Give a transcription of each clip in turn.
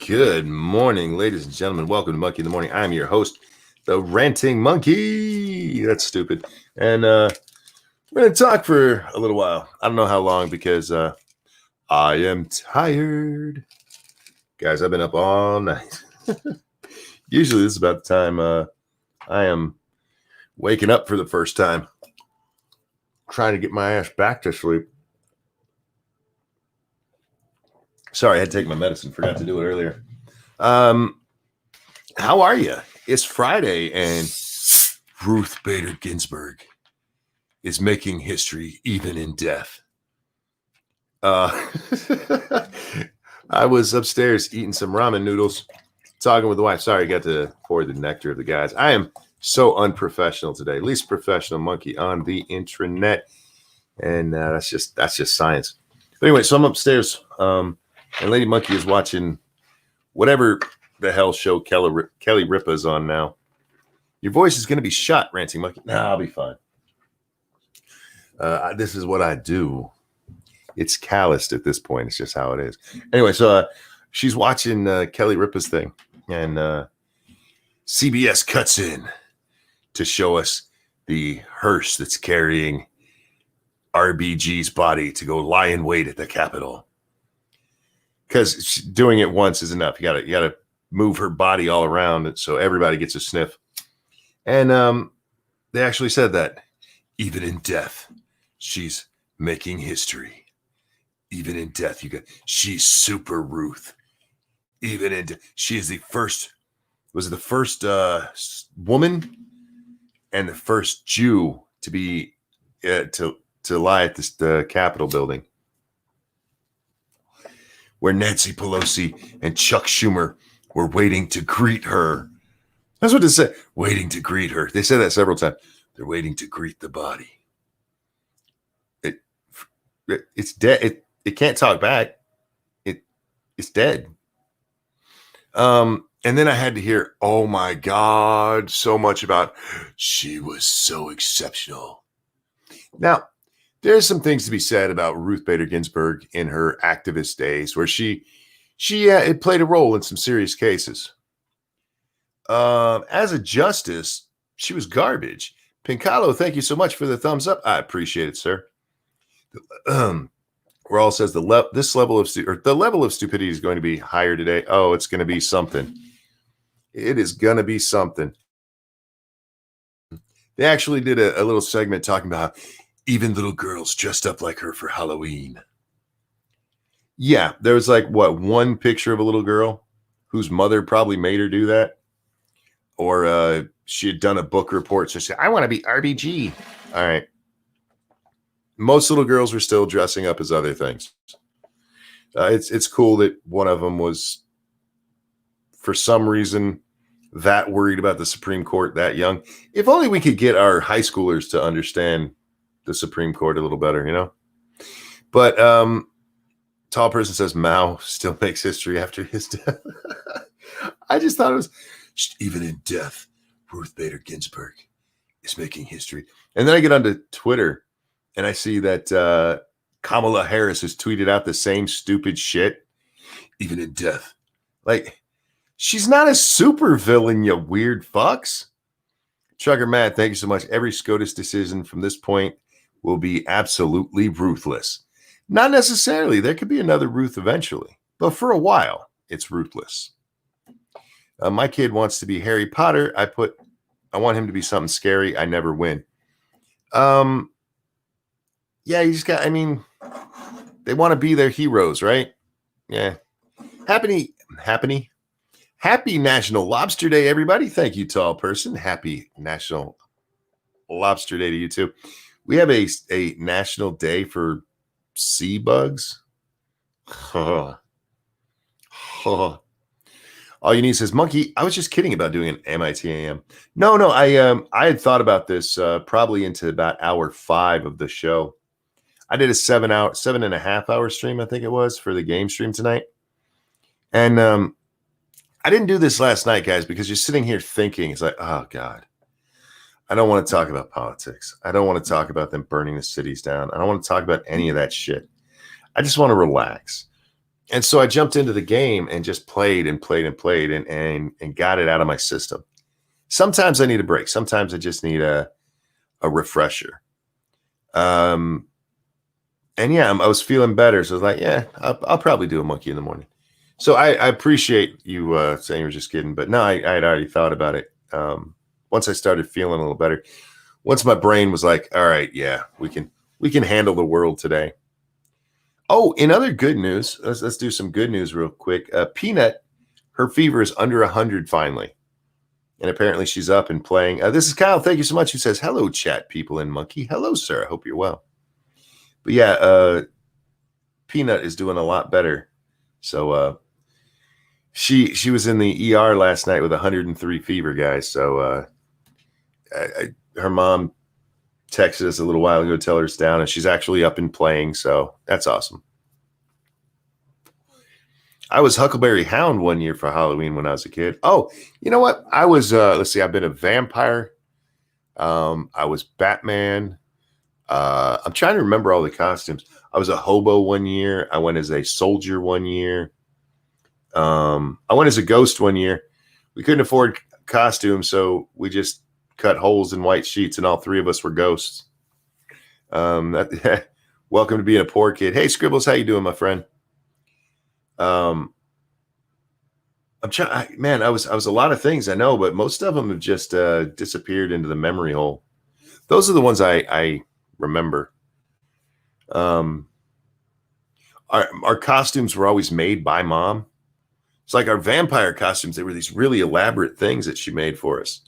Good morning, ladies and gentlemen. Welcome to Monkey in the Morning. I'm your host, the Ranting Monkey. That's stupid. And we're going to talk for a little while. I don't know how long because I am tired. Guys, I've been up all night. Usually this is about the time I am waking up for the first time, trying to get my ass back to sleep. Sorry, I had to take my medicine. Forgot to do it earlier. How are you? It's Friday, and Ruth Bader Ginsburg is making history even in death. I was upstairs eating some ramen noodles, talking with the wife. Sorry, I got to pour the nectar of the guys. I am so unprofessional today. Least professional monkey on the intranet, and that's just science. But anyway, so I'm upstairs. And Lady Monkey is watching whatever the hell show Kelly Ripa's on now. Your voice is going to be shot, Ranting Monkey. Nah, I'll be fine. This is what I do. It's calloused at this point. It's just how it is. Anyway, so she's watching Kelly Ripa's thing. And CBS cuts in to show us the hearse that's carrying RBG's body to go lie in wait at the Capitol. Because doing it once is enough. You gotta move her body all around so everybody gets a sniff. And they actually said that even in death, she's making history. Even in death, she's Super Ruth. Even in she is the first woman and the first Jew to be to lie at the Capitol building, where Nancy Pelosi and Chuck Schumer were waiting to greet her. That's what they said, waiting to greet her. They said that several times. They're waiting to greet the body. It's dead. It can't talk back. It's dead. And then I had to hear, oh my God, so much about she was so exceptional. Now, there's some things to be said about Ruth Bader Ginsburg in her activist days, where she it played a role in some serious cases. As a justice, she was garbage. Pincalo, thank you so much for the thumbs up. I appreciate it, sir. Raul says the level of stupidity is going to be higher today. Oh, it's going to be something. It is going to be something. They actually did a little segment talking about even little girls dressed up like her for Halloween. Yeah, there was one picture of a little girl whose mother probably made her do that. Or she had done a book report. So she said, I want to be RBG. All right. Most little girls were still dressing up as other things. It's cool that one of them was, for some reason, that worried about the Supreme Court that young. If only we could get our high schoolers to understand the Supreme Court a little better, you know? But Tall Person says Mao still makes history after his death. I just thought it was, even in death, Ruth Bader Ginsburg is making history. And then I get onto Twitter and I see that Kamala Harris has tweeted out the same stupid shit, even in death. Like, she's not a super villain, you weird fucks. Trucker Matt, thank you so much. Every SCOTUS decision from this point will be absolutely ruthless. Not necessarily. There could be another Ruth eventually, but for a while, it's ruthless. My kid wants to be Harry Potter. I want him to be something scary. I never win. Yeah, you just got, they want to be their heroes, right? Yeah. Happy National Lobster Day, everybody. Thank you, Tall Person. Happy National Lobster Day to you too. We have a national day for sea bugs. All you need says, Monkey, I was just kidding about doing an MIT AM. No, I had thought about this probably into about hour 5 of the show. I did a 7.5 hour stream, I think it was, for the game stream tonight. And I didn't do this last night, guys, because you're sitting here thinking, it's like, oh God, I don't want to talk about politics. I don't want to talk about them burning the cities down. I don't want to talk about any of that shit. I just want to relax. And so I jumped into the game and just played and played and played and got it out of my system. Sometimes I need a break. Sometimes I just need a refresher. And yeah, I was feeling better. So I was like, yeah, I'll probably do a monkey in the morning. So I appreciate you saying you were just kidding, but no, I had already thought about it. Once I started feeling a little better, once my brain was like, all right, yeah, we can handle the world today. Oh, in other good news, let's do some good news real quick. Peanut, her fever is under 100 finally. And apparently she's up and playing. This is Kyle. Thank you so much. Who says, hello, chat people in Monkey. Hello, sir. I hope you're well. But yeah, Peanut is doing a lot better. So she was in the ER last night with 103 fever, guys. So her mom texted us a little while ago to tell her it's down, and she's actually up and playing. So that's awesome. I was Huckleberry Hound one year for Halloween when I was a kid. Oh, you know what? I was, let's see, I've been a vampire. I was Batman. I'm trying to remember all the costumes. I was a hobo one year. I went as a soldier one year. I went as a ghost one year. We couldn't afford costumes, so we just cut holes in white sheets, and all three of us were ghosts. Welcome to being a poor kid. Hey, Scribbles, how you doing, my friend? I'm trying, man, I was a lot of things I know, but most of them have just disappeared into the memory hole. Those are the ones I remember. Our costumes were always made by mom. It's like our vampire costumes. They were these really elaborate things that she made for us.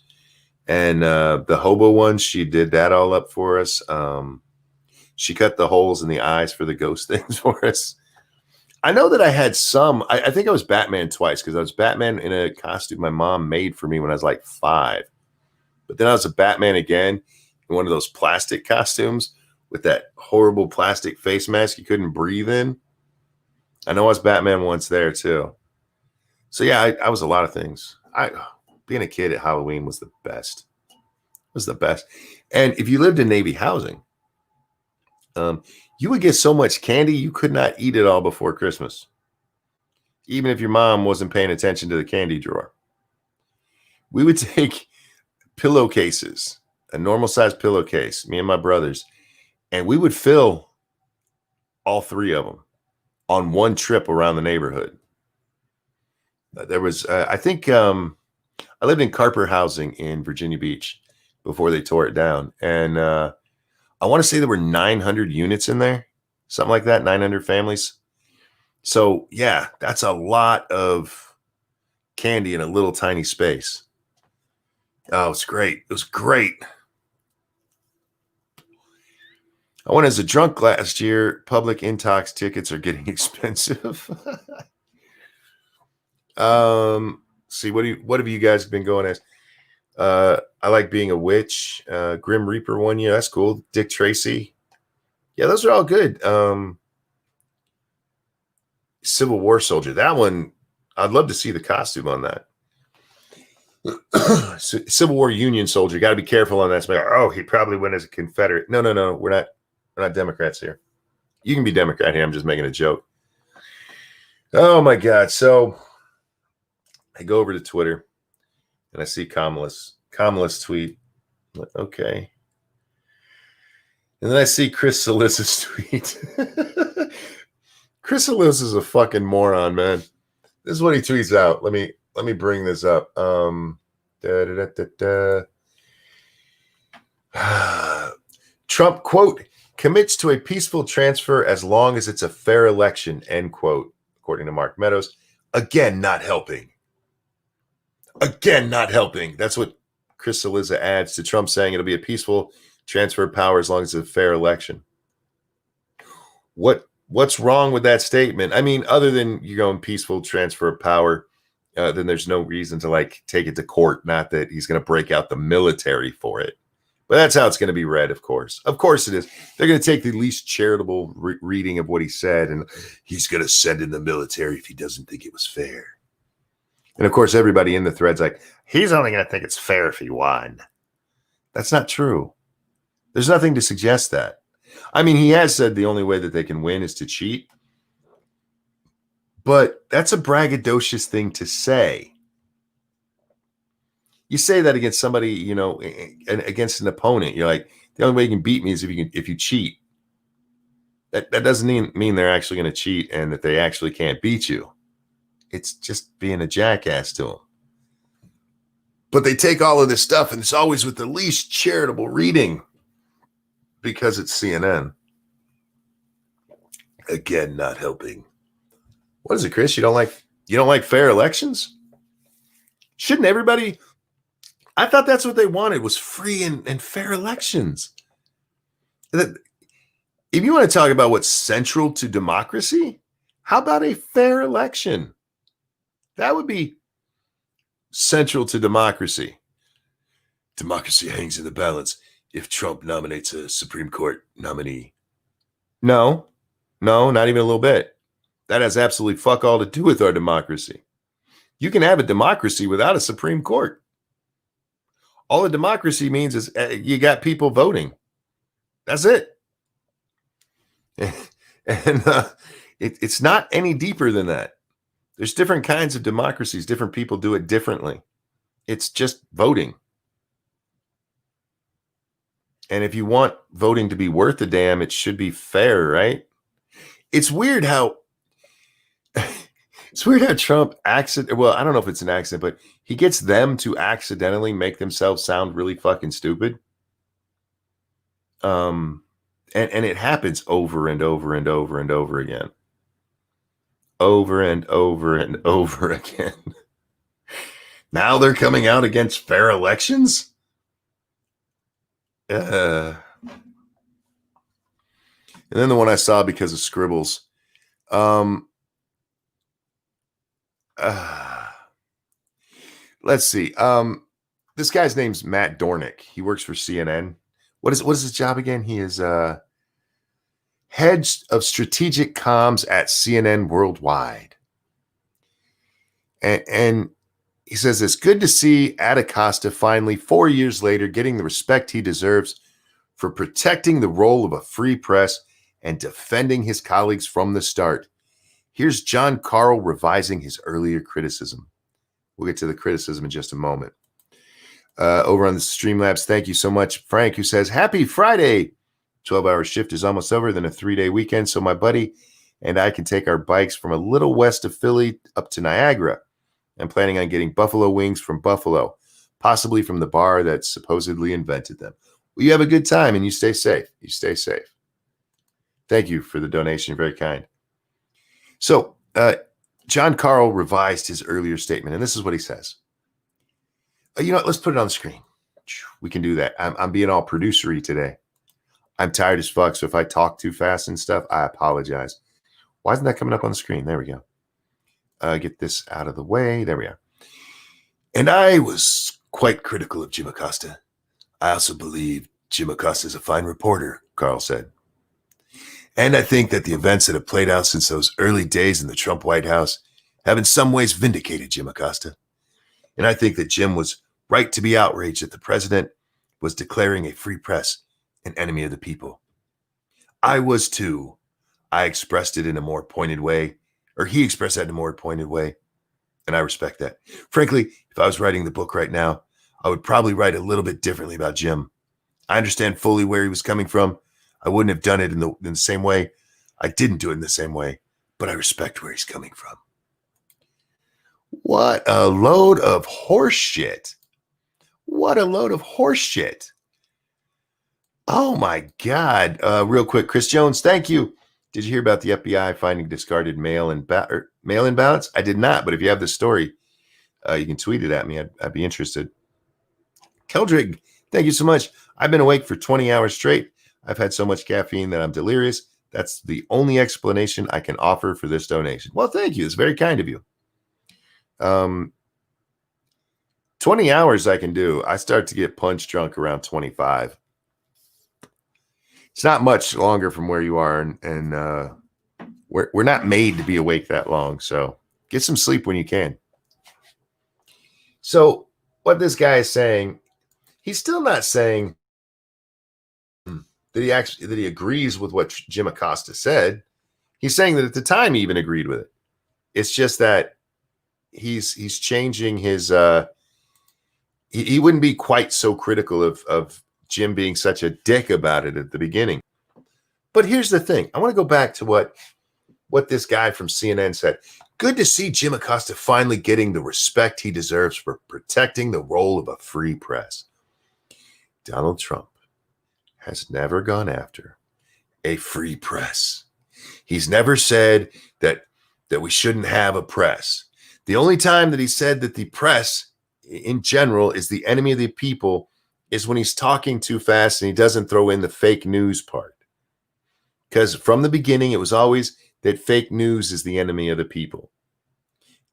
And the hobo ones, she did that all up for us. She cut the holes in the eyes for the ghost things for us. I know that I had some. I think I was Batman twice because I was Batman in a costume my mom made for me when I was like 5. But then I was a Batman again in one of those plastic costumes with that horrible plastic face mask you couldn't breathe in. I know I was Batman once there too. So yeah, I was a lot of things. Being a kid at Halloween was the best. It was the best. And if you lived in Navy housing, you would get so much candy you could not eat it all before Christmas, even if your mom wasn't paying attention to the candy drawer. We would take pillowcases, a normal size pillowcase, me and my brothers, and we would fill all 3 of them on one trip around the neighborhood. There was, I think, I lived in Carper Housing in Virginia Beach before they tore it down. And I want to say there were 900 units in there, something like that, 900 families. So, yeah, that's a lot of candy in a little tiny space. Oh, it's great. It was great. I went as a drunk last year. Public intox tickets are getting expensive. See, what have you guys been going as? I like being a witch. Grim Reaper one year. That's cool. Dick Tracy. Yeah, those are all good. Civil War soldier. That one, I'd love to see the costume on that. Civil War Union soldier. Got to be careful on that. Like, oh, he probably went as a Confederate. No. We're not Democrats here. You can be Democrat here. I'm just making a joke. Oh my God. So I go over to Twitter and I see Kamala's tweet. I'm like, okay. And then I see Chris Salisa's tweet. Chris Salisa is a fucking moron, man. This is what he tweets out. Let me bring this up. Trump, quote, commits to a peaceful transfer as long as it's a fair election, end quote, according to Mark Meadows. Again, not helping. That's what Chris Salisa adds to Trump saying it'll be a peaceful transfer of power as long as it's a fair election. What's wrong with that statement? I mean, other than you're going peaceful transfer of power, then there's no reason to like take it to court. Not that he's going to break out the military for it, but that's how it's going to be read. Of course it is. They're going to take the least charitable reading of what he said, and he's going to send in the military if he doesn't think it was fair. And of course, everybody in the thread's like, he's only going to think it's fair if he won. That's not true. There's nothing to suggest that. I mean, he has said the only way that they can win is to cheat. But that's a braggadocious thing to say. You say that against somebody, you know, against an opponent. You're like, the only way you can beat me is if you cheat. That doesn't mean they're actually going to cheat and that they actually can't beat you. It's just being a jackass to them. But they take all of this stuff, and it's always with the least charitable reading because it's CNN. Again, not helping. What is it, Chris? You don't like fair elections? Shouldn't everybody? I thought that's what they wanted, was free and fair elections. If you want to talk about what's central to democracy, how about a fair election? That would be central to democracy. Democracy hangs in the balance if Trump nominates a Supreme Court nominee. No, not even a little bit. That has absolutely fuck all to do with our democracy. You can have a democracy without a Supreme Court. All a democracy means is you got people voting. That's it. And it's not any deeper than that. There's different kinds of democracies. Different people do it differently. It's just voting. And if you want voting to be worth a damn, it should be fair, right? It's weird how Trump well, I don't know if it's an accident, but he gets them to accidentally make themselves sound really fucking stupid. And it happens over and over and over and over again. Over and over and over again. Now they're coming out against fair elections? And then the one I saw because of scribbles. Let's see. This guy's name's Matt Dornick. He works for CNN. What is his job again? He is head of strategic comms at CNN Worldwide. And he says it's good to see Acosta finally, 4 years later, getting the respect he deserves for protecting the role of a free press and defending his colleagues from the start. Here's John Carl revising his earlier criticism. We'll get to the criticism in just a moment. Over on the Streamlabs, thank you so much, Frank, who says, happy Friday. 12-hour shift is almost over, then a 3-day weekend, so my buddy and I can take our bikes from a little west of Philly up to Niagara. I'm planning on getting buffalo wings from Buffalo, possibly from the bar that supposedly invented them. Well, you have a good time and you stay safe. You stay safe. Thank you for the donation. You're very kind. So, John Carl revised his earlier statement, and this is what he says. You know what? Let's put it on the screen. We can do that. I'm being all producery today. I'm tired as fuck, so if I talk too fast and stuff, I apologize. Why isn't that coming up on the screen? There we go. Get this out of the way. There we are. And I was quite critical of Jim Acosta. I also believe Jim Acosta is a fine reporter, Carl said. And I think that the events that have played out since those early days in the Trump White House have in some ways vindicated Jim Acosta. And I think that Jim was right to be outraged that the president was declaring a free press an enemy of the people. I was too. I expressed it in a more pointed way, or he expressed that in a more pointed way, and I respect that. Frankly, if I was writing the book right now, I would probably write a little bit differently about Jim. I understand fully where he was coming from. I wouldn't have done it in the same way. I didn't do it in the same way, but I respect where he's coming from. What a load of horse shit. What a load of horse shit. Oh my God. Real quick, Chris Jones, thank you. Did you hear about the FBI finding discarded mail-in ballots? I did not, but if you have the story, you can tweet it at me. I'd be interested. Keldrig, thank you so much. I've been awake for 20 hours straight. I've had so much caffeine that I'm delirious. That's the only explanation I can offer for this donation. Well, thank you. It's very kind of you. 20 hours I can do. I start to get punch drunk around 25. It's not much longer from where you are, and we're not made to be awake that long. So get some sleep when you can. So what this guy is saying, he's still not saying that he agrees with what Jim Acosta said. He's saying that at the time he even agreed with it. It's just that he's changing his he wouldn't be quite so critical of Jim being such a dick about it at the beginning. But here's the thing. I want to go back to what this guy from CNN said. Good to see Jim Acosta finally getting the respect he deserves for protecting the role of a free press. Donald Trump has never gone after a free press. He's never said that we shouldn't have a press. The only time that he said that the press in general is the enemy of the people is when he's talking too fast and he doesn't throw in the fake news part. Because from the beginning, it was always that fake news is the enemy of the people.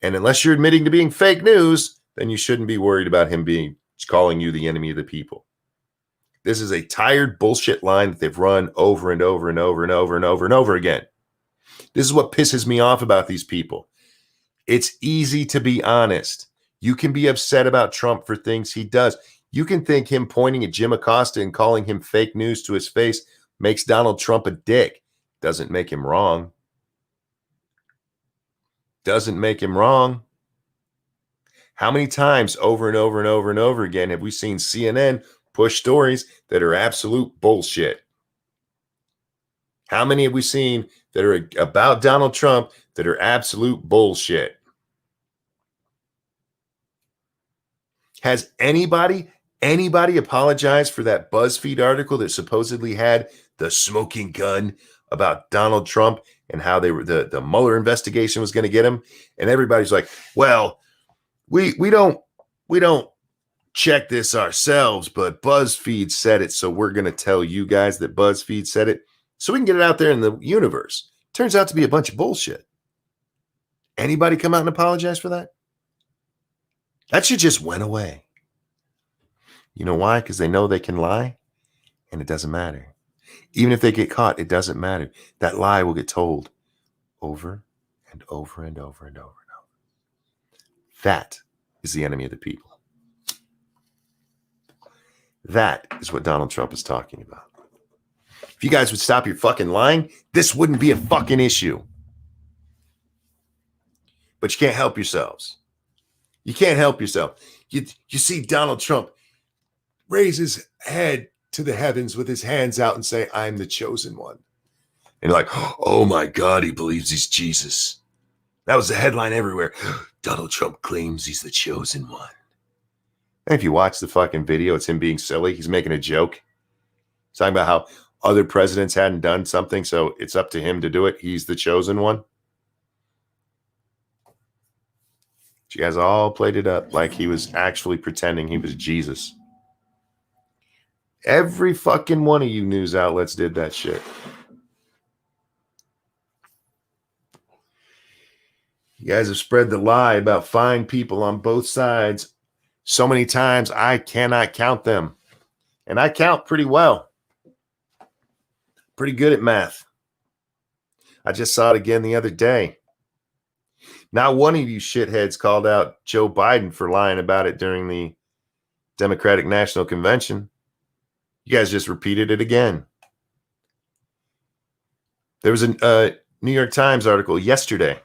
And unless you're admitting to being fake news, then you shouldn't be worried about him calling you the enemy of the people. This is a tired bullshit line that they've run over and over and over and over and over and over again. This is what pisses me off about these people. It's easy to be honest. You can be upset about Trump for things he does. You can think him pointing at Jim Acosta and calling him fake news to his face makes Donald Trump a dick. Doesn't make him wrong. Doesn't make him wrong. How many times over and over and over and over again have we seen CNN push stories that are absolute bullshit? How many have we seen that are about Donald Trump that are absolute bullshit? Has anybody apologized for that BuzzFeed article that supposedly had the smoking gun about Donald Trump and how they were the Mueller investigation was going to get him? And everybody's like, well, we don't check this ourselves, but BuzzFeed said it, so we're going to tell you guys that BuzzFeed said it so we can get it out there in the universe. Turns out to be a bunch of bullshit. Anybody come out and apologize for that? That shit just went away. You know why? Because they know they can lie, and it doesn't matter. Even if they get caught, it doesn't matter. That lie will get told over and over and over and over and over. That is the enemy of the people. That is what Donald Trump is talking about. If you guys would stop your fucking lying, this wouldn't be a fucking issue. But you can't help yourselves. You can't help yourself. You see Donald Trump raise his head to the heavens with his hands out and say, I'm the chosen one. And you're like, oh my God, he believes he's Jesus. That was the headline everywhere. Donald Trump claims he's the chosen one. And if you watch the fucking video, it's him being silly. He's making a joke. He's talking about how other presidents hadn't done something, so it's up to him to do it. He's the chosen one. You guys all played it up like he was actually pretending he was Jesus. Every fucking one of you news outlets did that shit. You guys have spread the lie about fine people on both sides so many times I cannot count them. And I count pretty well. Pretty good at math. I just saw it again the other day. Not one of you shitheads called out Joe Biden for lying about it during the Democratic National Convention. You guys just repeated it again. There was a New York Times article yesterday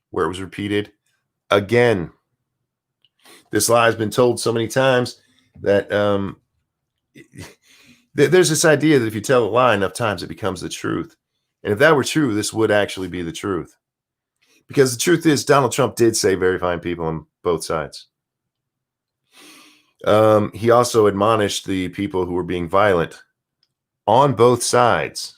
where it was repeated again. This lie has been told so many times that there's this idea that if you tell a lie enough times, it becomes the truth. And if that were true, this would actually be the truth. Because the truth is, Donald Trump did say very fine people on both sides. He also admonished the people who were being violent on both sides.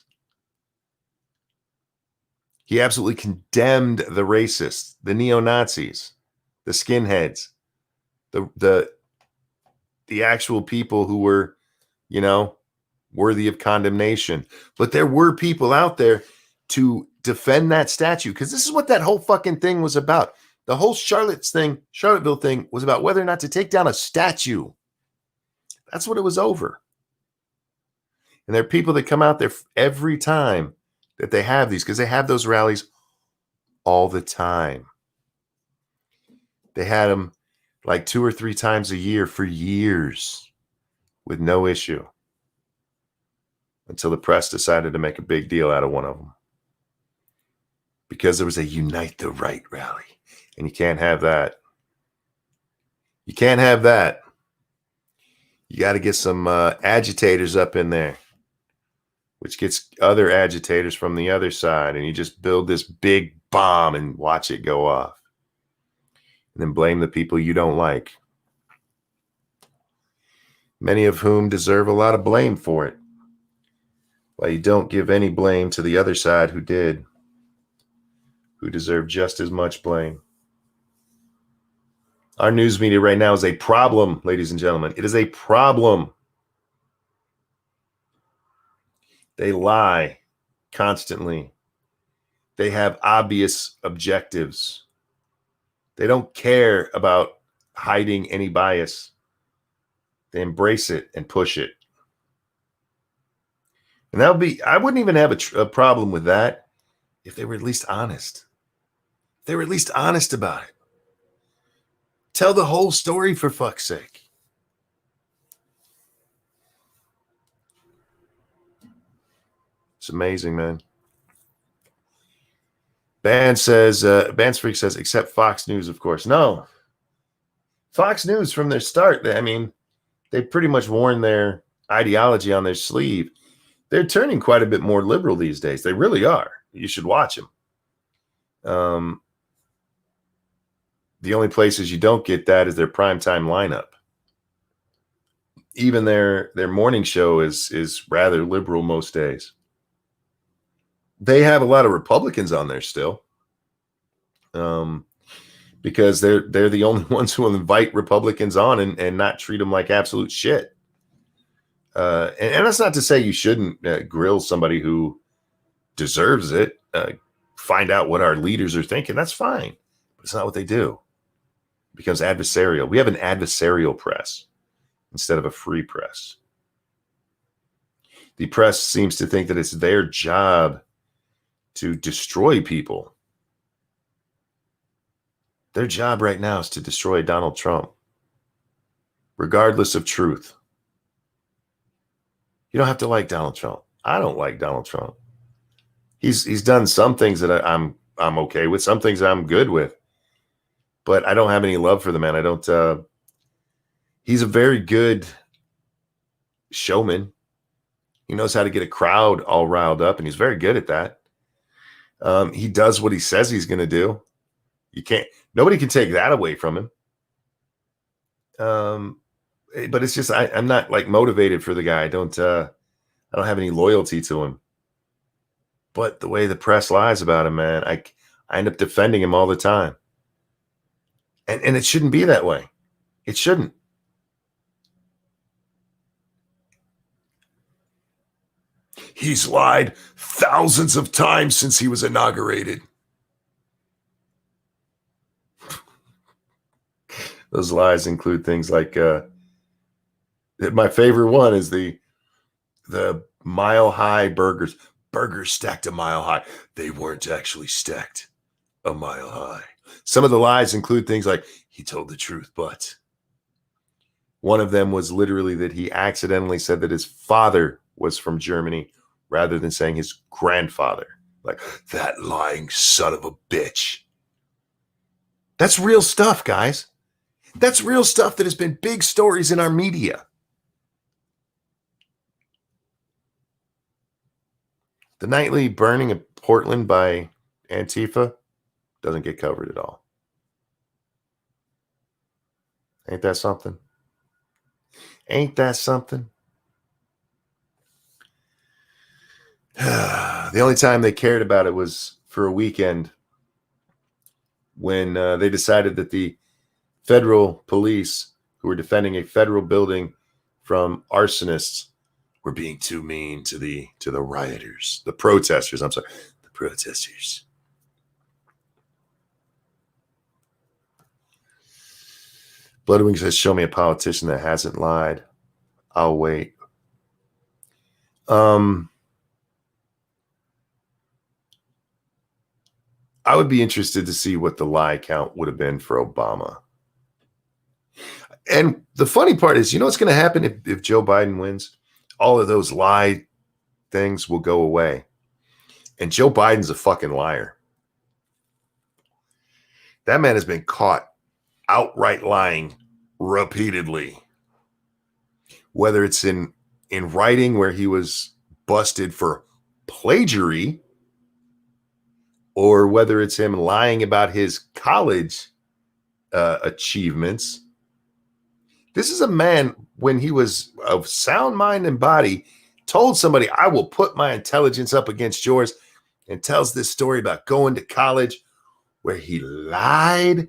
He absolutely condemned the racists, the neo-Nazis, the skinheads, the actual people who were, worthy of condemnation. But there were people out there to defend that statue, because this is what that whole fucking thing was about. The whole Charlottesville thing was about whether or not to take down a statue. That's what it was over. And there are people that come out there every time that they have these, because they have those rallies all the time. They had them like 2 or 3 times a year for years with no issue, until the press decided to make a big deal out of one of them. because there was a Unite the Right rally. And you can't have that. You can't have that. You got to get some agitators up in there, which gets other agitators from the other side. And you just build this big bomb and watch it go off. And then blame the people you don't like, many of whom deserve a lot of blame for it. While you don't give any blame to the other side who did, who deserve just as much blame. Our news media right now is a problem, ladies and gentlemen. It is a problem. They lie constantly. They have obvious objectives. They don't care about hiding any bias. They embrace it and push it. And that would be, I wouldn't even have a problem with that if they were at least honest. If they were at least honest about it. Tell the whole story, for fuck's sake. It's amazing, man. Bands Freak says, except Fox News, of course. No. Fox News from their start, I mean, they pretty much worn their ideology on their sleeve. They're turning quite a bit more liberal these days. They really are. You should watch them. The only places you don't get that is their primetime lineup. Even their morning show is rather liberal most days. They have a lot of Republicans on there still, because they're the only ones who will invite Republicans on and not treat them like absolute shit. And that's not to say you shouldn't grill somebody who deserves it. Find out what our leaders are thinking. That's fine, but it's not what they do. It becomes adversarial. We have an adversarial press instead of a free press. The press seems to think that it's their job to destroy people. Their job right now is to destroy Donald Trump, regardless of truth. You don't have to like Donald Trump. I don't like Donald Trump. He's done some things that I'm okay with, some things I'm good with, but I don't have any love for the man. I don't. He's a very good showman. He knows how to get a crowd all riled up, and he's very good at that. He does what he says he's going to do. Nobody can take that away from him. But it's just, I'm not like motivated for the guy. I don't have any loyalty to him. But the way the press lies about him, man, I end up defending him all the time. And it shouldn't be that way. It shouldn't. He's lied thousands of times since he was inaugurated. Those lies include things like, my favorite one is the mile high burgers. Burgers stacked a mile high. They weren't actually stacked a mile high. Some of the lies include things like, he told the truth, but one of them was literally that he accidentally said that his father was from Germany rather than saying his grandfather. Like, that lying son of a bitch. That's real stuff, guys. That's real stuff that has been big stories in our media. The nightly burning of Portland by Antifa doesn't get covered at all. Ain't that something? Ain't that something? The only time they cared about it was for a weekend when they decided that the federal police who were defending a federal building from arsonists were being too mean to the rioters, the protesters. I'm sorry, the protesters. Bloodwing says, show me a politician that hasn't lied. I'll wait. I would be interested to see what the lie count would have been for Obama. And the funny part is, you know what's going to happen if Joe Biden wins? All of those lie things will go away. And Joe Biden's a fucking liar. That man has been caught outright lying repeatedly. Whether it's in writing where he was busted for plagiary, or whether it's him lying about his college achievements. This is a man, when he was of sound mind and body, told somebody, I will put my intelligence up against yours, and tells this story about going to college where he lied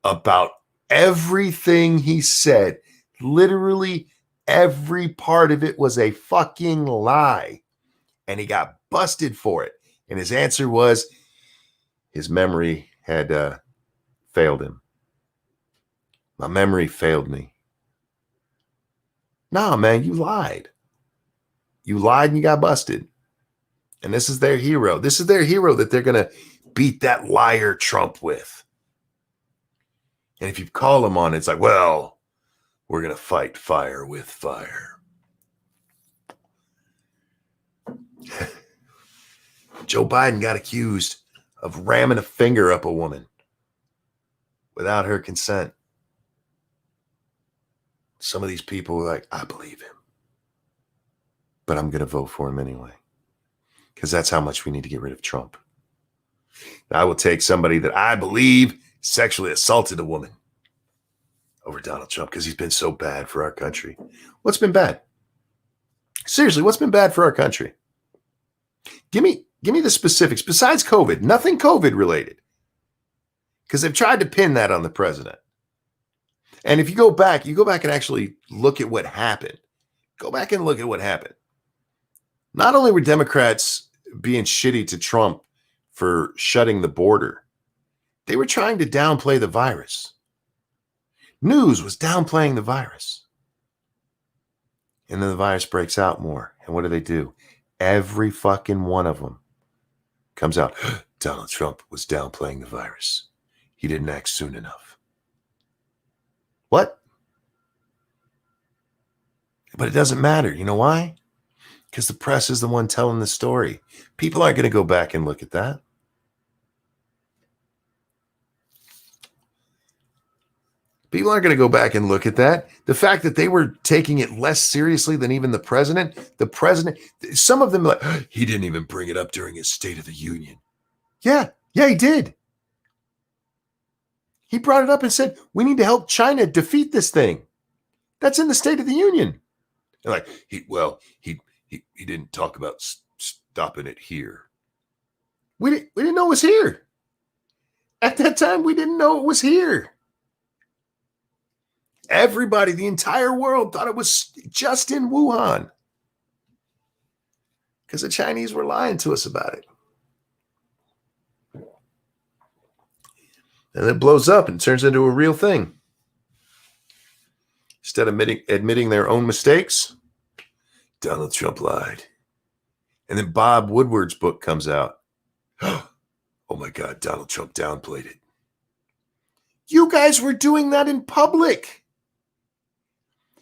about everything he said. Literally every part of it was a fucking lie. And he got busted for it. And his answer was his memory had failed him. My memory failed me. Nah, man, you lied. You lied and you got busted. And this is their hero. This is their hero that they're going to beat that liar Trump with. And if you call him on it, it's like, well, we're going to fight fire with fire. Joe Biden got accused of ramming a finger up a woman without her consent. Some of these people are like, I believe him, but I'm going to vote for him anyway, because that's how much we need to get rid of Trump. I will take somebody that I believe sexually assaulted a woman over Donald Trump because he's been so bad for our country. What's been bad? Seriously, what's been bad for our country? Give me the specifics besides COVID. Nothing COVID related, because they've tried to pin that on the president. And if you go back and actually look at what happened. Go back and look at what happened. Not only were Democrats being shitty to Trump for shutting the border, they were trying to downplay the virus. News was downplaying the virus. And then the virus breaks out more. And what do? Every fucking one of them comes out. Donald Trump was downplaying the virus. He didn't act soon enough. What? But it doesn't matter. You know why? Because the press is the one telling the story. People aren't going to go back and look at that. People aren't going to go back and look at that. The fact that they were taking it less seriously than even the president, some of them are like, he didn't even bring it up during his State of the Union. Yeah, he did. He brought it up and said, we need to help China defeat this thing. That's in the State of the Union. They're like, he didn't talk about stopping it here. We didn't know it was here. At that time, we didn't know it was here. Everybody, the entire world thought it was just in Wuhan, because the Chinese were lying to us about it. And it blows up and turns into a real thing. Instead of admitting their own mistakes, Donald Trump lied. And then Bob Woodward's book comes out. Oh my God, Donald Trump downplayed it. You guys were doing that in public.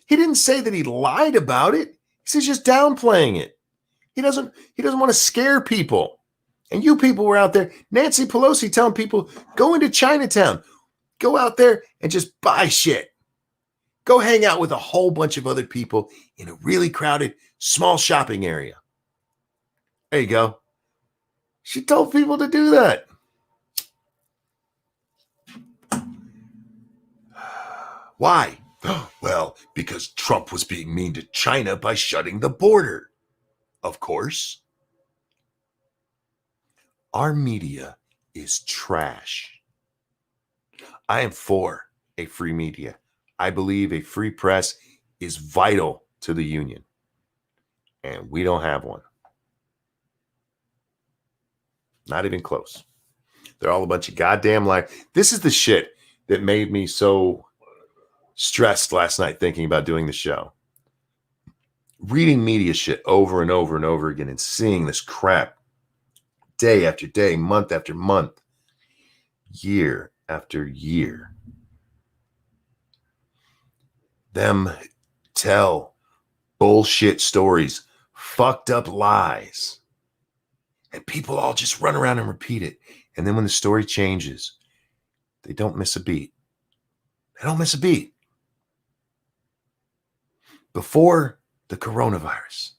He didn't say that he lied about it. He says just downplaying it. He doesn't want to scare people. And you people were out there, Nancy Pelosi telling people, go into Chinatown, go out there and just buy shit. Go hang out with a whole bunch of other people in a really crowded, small shopping area. There you go. She told people to do that. Why? Well, because Trump was being mean to China by shutting the border. Of course. Our media is trash. I am for a free media. I believe a free press is vital to the union. And we don't have one. Not even close. They're all a bunch of goddamn liars. This is the shit that made me so stressed last night thinking about doing the show. Reading media shit over and over and over again and seeing this crap day after day, month after month, year after year. Them tell bullshit stories, fucked up lies, and people all just run around and repeat it. And then when the story changes, They don't miss a beat. They don't miss a beat. Before the coronavirus,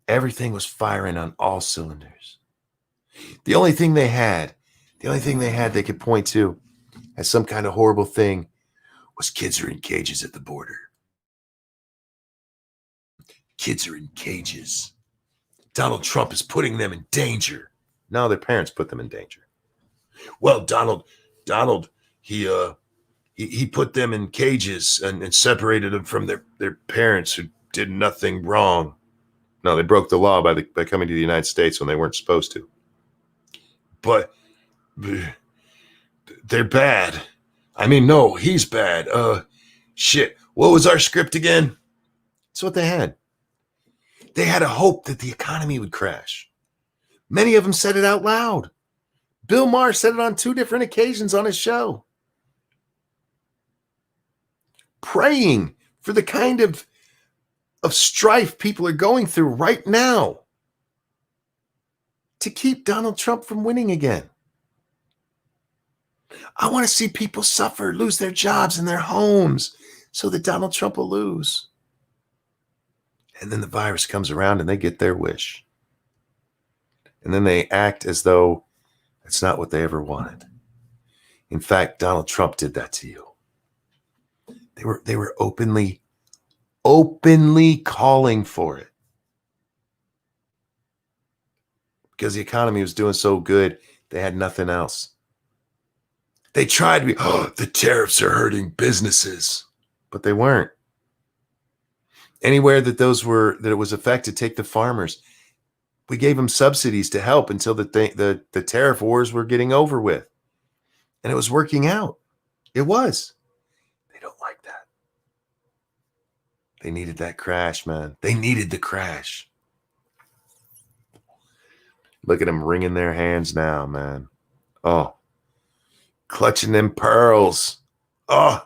everything was firing on all cylinders. The only thing they had they could point to as some kind of horrible thing was kids are in cages at the border. Kids are in cages. Donald Trump is putting them in danger. No, their parents put them in danger. Well, Donald, he put them in cages and separated them from their parents who did nothing wrong. No, they broke the law by coming to the United States when they weren't supposed to. But they're bad. I mean, no, he's bad. Shit. What was our script again? That's what they had. They had a hope that the economy would crash. Many of them said it out loud. Bill Maher said it on 2 different occasions on his show. Praying for the kind of strife people are going through right now to keep Donald Trump from winning again. I want to see people suffer, lose their jobs and their homes so that Donald Trump will lose. And then the virus comes around and they get their wish. And then they act as though it's not what they ever wanted. In fact, Donald Trump did that to you. They were openly calling for it. Because the economy was doing so good, they had nothing else. They tried to be, the tariffs are hurting businesses. But they weren't. Anywhere that it was affected, take the farmers. We gave them subsidies to help until the tariff wars were getting over with. And it was working out. It was. They don't like that. They needed that crash, man. They needed the crash. Look at them wringing their hands now, man. Oh, clutching them pearls. Oh,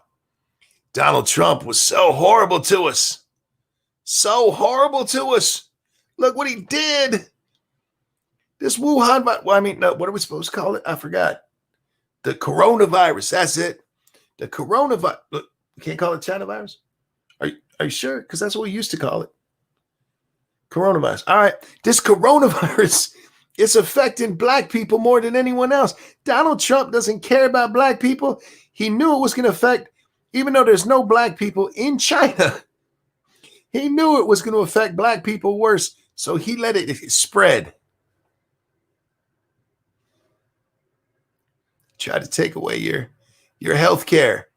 Donald Trump was so horrible to us. So horrible to us. Look what he did. This Wuhan, what are we supposed to call it? I forgot. The coronavirus. That's it. The coronavirus. Look, you can't call it China virus? Are you sure? Because that's what we used to call it. Coronavirus. All right. This coronavirus is affecting black people more than anyone else. Donald Trump doesn't care about black people. He knew it was going to affect, even though there's no black people in China. He knew it was going to affect black people worse, so he let it spread. Tried to take away your health care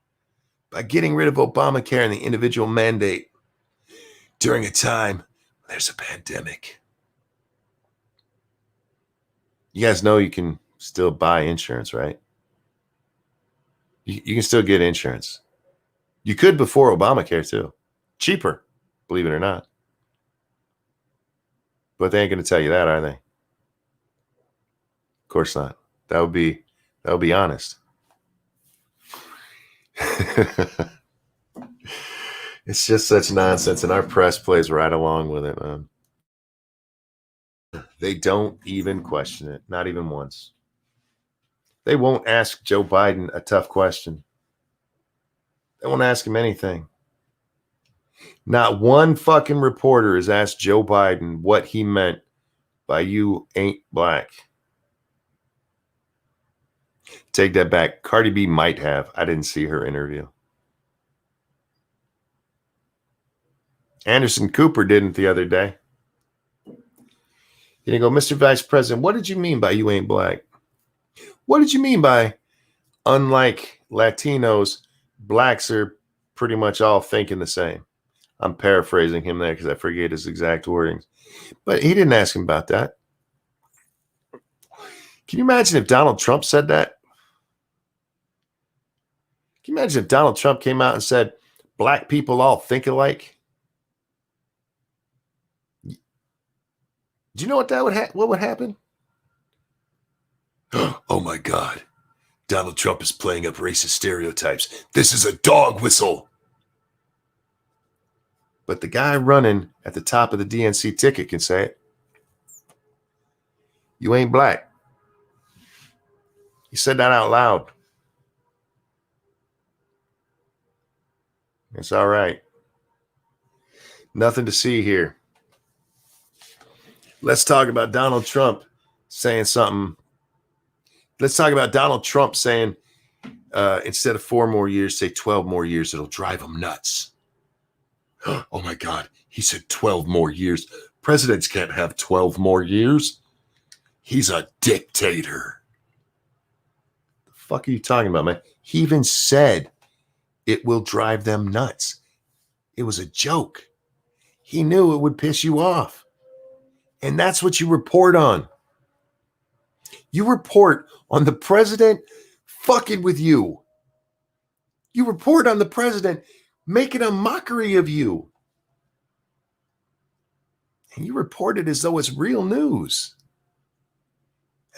by getting rid of Obamacare and the individual mandate during a time when there's a pandemic. You guys know you can still buy insurance, right? You can still get insurance. You could before Obamacare too. Cheaper, believe it or not. But they ain't going to tell you that, are they? Of course not. That would be honest. It's just such nonsense, and our press plays right along with it, man. They don't even question it, not even once. They won't ask Joe Biden a tough question. They won't ask him anything. Not one fucking reporter has asked Joe Biden what he meant by "you ain't black." Take that back. Cardi B might have. I didn't see her interview. Anderson Cooper didn't the other day. He didn't go, "Mr. Vice President, what did you mean by you ain't black? What did you mean by, unlike Latinos, blacks are pretty much all thinking the same?" I'm paraphrasing him there because I forget his exact wordings. But he didn't ask him about that. Can you imagine if Donald Trump said that? Can you imagine if Donald Trump came out and said, black people all think alike? Do you know what what would happen? Oh my God. Donald Trump is playing up racist stereotypes. This is a dog whistle. But the guy running at the top of the DNC ticket can say it. You ain't black. He said that out loud. It's all right. Nothing to see here. Let's talk about Donald Trump saying something. Let's talk about Donald Trump saying instead of 4 more years, say 12 more years. It'll drive him nuts. Oh my God. He said 12 more years. Presidents can't have 12 more years. He's a dictator. The fuck are you talking about, man? He even said it will drive them nuts. It was a joke. He knew it would piss you off. And that's what you report on. You report on the president fucking with you. You report on the president making a mockery of you. And you report it as though it's real news.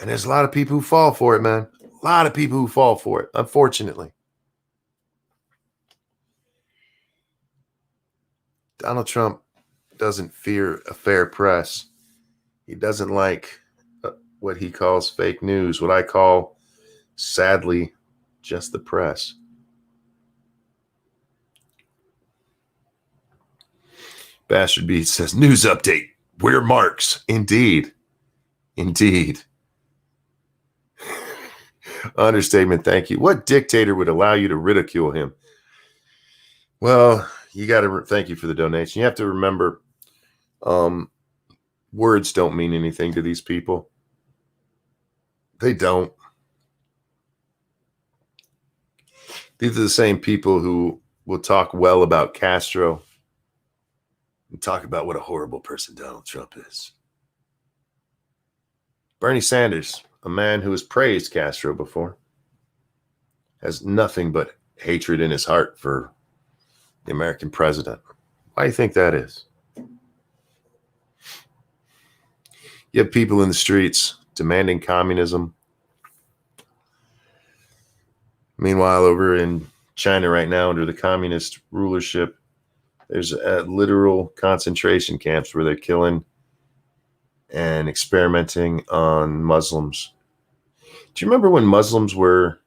And there's a lot of people who fall for it, man. A lot of people who fall for it, unfortunately. Donald Trump doesn't fear a fair press. He doesn't like what he calls fake news, what I call, sadly, just the press. Bastard Beat says, news update. We're marks. Indeed. Indeed. Understatement. Thank you. What dictator would allow you to ridicule him? Well, you got to thank you for the donation. You have to remember, words don't mean anything to these people. They don't. These are the same people who will talk well about Castro and talk about what a horrible person Donald Trump is. Bernie Sanders, a man who has praised Castro before, has nothing but hatred in his heart for the American president. Why do you think that is? You have people in the streets demanding communism. Meanwhile, over in China right now, under the communist rulership, there's literal concentration camps where they're killing and experimenting on Muslims. Do you remember when Muslims were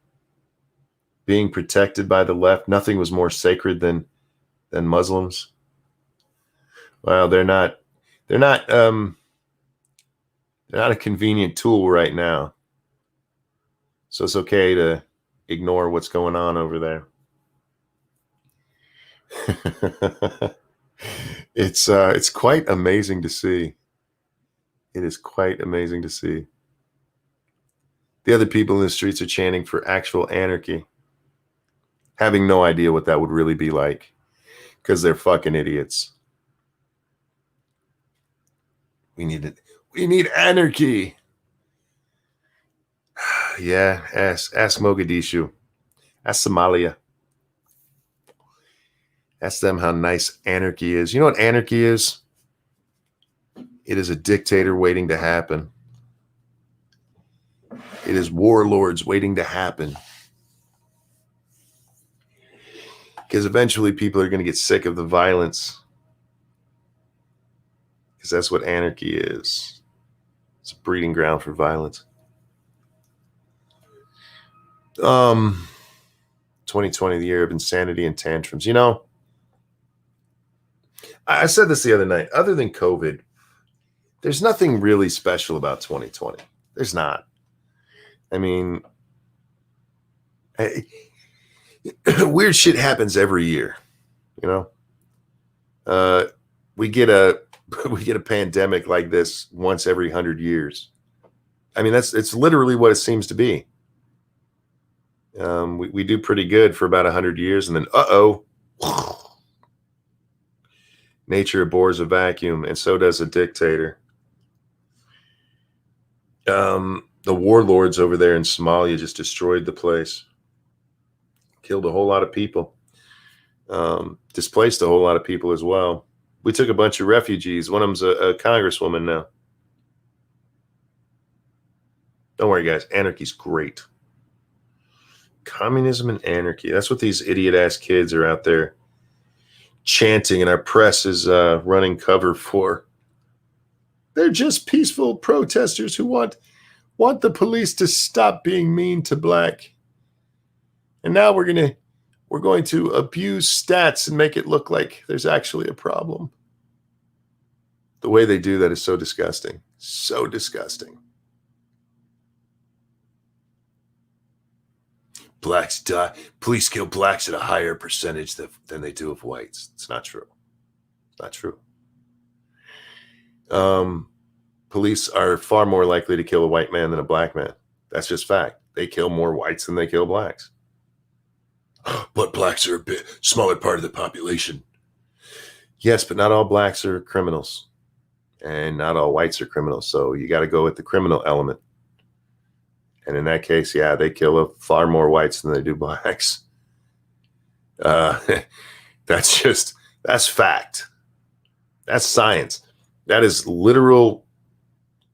being protected by the left? Nothing was more sacred than Muslims. Well, they're not a convenient tool right now. So it's okay to ignore what's going on over there. It's quite amazing to see. It is quite amazing to see. The other people in the streets are chanting for actual anarchy, having no idea what that would really be like, because they're fucking idiots. We need anarchy. Yeah, ask Mogadishu. Ask Somalia. Ask them how nice anarchy is. You know what anarchy is? It is a dictator waiting to happen. It is warlords waiting to happen. Because eventually people are going to get sick of the violence. Because that's what anarchy is. It's a breeding ground for violence. 2020, the year of insanity and tantrums. You know, I said this the other night. Other than COVID, there's nothing really special about 2020. There's not. I mean, weird shit happens every year. You know, we get a pandemic like this once every 100 years. I mean, it's literally what it seems to be. We do pretty good for about 100 years, and then nature abhors a vacuum, and so does a dictator. The warlords over there in Somalia just destroyed the place, killed a whole lot of people, displaced a whole lot of people as well. We took a bunch of refugees. One of them's a congresswoman now. Don't worry, guys. Anarchy's great. Communism and anarchy. That's what these idiot-ass kids are out there chanting, and our press is running cover for. They're just peaceful protesters who want the police to stop being mean to black. And now we're we're going to abuse stats and make it look like there's actually a problem. The way they do that is so disgusting. So disgusting. Blacks die. Police kill blacks at a higher percentage than they do of whites. It's not true. It's not true. Police are far more likely to kill a white man than a black man. That's just fact. They kill more whites than they kill blacks. But blacks are a bit smaller part of the population. Yes, but not all blacks are criminals. And not all whites are criminals. So you got to go with the criminal element. And in that case, yeah, they kill far more whites than they do blacks. That's fact. That's science. That is literal.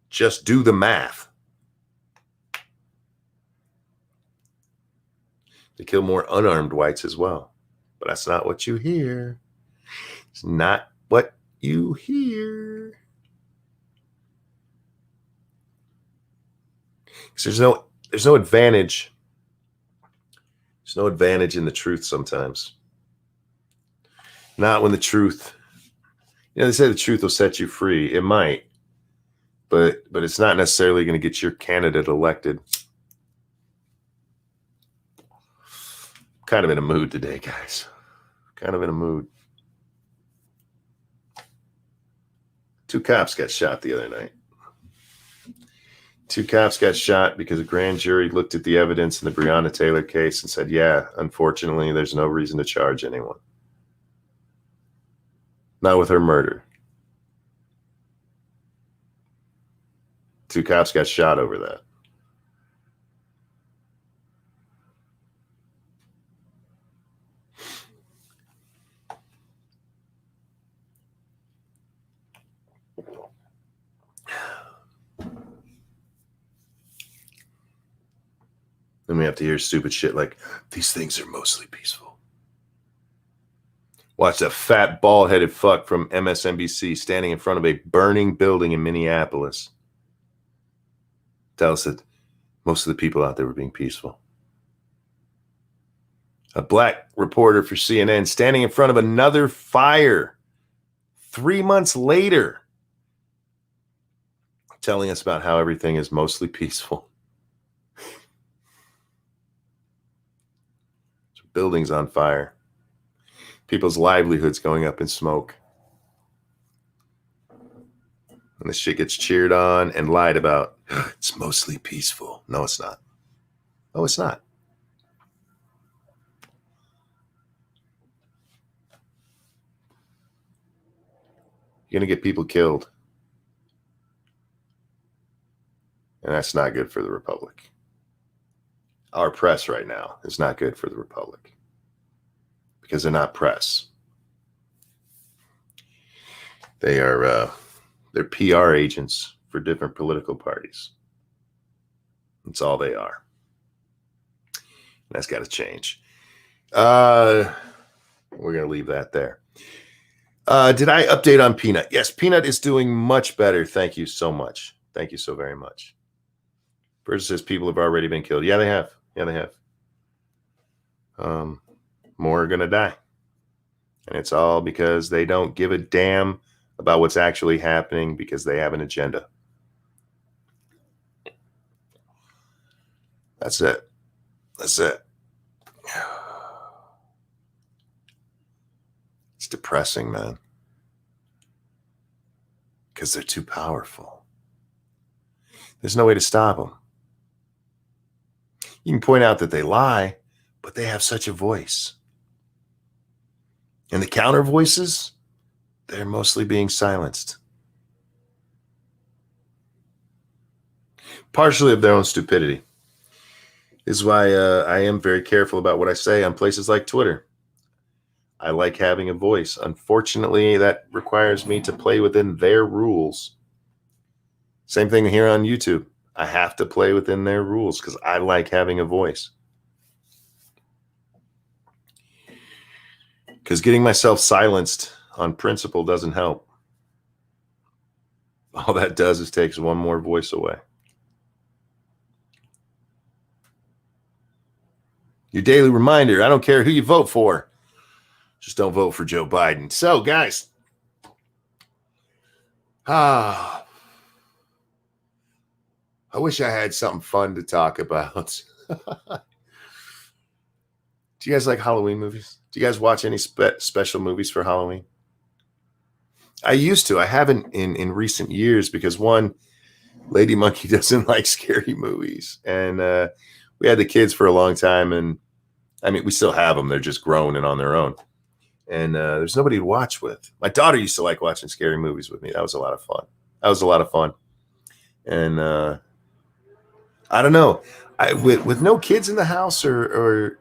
Just do the math. They kill more unarmed whites as well. But that's not what you hear. It's not what you hear. Because there's no advantage. There's no advantage in the truth sometimes. Not when the truth, they say the truth will set you free. It might, but it's not necessarily going to get your candidate elected. Kind of in a mood today, guys. Kind of in a mood. 2 cops got shot the other night. 2 cops got shot because a grand jury looked at the evidence in the Breonna Taylor case and said, yeah, unfortunately, there's no reason to charge anyone. Not with her murder. 2 cops got shot over that. Then we have to hear stupid shit like, these things are mostly peaceful. Watch a fat, bald-headed fuck from MSNBC standing in front of a burning building in Minneapolis tell us that most of the people out there were being peaceful. A black reporter for CNN standing in front of another fire 3 months later telling us about how everything is mostly peaceful. Buildings on fire. People's livelihoods going up in smoke. And this shit gets cheered on and lied about. It's mostly peaceful. No, it's not. No, it's not. You're going to get people killed. And that's not good for the Republic. Our press right now is not good for the Republic because they're not press. They are they're PR agents for different political parties. That's all they are. And that's got to change. We're going to leave that there. Did I update on Peanut? Yes, Peanut is doing much better. Thank you so much. Thank you so very much. Bridget says people have already been killed. Yeah, they have. Yeah, they have. More are going to die. And it's all because they don't give a damn about what's actually happening because they have an agenda. That's it. That's it. It's depressing, man. Because they're too powerful. There's no way to stop them. You can point out that they lie, but they have such a voice. And the counter voices, they're mostly being silenced. Partially of their own stupidity. This is why I am very careful about what I say on places like Twitter. I like having a voice. Unfortunately, that requires me to play within their rules. Same thing here on YouTube. I have to play within their rules because I like having a voice. Because getting myself silenced on principle doesn't help. All that does is takes one more voice away. Your daily reminder. I don't care who you vote for. Just don't vote for Joe Biden. So, guys. I wish I had something fun to talk about. Do you guys like Halloween movies? Do you guys watch any special movies for Halloween? I used to. I haven't in recent years because one, Lady Monkey doesn't like scary movies. And we had the kids for a long time. And I mean, we still have them. They're just grown and on their own. And there's nobody to watch with. My daughter used to like watching scary movies with me. That was a lot of fun. And I don't know. With no kids in the house or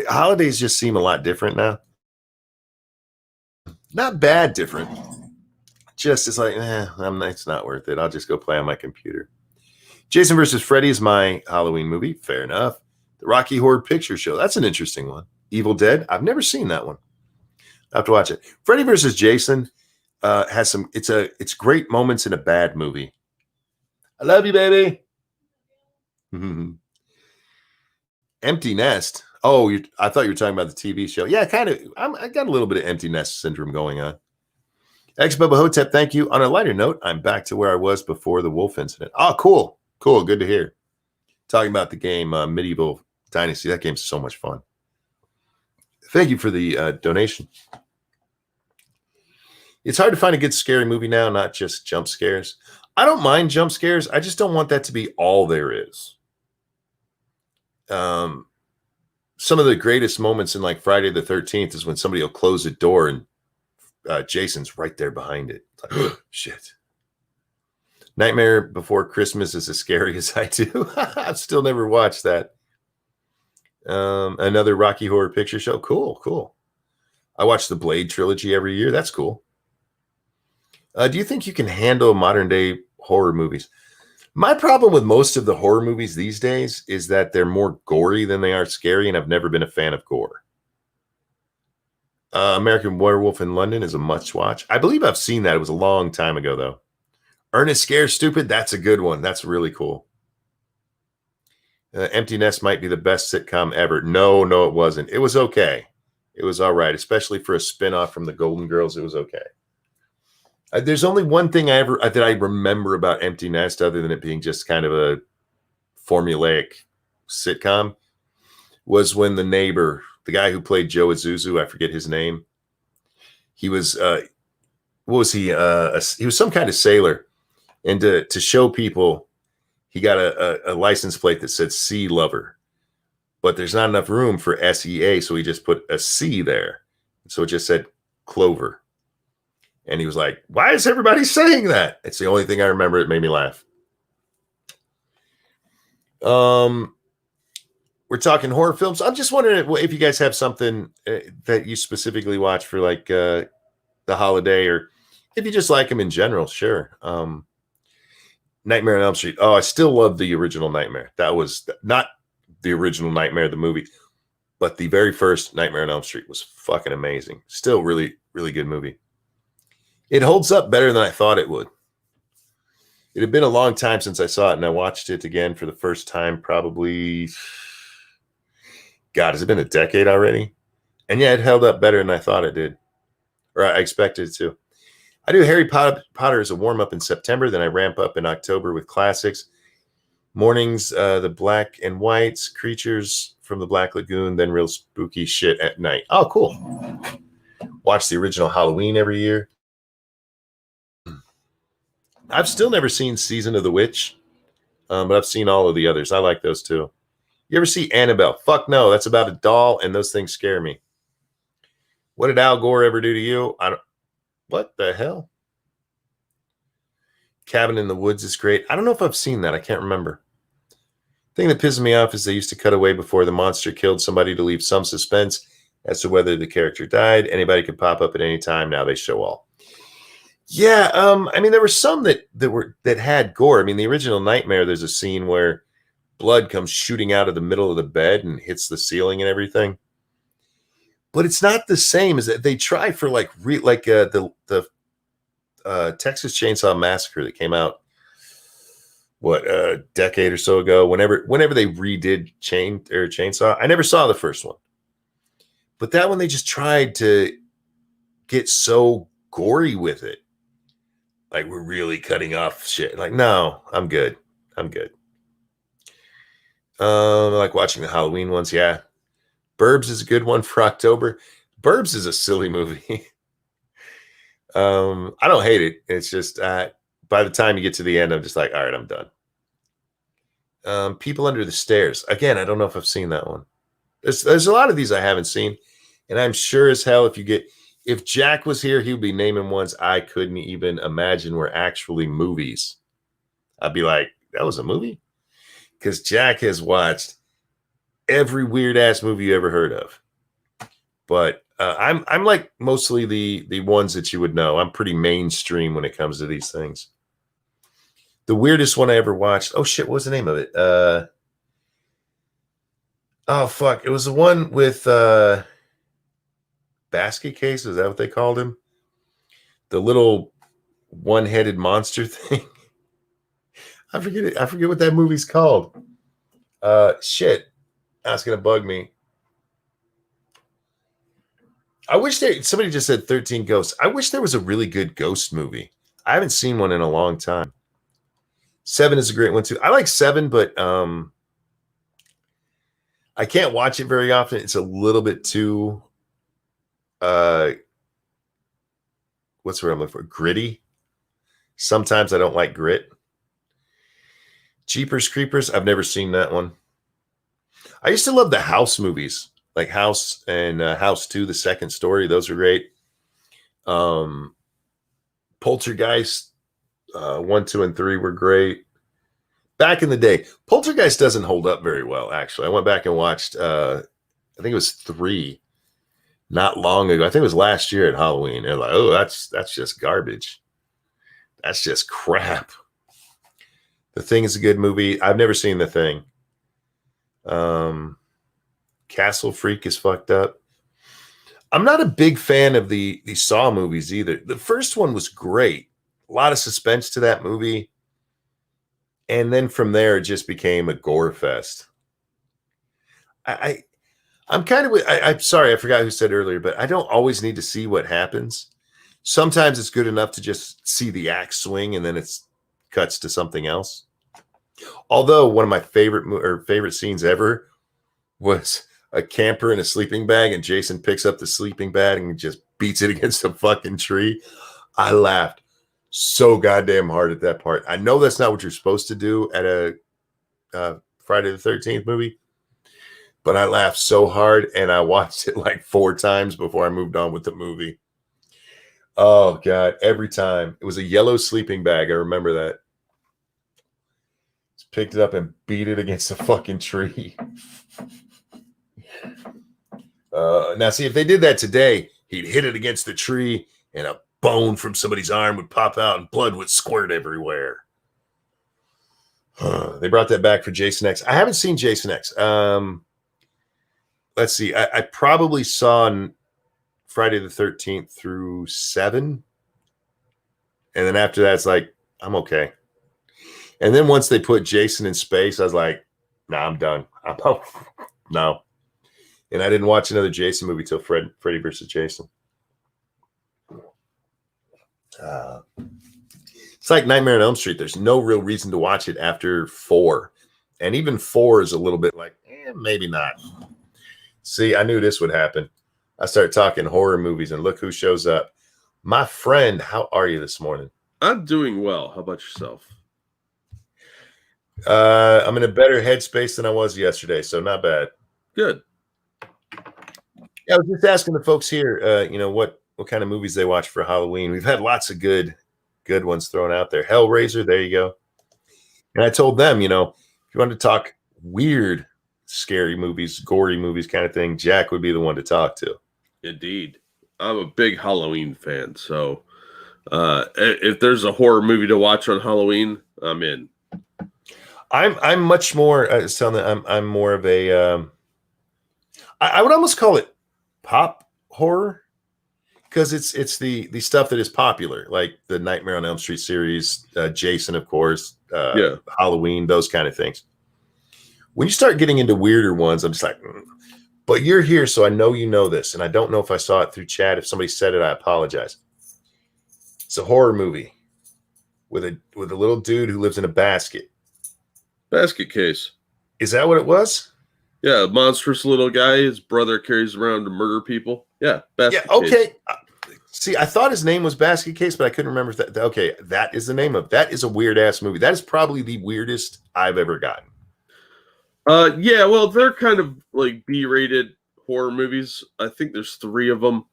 holidays just seem a lot different now. Not bad different. Just it's like, it's not worth it. I'll just go play on my computer. Jason versus Freddy is my Halloween movie. Fair enough. The Rocky Horror Picture Show. That's an interesting one. Evil Dead. I've never seen that one. I have to watch it. Freddy versus Jason has some. It's great moments in a bad movie. I love you, baby. Empty Nest. Oh, I thought you were talking about the TV show. Yeah, kind of. I got a little bit of empty nest syndrome going on. Ex Bubba Hotep, thank you. On a lighter note, I'm back to where I was before the wolf incident. Oh, cool. Good to hear. Talking about the game Medieval Dynasty. That game's so much fun. Thank you for the donation. It's hard to find a good scary movie now, not just jump scares. I don't mind jump scares. I just don't want that to be all there is. Some of the greatest moments in like Friday the 13th is when somebody will close a door and Jason's right there behind it. It's like, shit. Nightmare Before Christmas is as scary as I do. I've still never watched that. Another Rocky Horror Picture Show. Cool. I watch the Blade trilogy every year. That's cool. Do you think you can handle modern day horror movies? My problem with most of the horror movies these days is that they're more gory than they are scary, and I've never been a fan of gore. American Werewolf in London is a must-watch. I believe I've seen that. It was a long time ago, though. Ernest Scares Stupid, that's a good one. That's really cool. Empty Nest might be the best sitcom ever. No, it wasn't. It was okay. It was all right, especially for a spinoff from the Golden Girls. It was okay. There's only one thing that I remember about Empty Nest, other than it being just kind of a formulaic sitcom, was when the neighbor, the guy who played Joe Azuzu, I forget his name. He was what was he? He was some kind of sailor, and to show people, he got a license plate that said Sea Lover, but there's not enough room for SEA, so he just put a C there, so it just said Clover. And he was like, why is everybody saying that? It's the only thing I remember. It made me laugh. We're talking horror films. I'm just wondering if you guys have something that you specifically watch for like the holiday, or if you just like them in general. Sure. Nightmare on Elm Street. Oh, I still love the original Nightmare. That was not the original Nightmare, the movie, but the very first Nightmare on Elm Street was fucking amazing. Still really, really good movie. It holds up better than I thought it would. It had been a long time since I saw it, and I watched it again for the first time probably, God, has it been a decade already? And yeah, it held up better than I thought it did, or I expected it to. I do Harry Potter as a warm-up in September, then I ramp up in October with classics. Mornings, the Black and Whites, Creatures from the Black Lagoon, then real spooky shit at night. Oh, cool. Watch the original Halloween every year. I've still never seen Season of the Witch, but I've seen all of the others. I like those too. You ever see Annabelle? Fuck no, that's about a doll, and those things scare me. What did Al Gore ever do to you? What the hell? Cabin in the Woods is great. I don't know if I've seen that. I can't remember. The thing that pisses me off is they used to cut away before the monster killed somebody to leave some suspense as to whether the character died. Anybody could pop up at any time. Now they show all. Yeah, I mean, there were some that had gore. I mean, the original Nightmare, there's a scene where blood comes shooting out of the middle of the bed and hits the ceiling and everything. But it's not the same as that. They try for the Texas Chainsaw Massacre that came out what, a decade or so ago. Whenever they redid Chainsaw, I never saw the first one, but that one they just tried to get so gory with it. Like, we're really cutting off shit. Like, no, I'm good. I'm good. I like watching the Halloween ones. Yeah. Burbs is a good one for October. Burbs is a silly movie. I don't hate it. It's just by the time you get to the end, I'm just like, all right, I'm done. People Under the Stairs. Again, I don't know if I've seen that one. There's a lot of these I haven't seen, and I'm sure as hell if Jack was here, he would be naming ones I couldn't even imagine were actually movies. I'd be like, that was a movie? Because Jack has watched every weird ass movie you ever heard of. But I'm like mostly the ones that you would know. I'm pretty mainstream when it comes to these things. The weirdest one I ever watched. Oh shit, what was the name of it? Oh fuck, it was the one with Basket Case. Is that what they called him? The little one-headed monster thing. I forget it. I forget what that movie's called. Shit, that's gonna bug me. I wish somebody just said 13 Ghosts. I wish there was a really good ghost movie. I haven't seen one in a long time. 7 is a great one too. I like 7, but I can't watch it very often. It's a little bit too what's the word I'm looking for? Gritty. Sometimes I don't like grit. Jeepers Creepers. I've never seen that one. I used to love the House movies, like House and House 2, the second story. Those are great. Poltergeist 1, 2, and 3 were great. Back in the day, Poltergeist doesn't hold up very well, actually. I went back and watched, I think it was 3 not long ago. I think it was last year at Halloween. They're like, oh, that's just garbage. That's just crap. The Thing is a good movie. I've never seen The Thing. Castle Freak is fucked up. I'm not a big fan of the Saw movies either. The first one was great. A lot of suspense to that movie. And then from there, it just became a gore fest. I'm kind of, I'm sorry, I forgot who said earlier, but I don't always need to see what happens. Sometimes it's good enough to just see the axe swing and then it cuts to something else. Although one of my favorite scenes ever was a camper in a sleeping bag and Jason picks up the sleeping bag and just beats it against a fucking tree. I laughed so goddamn hard at that part. I know that's not what you're supposed to do at a Friday the 13th movie, but I laughed so hard and I watched it like 4 times before I moved on with the movie. Oh God, every time. It was a yellow sleeping bag. I remember that. Just picked it up and beat it against a fucking tree. Now see, if they did that today, he'd hit it against the tree and a bone from somebody's arm would pop out and blood would squirt everywhere. They brought that back for Jason X. I haven't seen Jason X. Let's see. I probably saw Friday the 13th through 7. And then after that, it's like, I'm okay. And then once they put Jason in space, I was like, nah, I'm done. No. And I didn't watch another Jason movie till Freddy versus Jason. It's like Nightmare on Elm Street. There's no real reason to watch it after 4. And even 4 is a little bit like, maybe not. See, I knew this would happen. I started talking horror movies, and look who shows up. My friend, how are you this morning? I'm doing well. How about yourself? I'm in a better headspace than I was yesterday, so not bad. Good. Yeah, I was just asking the folks here, what kind of movies they watch for Halloween. We've had lots of good ones thrown out there. Hellraiser, there you go. And I told them, if you want to talk weird, scary movies, gory movies kind of thing, Jack would be the one to talk to. Indeed. I'm a big Halloween fan, so if there's a horror movie to watch on Halloween, I'm in. I'm much more. I was telling them I'm more of a. I would almost call it pop horror. because it's the stuff that is popular, like the Nightmare on Elm Street series, Jason, of course, Yeah. Halloween, those kind of things. When you start getting into weirder ones, I'm just like, but you're here, so I know you know this, and I don't know if I saw it through chat. If somebody said it, I apologize. It's a horror movie with a little dude who lives in a basket. Basket case. Is that what it was? Yeah, monstrous little guy. His brother carries around to murder people. Yeah, basket Yeah. Okay. case. See, I thought his name was Basket Case, but I couldn't remember if that. Okay, that is the name of that. Is a weird ass movie. That is probably the weirdest I've ever gotten. Yeah, well, they're kind of like B-rated horror movies. I think there's 3 of them.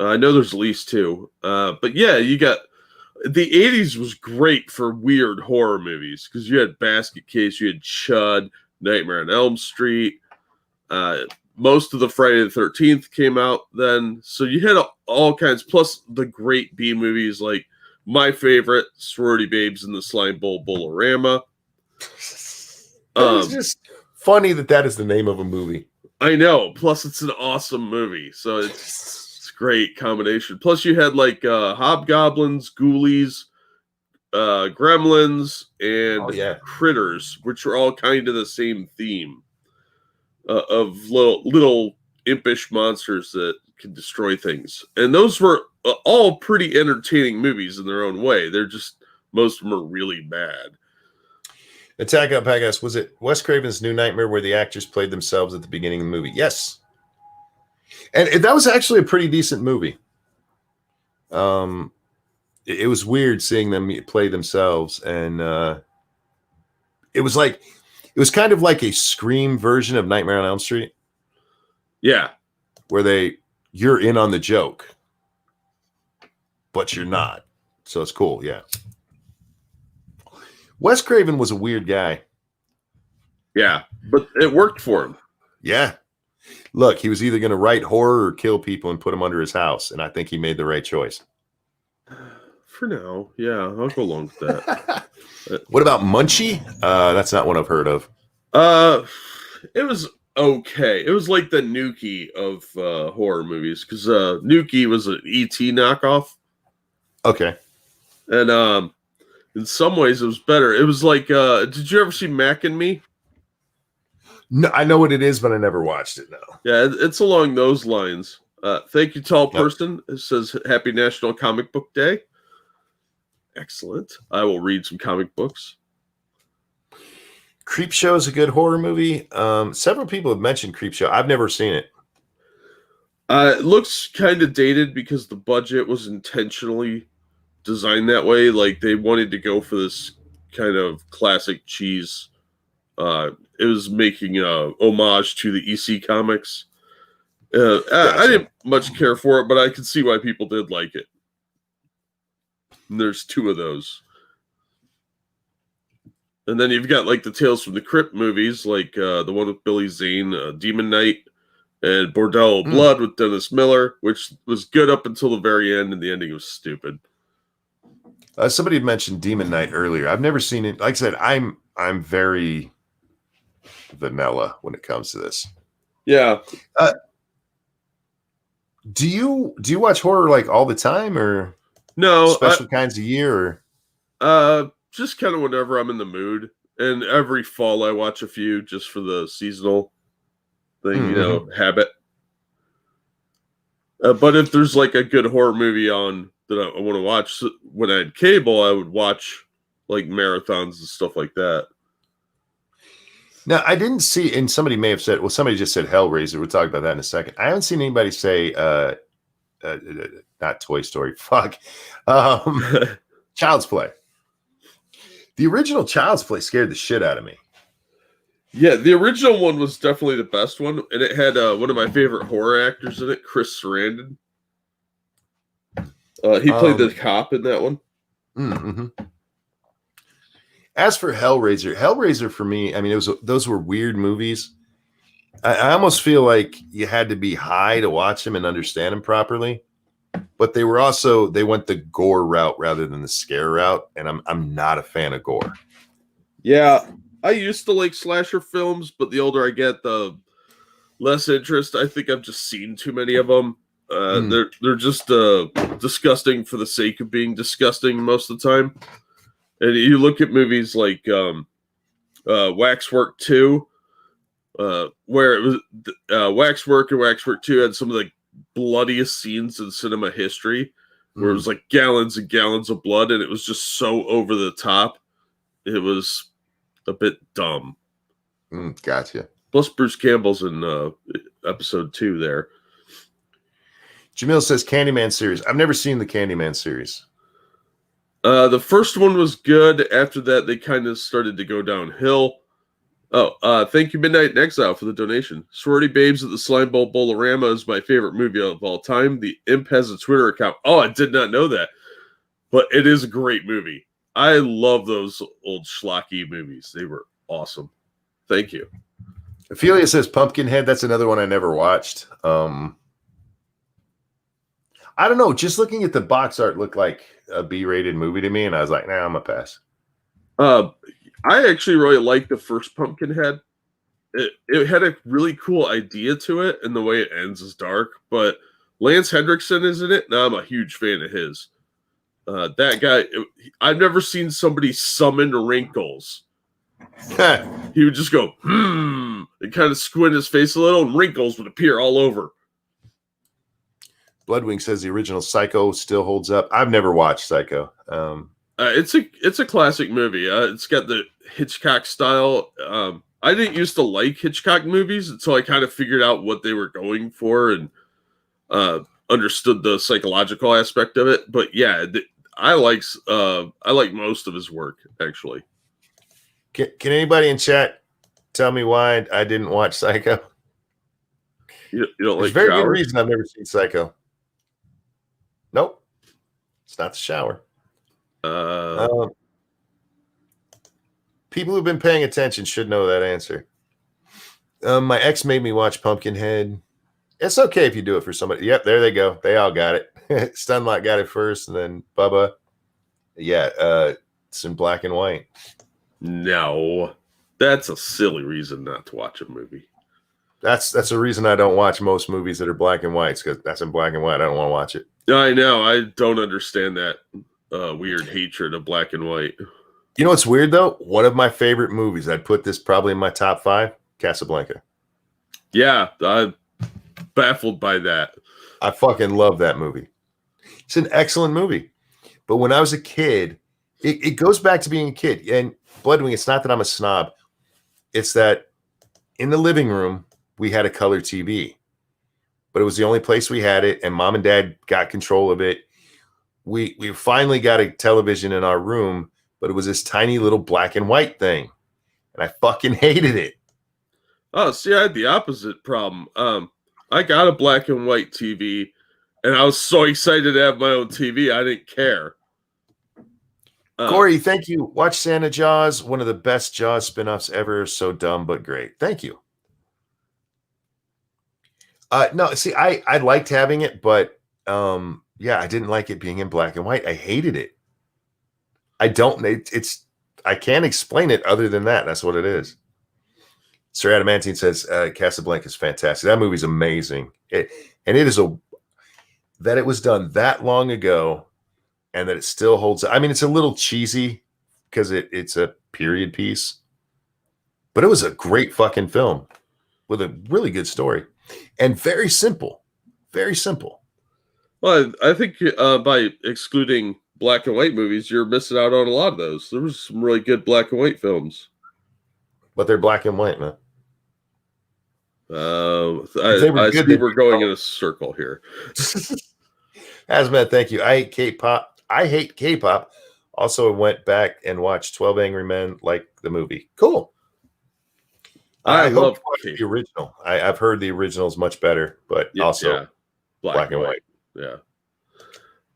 I know there's at least 2. But yeah, you got the 80s was great for weird horror movies because you had Basket Case, you had Chud, Nightmare on Elm Street. Most of the Friday the 13th came out then. So you had all kinds, plus the great B movies like my favorite, Sorority Babes in the Slime Bowl Bolorama. It's just funny that is the name of a movie. I know. Plus, it's an awesome movie. So it's a great combination. Plus, you had like Hobgoblins, Ghoulies, Gremlins, and Critters, which are all kind of the same theme of little impish monsters that can destroy things. And those were all pretty entertaining movies in their own way. They're just, most of them are really bad. Attack on Podcast, was it Wes Craven's New Nightmare where the actors played themselves at the beginning of the movie? Yes. And that was actually a pretty decent movie. It was weird seeing them play themselves, and it was kind of like a Scream version of Nightmare on Elm Street. Yeah. Where you're in on the joke, but you're not. So it's cool, yeah. Wes Craven was a weird guy. Yeah, but it worked for him. Yeah. Look, he was either going to write horror or kill people and put them under his house, and I think he made the right choice. For now, yeah, I'll go along with that. What about Munchie? That's not one I've heard of. It was okay. It was like the Nuki of horror movies, because Nuki was an E.T. knockoff. Okay. And in some ways, it was better. It was like, did you ever see Mac and Me? No, I know what it is, but I never watched it. No. Yeah, it's along those lines. Thank you, tall person. It says Happy National Comic Book Day. Excellent. I will read some comic books. Creepshow is a good horror movie. Several people have mentioned Creepshow. I've never seen it. It looks kind of dated because the budget was intentionally designed that way. Like they wanted to go for this kind of classic cheese. It was making a homage to the EC comics. Gotcha. I didn't much care for it, but I could see why people did like it. And there's 2 of those. And then you've got like the Tales from the Crypt movies, like the one with Billy Zane, Demon Knight, and Bordello of Blood with Dennis Miller, which was good up until the very end, and the ending was stupid. Somebody had mentioned Demon Knight earlier. I've never seen it. Like I said, I'm very vanilla when it comes to this. Yeah. Do you watch horror like all the time, or no special kinds of year? Or just kind of whenever I'm in the mood. And every fall I watch a few just for the seasonal thing, habit. But if there's like a good horror movie on that I want to watch, when I had cable, I would watch like marathons and stuff like that. Now, I didn't see, and somebody may have said, well, somebody just said Hellraiser. We'll talk about that in a second. I haven't seen anybody say, not Toy Story, fuck, Child's Play. The original Child's Play scared the shit out of me. Yeah, the original one was definitely the best one, and it had one of my favorite horror actors in it, Chris Sarandon. He played the cop in that one. Mm-hmm. As for Hellraiser for me, I mean, those were weird movies. I almost feel like you had to be high to watch them and understand them properly. But they went the gore route rather than the scare route, and I'm not a fan of gore. Yeah, I used to like slasher films, but the older I get, the less interest. I think I've just seen too many of them. They're just disgusting for the sake of being disgusting most of the time. And you look at movies like Waxwork 2, where it was Waxwork and Waxwork 2 had some of the bloodiest scenes in cinema history, where it was like gallons and gallons of blood, and it was just so over the top. It was a bit dumb. Gotcha. Plus, Bruce Campbell's in episode 2 there. Jamil says Candyman series. I've never seen the Candyman series. The first one was good. After that, they kind of started to go downhill. Oh, thank you, Midnight in Exile, for the donation. Sorority Babes at the Slime Bowl Bolorama is my favorite movie of all time. The Imp has a Twitter account. Oh, I did not know that. But it is a great movie. I love those old schlocky movies. They were awesome. Thank you. Ophelia says Pumpkinhead. That's another one I never watched. I don't know. Just looking at the box art looked like a B-rated movie to me, and I was like, nah, I'm going to pass. I actually really liked the first Pumpkinhead. It had a really cool idea to it, and the way it ends is dark, but Lance Hendrickson is in it, and I'm a huge fan of his. That guy, I've never seen somebody summon wrinkles. He would just go, and kind of squint his face a little, and wrinkles would appear all over. Bloodwing says the original Psycho still holds up. I've never watched Psycho. It's a classic movie. It's got the Hitchcock style. I didn't used to like Hitchcock movies until I kind of figured out what they were going for and understood the psychological aspect of it. But yeah, I like most of his work actually. Can anybody in chat tell me why I didn't watch Psycho? You don't There's like very showers? good reason I've never seen Psycho. Nope, it's not the shower. People who've been paying attention should know that answer. My ex made me watch Pumpkinhead. It's okay if you do it for somebody. Yep, there they go. They all got it. Stunlock got it first, and then Bubba. Yeah, it's in black and white. No, that's a silly reason not to watch a movie. That's a reason I don't watch most movies that are black and white, because that's in black and white. I don't want to watch it. I know. I don't understand that weird hatred of black and white. You know what's weird, though? One of my favorite movies, I'd put this probably in my top 5, Casablanca. Yeah, I'm baffled by that. I fucking love that movie. It's an excellent movie. But when I was a kid, it goes back to being a kid. And Bloodwing, it's not that I'm a snob. It's that in the living room, we had a color TV. But it was the only place we had it, and Mom and Dad got control of it. We finally got a television in our room, but it was this tiny little black and white thing. And I fucking hated it. Oh, see, I had the opposite problem. I got a black and white TV, and I was so excited to have my own TV, I didn't care. Corey, thank you. Watch Santa Jaws, one of the best Jaws spinoffs ever. So dumb, but great. Thank you. No, see, I liked having it, but yeah, I didn't like it being in black and white. I hated it. I can't explain it other than that. That's what it is. Sir Adamantine says Casablanca is fantastic. That movie's amazing. That it was done that long ago and that it still holds. I mean, it's a little cheesy because it's a period piece, but it was a great fucking film with a really good story and very simple. Very simple. Well, I think by excluding black and white movies, you're missing out on a lot of those. There was some really good black and white films. But they're black and white, man. I think we're going in a circle here. Hazmat, thank you. I hate K-pop. Also went back and watched 12 Angry Men, like the movie. Cool. I love the original. I've heard the original is much better, but also black and white. Yeah.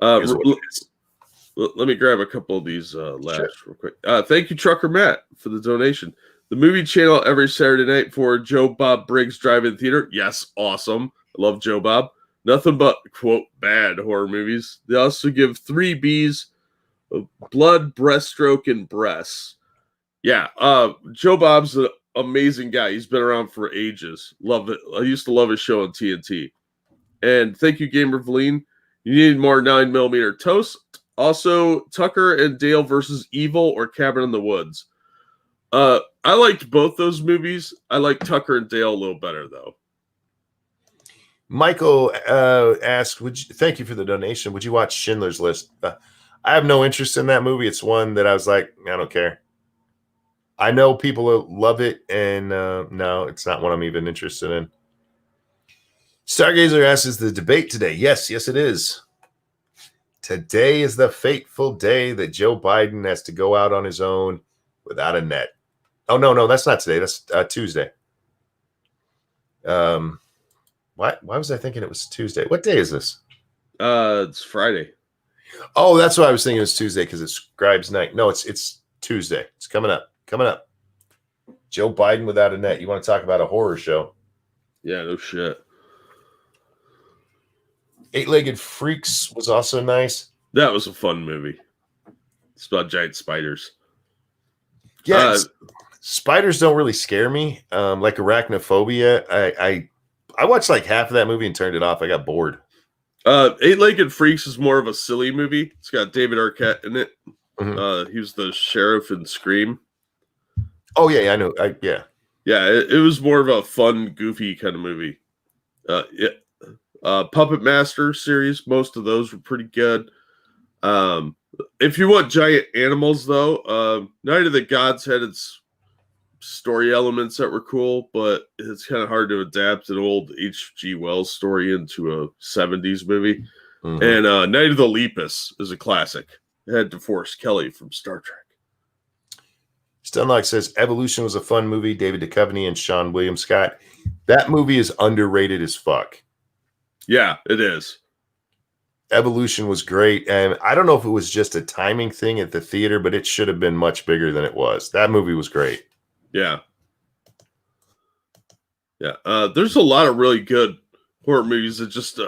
Let me grab a couple of these laughs real quick. Thank you, Trucker Matt, for the donation. The movie channel every Saturday night for Joe Bob Briggs Drive-In Theater. Yes, awesome. I love Joe Bob. Nothing but, quote, bad horror movies. They also give 3 Bs of blood, breaststroke, and breasts. Yeah, Joe Bob's an amazing guy. He's been around for ages. Love it. I used to love his show on TNT. And thank you, Gamer Vleen. You need more 9mm toast. Also, Tucker and Dale versus Evil or Cabin in the Woods. I liked both those movies. I like Tucker and Dale a little better, though. Michael asked, thank you for the donation. Would you watch Schindler's List? I have no interest in that movie. It's one that I was like, I don't care. I know people love it, and no, it's not one I'm even interested in. Stargazer asks, is the debate today? Yes, it is. Today is the fateful day that Joe Biden has to go out on his own without a net. Oh, no, that's not today. That's Tuesday. Why was I thinking it was Tuesday? What day is this? It's Friday. Oh, that's what I was thinking. It was Tuesday because it's Scribe's night. No, it's Tuesday. It's coming up. Joe Biden without a net. You want to talk about a horror show? Yeah, no shit. Eight-Legged Freaks was also nice. That was a fun movie. It's about giant spiders. Yeah, spiders don't really scare me. Like arachnophobia, I watched like half of that movie and turned it off. I got bored. Eight-Legged Freaks is more of a silly movie. It's got David Arquette in it. Mm-hmm. He was the sheriff in Scream. Oh yeah, I know. Yeah. It was more of a fun, goofy kind of movie. Puppet Master series, most of those were pretty good. If you want giant animals, though, Night of the Gods had its story elements that were cool, but it's kind of hard to adapt an old H.G. Wells story into a 70s movie. Mm-hmm. And Night of the Lepus is a classic. It had DeForest Kelly from Star Trek. Stunlock says Evolution was a fun movie. David Duchovny and Sean William Scott. That movie is underrated as fuck. Yeah, it is. Evolution was great, and I don't know if it was just a timing thing at the theater, but it should have been much bigger than it was. That movie was great. Yeah. There's a lot of really good horror movies that just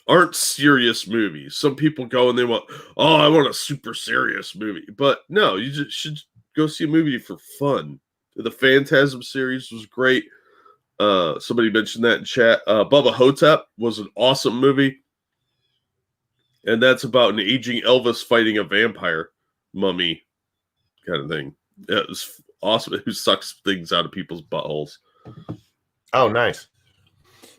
aren't serious movies. Some people go and they want, I want a super serious movie, but no, you just should go see a movie for fun. The Phantasm series was great. Somebody mentioned that in chat. Bubba Hotep was an awesome movie. And that's about an aging Elvis fighting a vampire mummy kind of thing. It was awesome. Who sucks things out of people's buttholes. Oh, nice.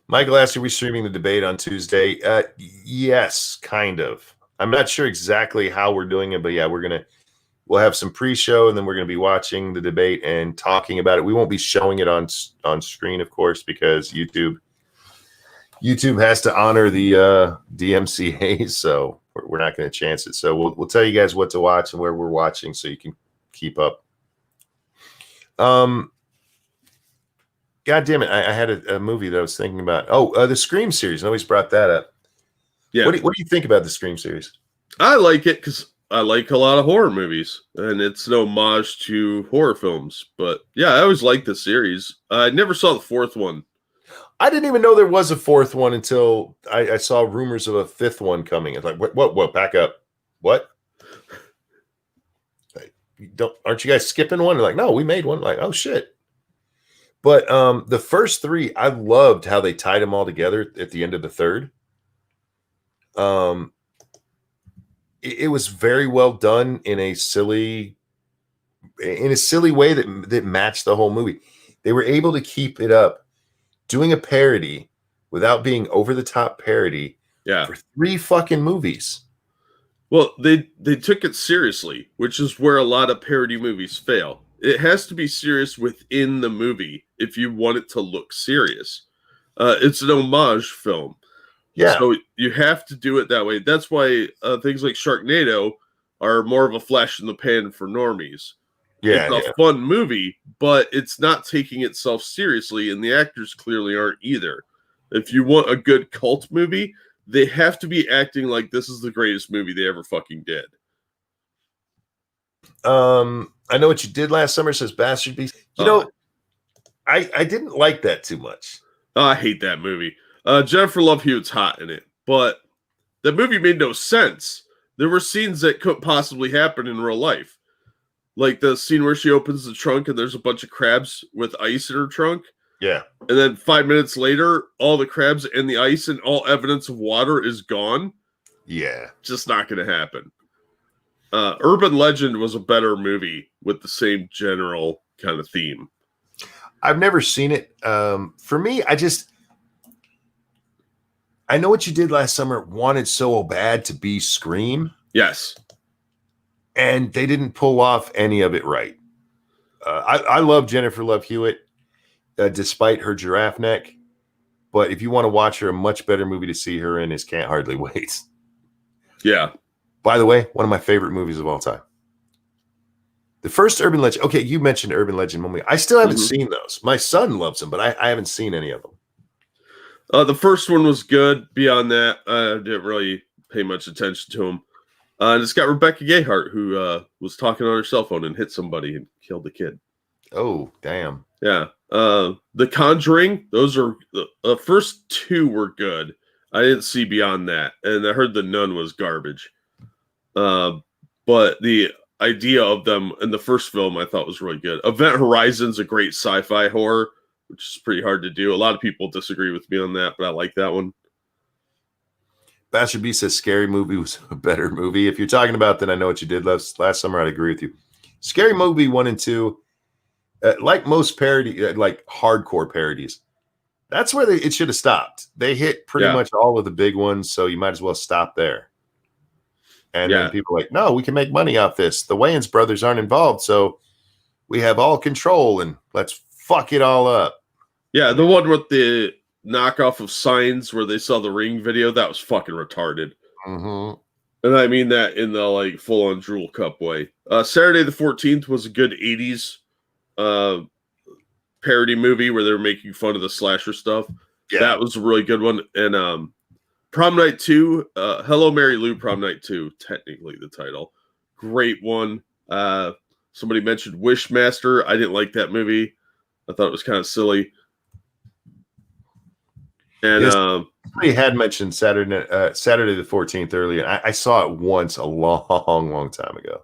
Michael asked, are we streaming the debate on Tuesday? Yes, kind of. I'm not sure exactly how we're doing it, but yeah, we'll have some pre-show, and then we're going to be watching the debate and talking about it. We won't be showing it on screen, of course, because YouTube has to honor the DMCA, so we're not going to chance it. So we'll tell you guys what to watch and where we're watching, so you can keep up. God damn it! I had a movie that I was thinking about. The Scream series. Nobody's brought that up. Yeah. What do you think about the Scream series? I like it because I like a lot of horror movies, and it's an homage to horror films. But yeah, I always liked the series. I never saw the fourth one. I didn't even know there was a fourth one until I saw rumors of a fifth one coming. It's like, what? Back up. What? Aren't you guys skipping one? They're like, no, we made one. Like, oh shit. But the first three, I loved how they tied them all together at the end of the third. It was very well done in a silly way that matched the whole movie. They were able to keep it up, doing a parody without being over the top parody. Yeah, for 3 fucking movies. Well, they took it seriously, which is where a lot of parody movies fail. It has to be serious within the movie if you want it to look serious. It's an homage film. Yeah. So you have to do it that way. That's why things like Sharknado are more of a flash in the pan for normies. Yeah, it's a fun movie, but it's not taking itself seriously, and the actors clearly aren't either. If you want a good cult movie, they have to be acting like this is the greatest movie they ever fucking did. I Know What You Did Last Summer, says Bastard Beast. You know, I didn't like that too much. I hate that movie. Jennifer Love Hewitt's hot in it, but that movie made no sense. There were scenes that couldn't possibly happen in real life. Like the scene where she opens the trunk and there's a bunch of crabs with ice in her trunk. Yeah. And then 5 minutes later, all the crabs and the ice and all evidence of water is gone. Yeah. Just not going to happen. Urban Legend was a better movie with the same general kind of theme. I've never seen it. For me, I Know What You Did Last Summer wanted so bad to be Scream. Yes. And they didn't pull off any of it right. I love Jennifer Love Hewitt, despite her giraffe neck. But if you want to watch her, a much better movie to see her in is Can't Hardly Wait. Yeah. By the way, one of my favorite movies of all time. The first Urban Legend. Okay, you mentioned Urban Legend movie. I still haven't seen those. My son loves them, but I haven't seen any of them. The first one was good. Beyond that, I didn't really pay much attention to them. And it's got Rebecca Gayheart, who was talking on her cell phone and hit somebody and killed the kid. Oh, damn. Yeah. The Conjuring, those are the first two were good. I didn't see beyond that. And I heard The Nun was garbage. But the idea of them in the first film I thought was really good. Event Horizon's a great sci-fi horror, which is pretty hard to do. A lot of people disagree with me on that, but I like that one. Bastard B says Scary Movie was a better movie. If you're talking about that, I Know What You Did last summer, I'd agree with you. Scary Movie 1 and 2, like most parody, like hardcore parodies, that's where it should have stopped. They hit pretty much all of the big ones, so you might as well stop there. And then people are like, no, we can make money off this. The Wayans brothers aren't involved, so we have all control, and let's fuck it all up. Yeah, the one with the knockoff of Signs where they saw the Ring video, that was fucking retarded. Mm-hmm. And I mean that in the like full-on Drool Cup way. Saturday the 14th was a good 80s parody movie where they were making fun of the slasher stuff. Yeah. That was a really good one. And Prom Night 2, Hello Mary Lou Prom Night 2, technically the title. Great one. Somebody mentioned Wishmaster. I didn't like that movie. I thought it was kind of silly. And yes, somebody had mentioned Saturday the 14th earlier. I saw it once a long time ago.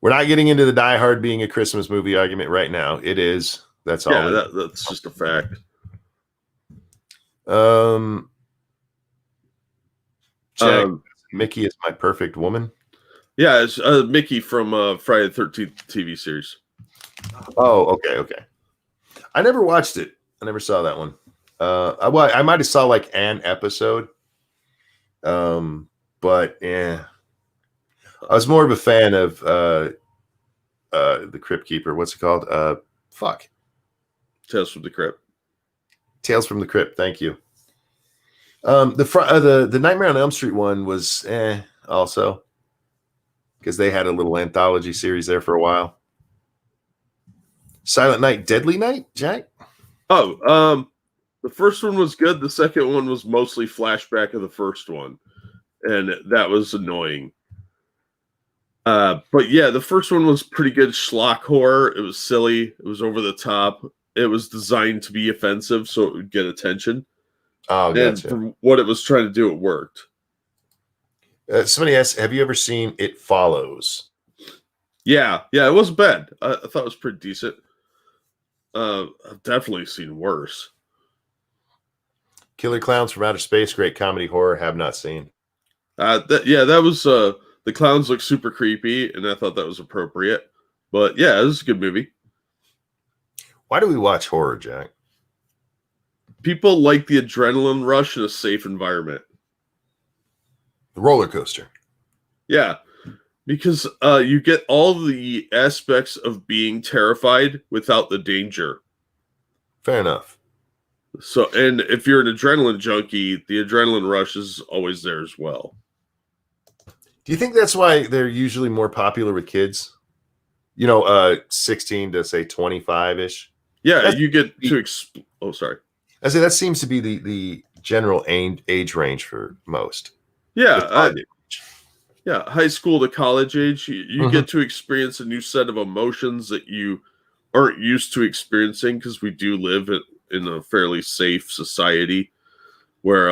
We're not getting into the Die Hard being a Christmas movie argument right now. It is. That's all. Yeah, that's just a fact. Check. Mickey is my perfect woman. Yeah, it's Mickey from Friday the 13th TV series. Oh, okay. I never watched it. I never saw that one. I might have saw like an episode. But yeah, I was more of a fan of the Crypt Keeper. What's it called? Tales from the Crypt. Tales from the Crypt. Thank you. The Nightmare on Elm Street one was also because they had a little anthology series there for a while. Silent Night, Deadly Night, Jack? Oh, the first one was good. The second one was mostly flashback of the first one, and that was annoying. But yeah, the first one was pretty good schlock horror. It was silly. It was over the top. It was designed to be offensive, so it would get attention. Oh, gotcha. And for what it was trying to do, it worked. Somebody asked, have you ever seen It Follows? Yeah, it wasn't bad. I thought it was pretty decent. I've definitely seen worse. Killer Clowns from Outer Space, great comedy horror, have not seen. That was the clowns look super creepy, and I thought that was appropriate. But yeah, it was a good movie. Why do we watch horror, Jack? People like the adrenaline rush in a safe environment. The roller coaster. Yeah, because you get all the aspects of being terrified without the danger. Fair enough. So, and if you're an adrenaline junkie, the adrenaline rush is always there as well. Do you think that's why they're usually more popular with kids? 16 to say 25-ish. Yeah, you get to sorry. I say that seems to be the general age range for most. Yeah, high school to college age, you get to experience a new set of emotions that you aren't used to experiencing because we do live in a fairly safe society where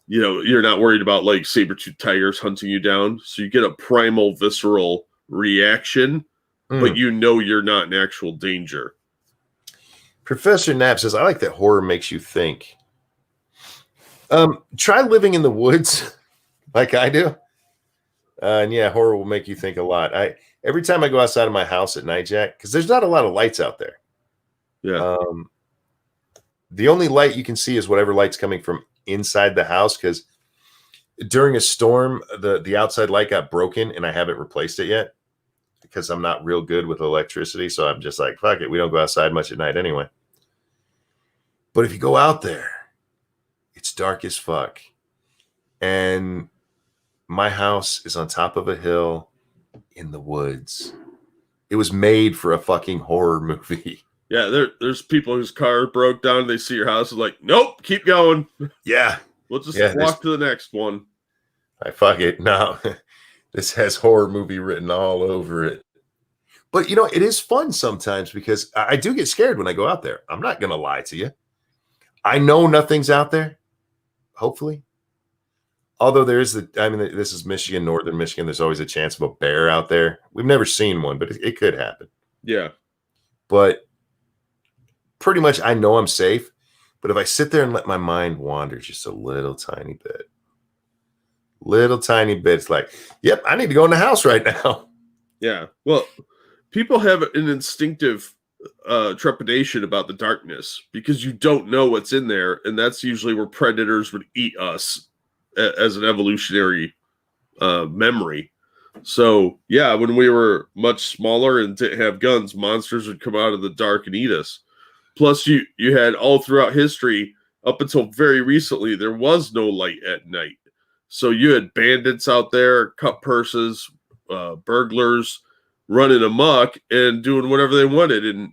you're not worried about like saber-toothed tigers hunting you down, so you get a primal visceral reaction but you know you're not in actual danger. Professor Knapp says, I like that horror makes you think. Try living in the woods like I do. And yeah, horror will make you think a lot. Every time I go outside of my house at night, Jack, because there's not a lot of lights out there. Yeah. The only light you can see is whatever light's coming from inside the house, because during a storm, the outside light got broken and I haven't replaced it yet because I'm not real good with electricity. So I'm just like, fuck it. We don't go outside much at night anyway. But if you go out there, it's dark as fuck. And my house is on top of a hill in the woods. It was made for a fucking horror movie. Yeah, there's people whose car broke down. They see your house and like, nope, keep going. Yeah. We'll just walk to the next one. Fuck it. No, this has horror movie written all over it. But, it is fun sometimes because I do get scared when I go out there. I'm not going to lie to you. I know nothing's out there, hopefully. Although this is Michigan, northern Michigan. There's always a chance of a bear out there. We've never seen one, but it could happen. Yeah. But pretty much I know I'm safe. But if I sit there and let my mind wander just a little tiny bit, it's like, yep, I need to go in the house right now. Yeah. Well, people have an instinctive trepidation about the darkness because you don't know what's in there. And that's usually where predators would eat us as an evolutionary memory. So, yeah, when we were much smaller and didn't have guns, monsters would come out of the dark and eat us. Plus, you had all throughout history, up until very recently, there was no light at night. So you had bandits out there, cut purses, burglars, running amok and doing whatever they wanted. And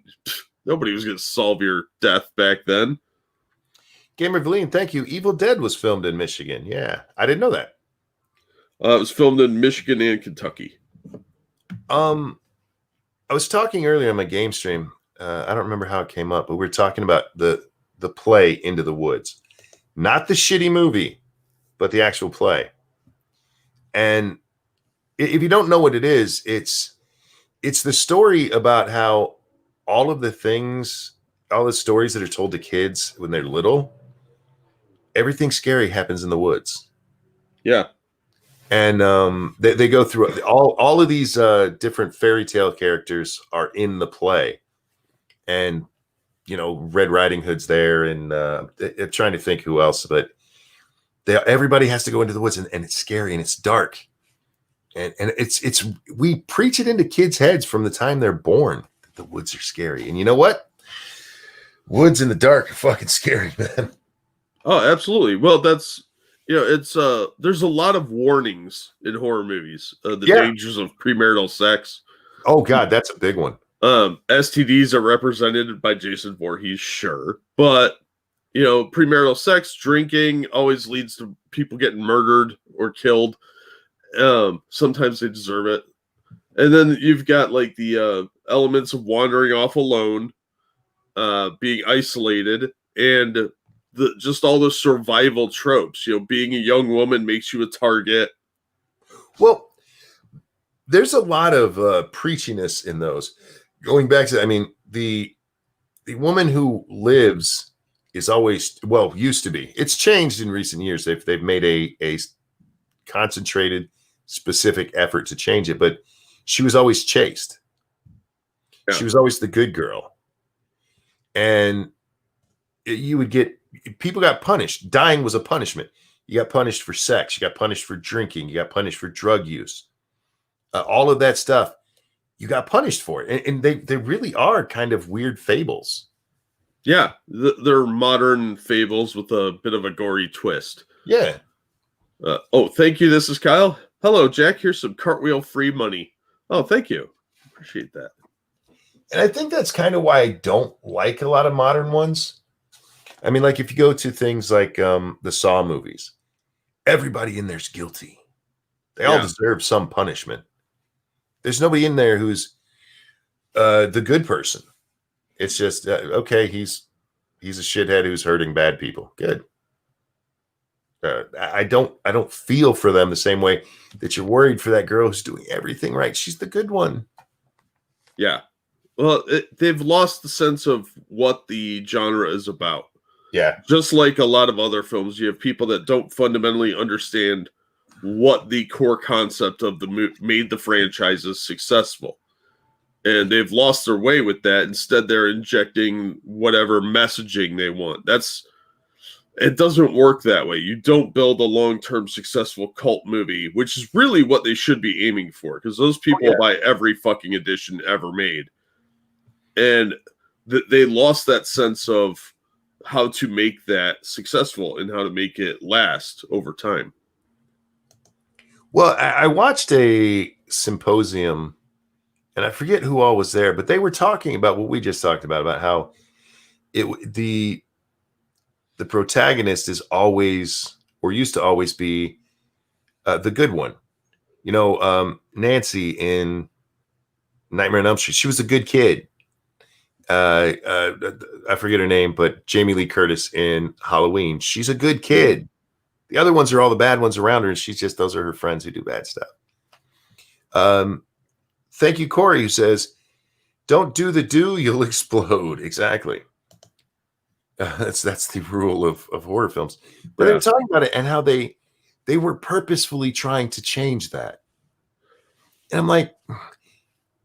nobody was going to solve your death back then. Gamer Valine, thank you. Evil Dead was filmed in Michigan. Yeah, I didn't know that. It was filmed in Michigan and Kentucky. I was talking earlier on my game stream. I don't remember how it came up, but we were talking about the play Into the Woods. Not the shitty movie, but the actual play. And if you don't know what it is, it's the story about how all the stories that are told to kids when they're little, everything scary happens in the woods. Yeah. And they go through all of these different fairy tale characters are in the play. And, Red Riding Hood's there, and I'm trying to think who else, but everybody has to go into the woods, and it's scary and it's dark. And it's we preach it into kids' heads from the time they're born that the woods are scary. And you know what? Woods in the dark are fucking scary, man. Oh, absolutely. Well, that's it's there's a lot of warnings in horror movies. The dangers of premarital sex. Oh God, that's a big one. STDs are represented by Jason Voorhees, sure, but premarital sex, drinking always leads to people getting murdered or killed. Sometimes they deserve it. And then you've got like the elements of wandering off alone, being isolated, and just all the survival tropes. Being a young woman makes you a target. Well, there's a lot of preachiness in those. Going back to, the woman who lives is always, used to be. It's changed in recent years. They've made a concentrated, specific effort to change it, but she was always chaste. Yeah. She was always the good girl. And you would get, people got punished. Dying was a punishment. You got punished for sex. You got punished for drinking. You got punished for drug use. All of that stuff, you got punished for it. And they really are kind of weird fables. Yeah, they're modern fables with a bit of a gory twist. Yeah. Thank you. This is Kyle. Hello, Jack. Here's some cartwheel free money. Oh, thank you. Appreciate that. And I think that's kind of why I don't like a lot of modern ones. Like if you go to things like the Saw movies, everybody in there's guilty. They all deserve some punishment. There's nobody in there who's the good person. It's just, okay, he's a shithead who's hurting bad people. Good. I don't feel for them the same way that you're worried for that girl who's doing everything right. She's the good one. Yeah. Well, they've lost the sense of what the genre is about. Yeah. Just like a lot of other films, you have people that don't fundamentally understand what the core concept of made the franchises successful. And they've lost their way with that. Instead, they're injecting whatever messaging they want. It doesn't work that way. You don't build a long-term successful cult movie, which is really what they should be aiming for, because those people will buy every fucking edition ever made. And they lost that sense of how to make that successful and how to make it last over time. Well, I watched a symposium, and I forget who all was there, but they were talking about what we just talked about how the protagonist is always, or used to always be, the good one. Nancy in Nightmare on Elm Street, she was a good kid. I forget her name, but Jamie Lee Curtis in Halloween, she's a good kid. The other ones are all the bad ones around her, and those are her friends who do bad stuff. Thank you, Corey, who says, "Don't do the do, you'll explode." Exactly. That's the rule of horror films. But they were talking about it and how they were purposefully trying to change that. And I'm like,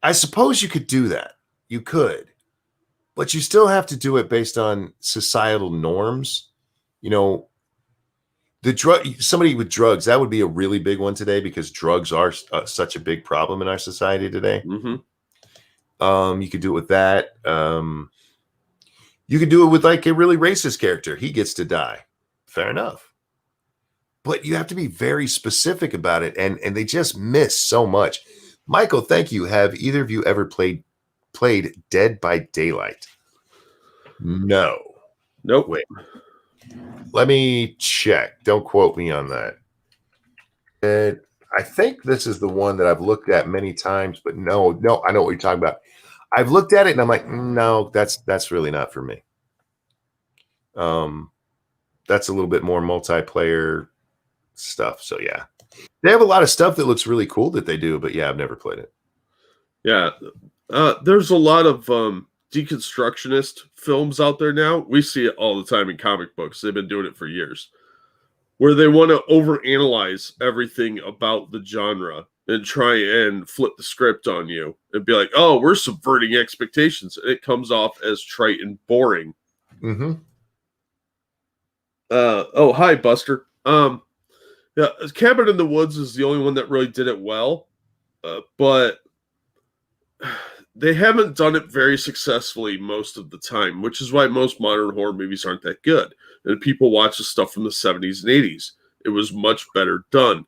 I suppose you could do that. You could. But you still have to do it based on societal norms. Somebody with drugs, that would be a really big one today, because drugs are such a big problem in our society today. Mm-hmm. You could do it with that. You could do it with like a really racist character. He gets to die. Fair enough. But you have to be very specific about it. And they just miss so much. Michael, thank you. Have either of you ever played Dead by Daylight? No. Nope. Wait. Let me check. Don't quote me on that. And I think this is the one that I've looked at many times, but no, I know what you're talking about. I've looked at it and I'm like, no, that's really not for me. That's a little bit more multiplayer stuff. So yeah, they have a lot of stuff that looks really cool that they do, but yeah, I've never played it. Yeah. There's a lot of deconstructionist films out there now. We see it all the time in comic books. They've been doing it for years, where they want to overanalyze everything about the genre and try and flip the script on you and be like, oh, we're subverting expectations. And it comes off as trite and boring. Mm-hmm. Oh, hi, Buster. Yeah, Cabin in the Woods is the only one that really did it well, but they haven't done it very successfully most of the time, which is why most modern horror movies aren't that good. And people watch the stuff from the 70s and 80s. It was much better done.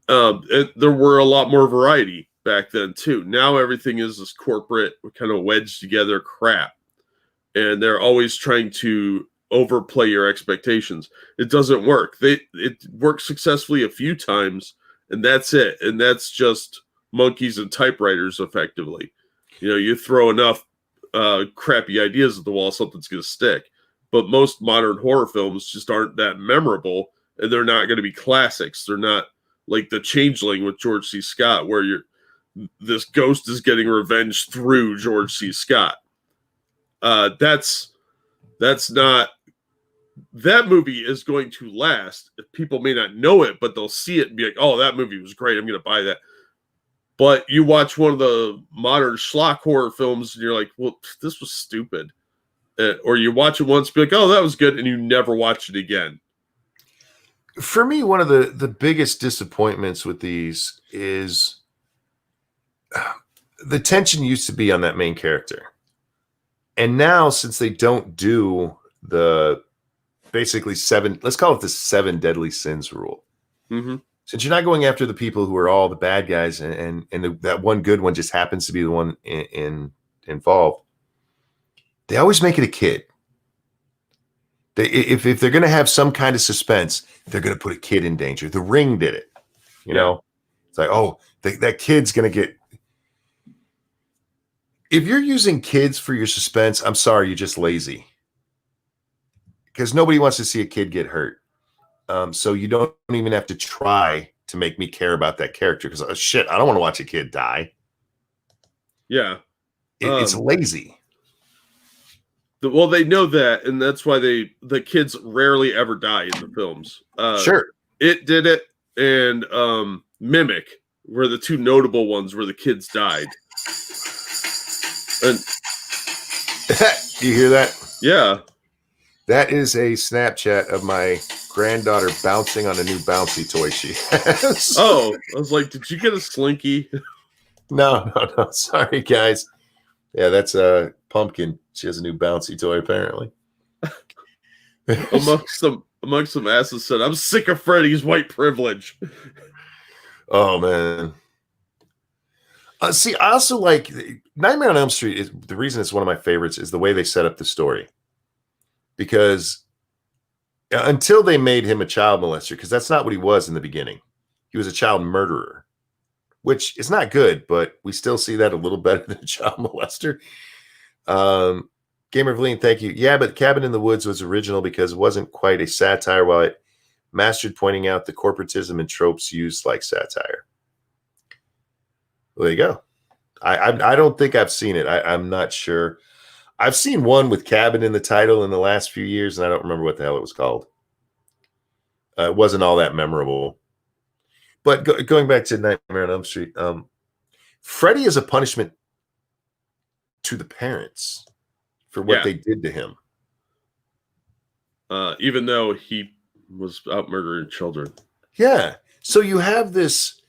There were a lot more variety back then, too. Now everything is this corporate, kind of wedged together crap. And they're always trying to overplay your expectations. It doesn't work. It worked successfully a few times, and that's it. And that's just monkeys and typewriters, effectively. You throw enough crappy ideas at the wall, something's going to stick. But most modern horror films just aren't that memorable, and they're not going to be classics. They're not like The Changeling with George C. Scott, where this ghost is getting revenge through George C. Scott. That's not. That movie is going to last. People may not know it, but they'll see it and be like, "Oh, that movie was great. I'm going to buy that." But you watch one of the modern schlock horror films, and you're like, "Well, this was stupid." Or you watch it once, be like, "Oh, that was good," and you never watch it again. For me, one of the biggest disappointments with these is the tension used to be on that main character. And now, since they don't do the basically let's call it the 7 deadly sins rule. Mm-hmm. Since you're not going after the people who are all the bad guys, and that one good one just happens to be the one involved, they always make it a kid. If they're going to have some kind of suspense, they're going to put a kid in danger. The Ring did it. It's like, oh, that kid's going to get. If you're using kids for your suspense, I'm sorry, you're just lazy. Because nobody wants to see a kid get hurt. So you don't even have to try to make me care about that character. Because shit, I don't want to watch a kid die. Yeah. It's lazy. Well, they know that, and that's why the kids rarely ever die in the films. Sure. It did it, and Mimic were the two notable ones where the kids died. And do you hear that? Yeah. That is a Snapchat of my granddaughter bouncing on a new bouncy toy she has. Oh, I was like, did you get a Slinky? No. Sorry, guys. Yeah, that's a Pumpkin. She has a new bouncy toy, apparently. amongst some asses said, I'm sick of Freddy's white privilege. Oh, man. See, I also like Nightmare on Elm Street. The reason it's one of my favorites is the way they set up the story. Because until they made him a child molester, because that's not what he was in the beginning. He was a child murderer, which is not good, but we still see that a little better than a child molester. Gamer Vleen, thank you. Yeah, but Cabin in the Woods was original because it wasn't quite a satire, while it mastered pointing out the corporatism and tropes used like satire. Well, there you go. I don't think I've seen it. I'm not sure. I've seen one with Cabin in the title in the last few years, and I don't remember what the hell it was called. It wasn't all that memorable. But going back to Nightmare on Elm Street, Freddy is a punishment to the parents for what they did to him. Even though he was out murdering children. Yeah. So you have this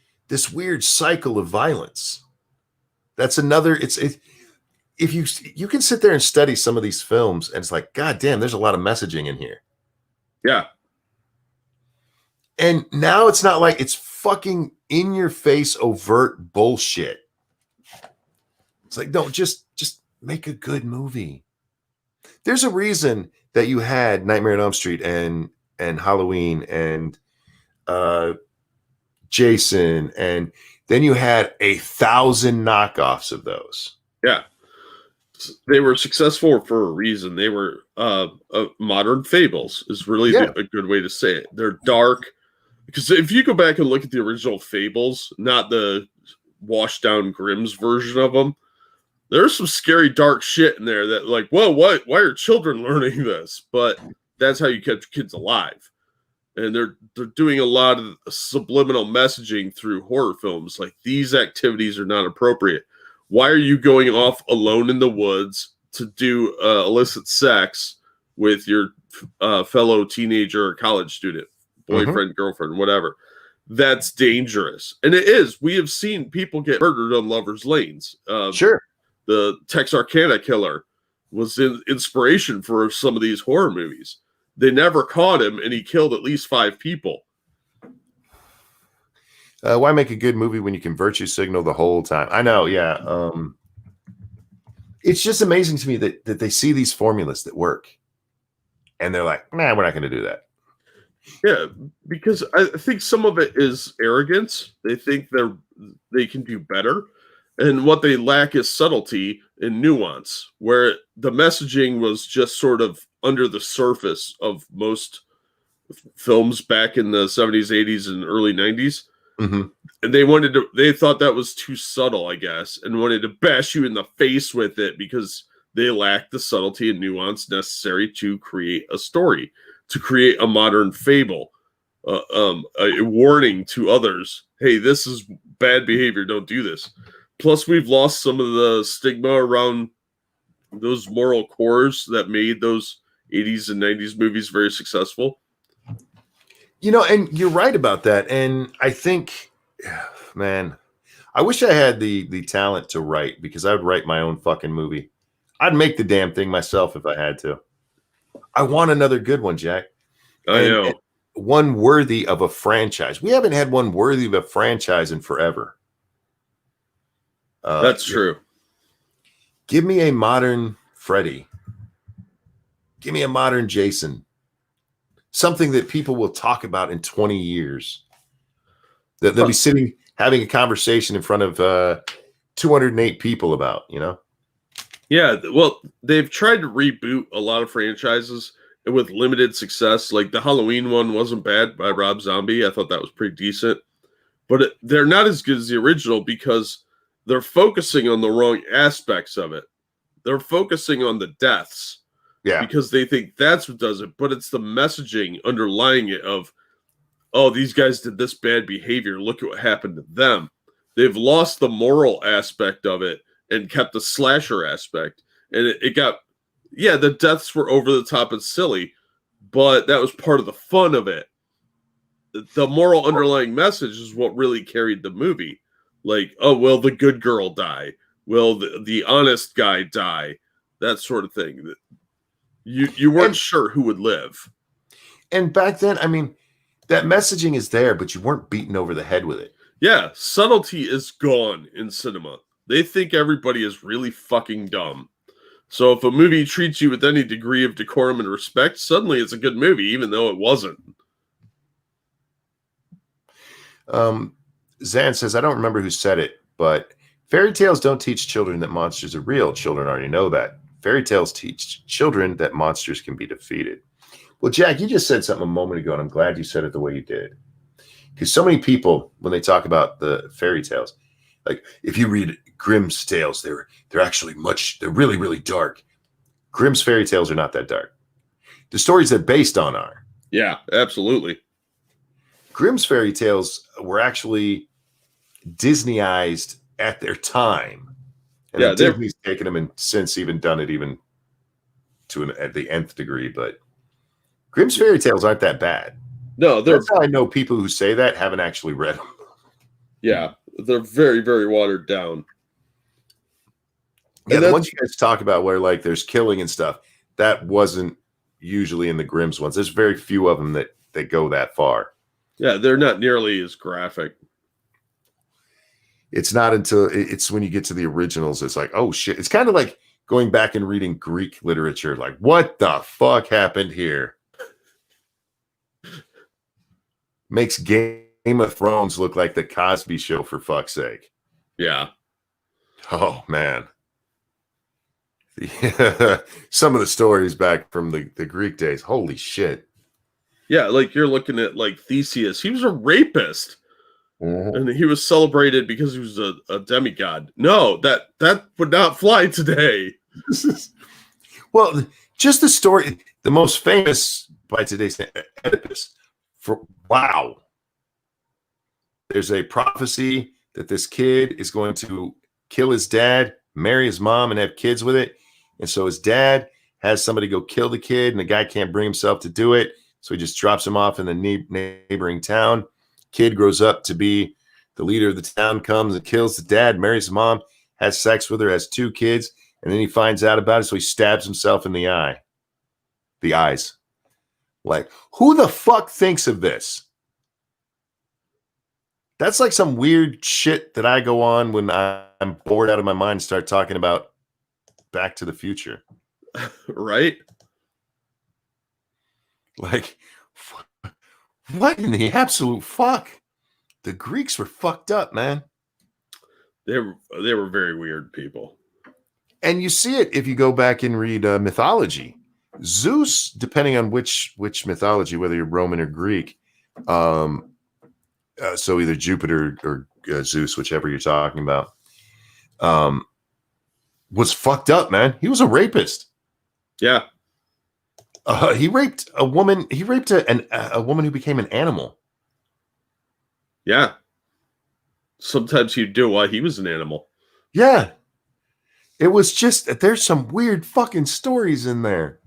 weird cycle of violence. That's another. If you can sit there and study some of these films, and it's like, God damn, there's a lot of messaging in here. Yeah. And now it's not like it's fucking in your face, overt bullshit. It's like, no, just make a good movie. There's a reason that you had Nightmare on Elm Street and Halloween and Jason, and then you had 1,000 knockoffs of those. Yeah. They were successful for a reason. They were modern fables is really a good way to say it. They're dark. Because if you go back and look at the original fables, not the washed down Grimm's version of them, there's some scary dark shit in there that like, whoa, what? Why are children learning this? But that's how you catch kids alive. And they're doing a lot of subliminal messaging through horror films. Like, these activities are not appropriate. Why are you going off alone in the woods to do illicit sex with your fellow teenager or college student, boyfriend, girlfriend, whatever? That's dangerous. And it is. We have seen people get murdered on lovers' lanes. Sure. The Texarkana killer was inspiration for some of these horror movies. They never caught him, and he killed at least 5 people. Why make a good movie when you can virtue signal the whole time? I know, yeah. It's just amazing to me that they see these formulas that work, and they're like, "Nah, we're not going to do that." Yeah, because I think some of it is arrogance. They think they can do better, and what they lack is subtlety and nuance, where the messaging was just sort of under the surface of most films back in the 70s, 80s, and early 90s. Mm-hmm. And they thought that was too subtle, I guess, and wanted to bash you in the face with it because they lacked the subtlety and nuance necessary to create a story, to create a modern fable, a warning to others. Hey, this is bad behavior. Don't do this. Plus, we've lost some of the stigma around those moral cores that made those 80s and 90s movies very successful. You know, and you're right about that. And I think, man, I wish I had the talent to write, because I would write my own fucking movie. I'd make the damn thing myself if I had to. I want another good one, Jack. I know. And one worthy of a franchise. We haven't had one worthy of a franchise in forever. That's true. Give me a modern Freddy. Give me a modern Jason. Something that people will talk about in 20 years. That they'll be sitting having a conversation in front of 208 people about, you know? Yeah, well, they've tried to reboot a lot of franchises with limited success. Like the Halloween one wasn't bad by Rob Zombie. I thought that was pretty decent. But they're not as good as the original because they're focusing on the wrong aspects of it. They're focusing on the deaths. Yeah. Because they think that's what does it, but it's the messaging underlying it of, oh, these guys did this bad behavior. Look at what happened to them. They've lost the moral aspect of it and kept the slasher aspect. And it got, yeah, the deaths were over the top and silly, but that was part of the fun of it. The moral underlying message is what really carried the movie. Like, oh, will the good girl die? Will the honest guy die? That sort of thing. You weren't sure who would live. And back then, I mean, that messaging is there, but you weren't beaten over the head with it. Yeah, subtlety is gone in cinema. They think everybody is really fucking dumb. So if a movie treats you with any degree of decorum and respect, suddenly it's a good movie, even though it wasn't. Zan says, I don't remember who said it, but fairy tales don't teach children that monsters are real. Children already know that. Fairy tales teach children that monsters can be defeated. Well, Jack, you just said something a moment ago, and I'm glad you said it the way you did. Because so many people, when they talk about the fairy tales, like if you read Grimm's tales, they're actually they're really, really dark. Grimm's fairy tales are not that dark. The stories they're based on are. Yeah, absolutely. Grimm's fairy tales were actually Disneyized at their time. And yeah, Disney's taken them and since even done it even to at the nth degree. But Grimm's fairy tales aren't that bad. No, that's how I know people who say that haven't actually read them. Yeah, they're very, very watered down. Yeah, the ones you guys talk about where like there's killing and stuff, that wasn't usually in the Grimm's ones. There's very few of them that go that far. Yeah, they're not nearly as graphic. It's not until it's when you get to the originals, it's like, oh shit. It's kind of like going back and reading Greek literature. Like, what the fuck happened here? Makes Game of Thrones look like the Cosby Show, for fuck's sake. Yeah. Oh, man. Some of the stories back from the Greek days. Holy shit. Yeah, like you're looking at like Theseus. He was a rapist. Mm-hmm. And he was celebrated because he was a demigod. No, that would not fly today. Well, just the story, the most famous by today's Oedipus. Wow. There's a prophecy that this kid is going to kill his dad, marry his mom, and have kids with it. And so his dad has somebody go kill the kid, and the guy can't bring himself to do it. So he just drops him off in the neighboring town. Kid grows up to be the leader of the town, comes and kills the dad, marries his mom, has sex with her, has 2 kids, and then he finds out about it, so he stabs himself in the eyes. Like, who the fuck thinks of this? That's like some weird shit that I go on when I'm bored out of my mind and start talking about Back to the Future. Right? Like, what in the absolute fuck? The Greeks were fucked up, man. They were very weird people. And you see it if you go back and read mythology. Zeus, depending on which mythology, whether you're Roman or Greek, so either Jupiter or Zeus, whichever you're talking about, was fucked up, man. He was a rapist. Yeah. He raped a woman. He raped a woman who became an animal. Yeah. Sometimes he'd do while he was an animal. Yeah. It was just, there's some weird fucking stories in there.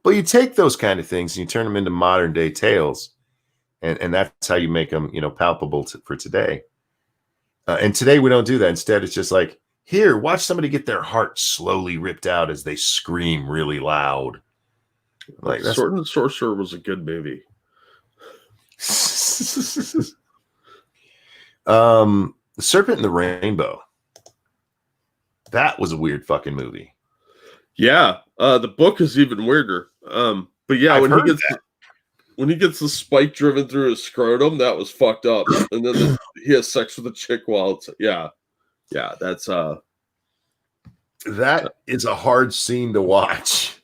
But you take those kind of things and you turn them into modern day tales. And that's how you make them, palpable for today. And today we don't do that. Instead, it's just like, here, watch somebody get their heart slowly ripped out as they scream really loud. Like Sword and Sorcerer was a good movie. The Serpent and the Rainbow. That was a weird fucking movie. Yeah, the book is even weirder. But yeah, when he gets the spike driven through his scrotum, that was fucked up. And then he has sex with a chick while it's that's that is a hard scene to watch.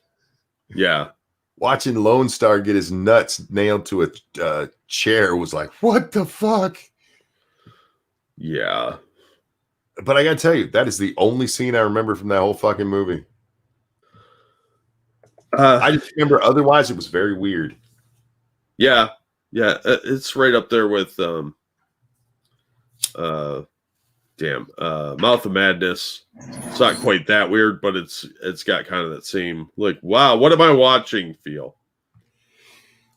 Yeah. Watching Lone Star get his nuts nailed to a chair was like, what the fuck? Yeah. But I gotta tell you, that is the only scene I remember from that whole fucking movie. I just remember otherwise it was very weird. Yeah, it's right up there with Mouth of Madness. It's not quite that weird, but it's got kind of that same like, wow, what am I watching feel.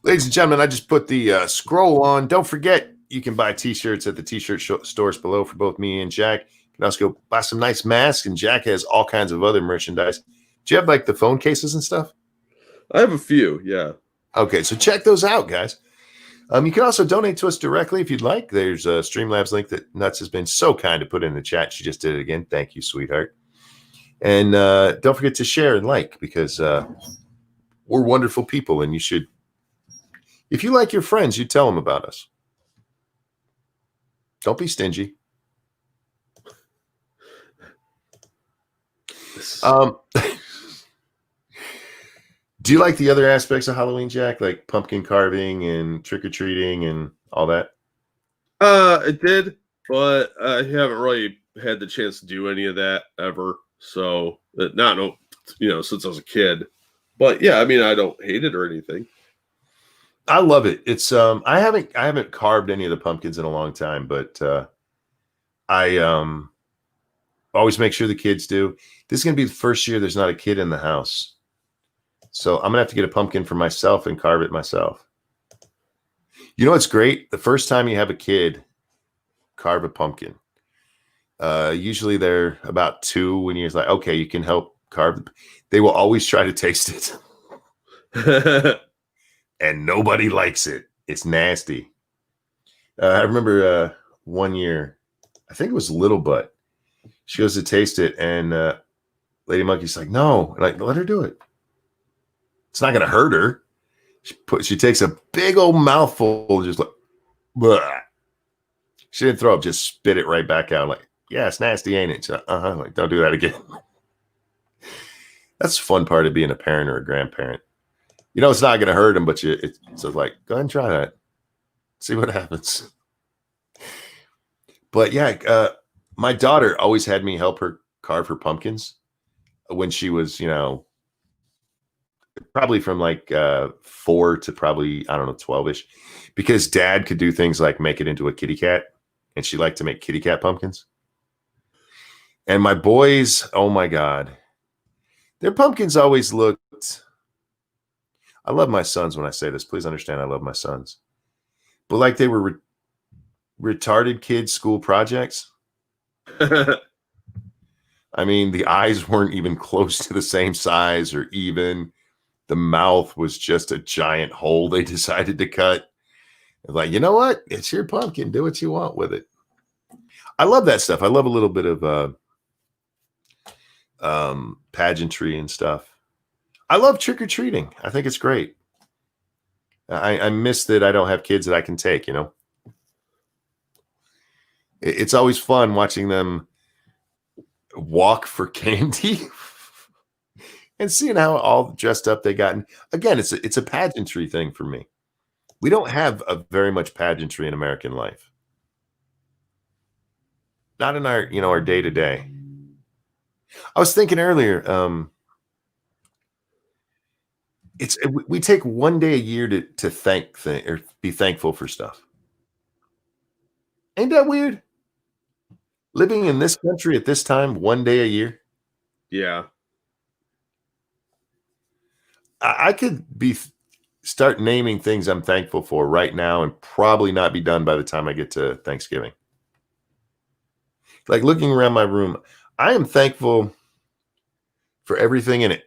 Ladies and gentlemen, I just put the scroll on. Don't forget, you can buy t-shirts at the t-shirt stores below for both me and Jack. You can also go buy some nice masks, and Jack has all kinds of other merchandise. Do you have like the phone cases and stuff? I have a few, yeah. Okay, so check those out, guys. You can also donate to us directly if you'd like. There's a Streamlabs link that Nuts has been so kind to put in the chat. She just did it again. Thank you, sweetheart. And don't forget to share and like, because we're wonderful people, and you should, if you like your friends, you tell them about us. Don't be stingy. Do you like the other aspects of Halloween, Jack, like pumpkin carving and trick-or-treating and all that? I did, but I haven't really had the chance to do any of that ever. So not since I was a kid. But yeah, I mean, I don't hate it or anything. I love it. It's I haven't carved any of the pumpkins in a long time, but I always make sure the kids do. This is gonna be the first year there's not a kid in the house. So I'm gonna have to get a pumpkin for myself and carve it myself. You know what's great? The first time you have a kid carve a pumpkin. Usually they're about 2 when you're like, okay, you can help carve. They will always try to taste it. And nobody likes it. It's nasty. I remember one year, I think it was Little Butt. She goes to taste it, and Lady Monkey's like, no, like, let her do it. It's not going to hurt her. She takes a big old mouthful, just like, bleh. She didn't throw up, just spit it right back out. Like, yeah, it's nasty, ain't it? Like, don't do that again. That's the fun part of being a parent or a grandparent. You know, it's not going to hurt them, but it's like, go ahead and try that. See what happens. But yeah, my daughter always had me help her carve her pumpkins when she was, probably from like 4 to probably, I don't know, 12-ish, because Dad could do things like make it into a kitty cat, and she liked to make kitty cat pumpkins. And my boys, oh my God, their pumpkins always looked, I love my sons when I say this. Please understand I love my sons. But like they were retarded kids' school projects. I mean, the eyes weren't even close to the same size or even. The mouth was just a giant hole they decided to cut. Like, you know what? It's your pumpkin. Do what you want with it. I love that stuff. I love a little bit of pageantry and stuff. I love trick-or-treating. I think it's great. I miss that I don't have kids that I can take, It's always fun watching them walk for candy and seeing how all dressed up they got. And again, it's a pageantry thing for me. We don't have a very much pageantry in American life. Not in our, our day-to-day. I was thinking earlier, we take one day a year to thank or be thankful for stuff. Ain't that weird? Living in this country at this time, one day a year. Yeah. I could start naming things I'm thankful for right now and probably not be done by the time I get to Thanksgiving. Like looking around my room, I am thankful for everything in it.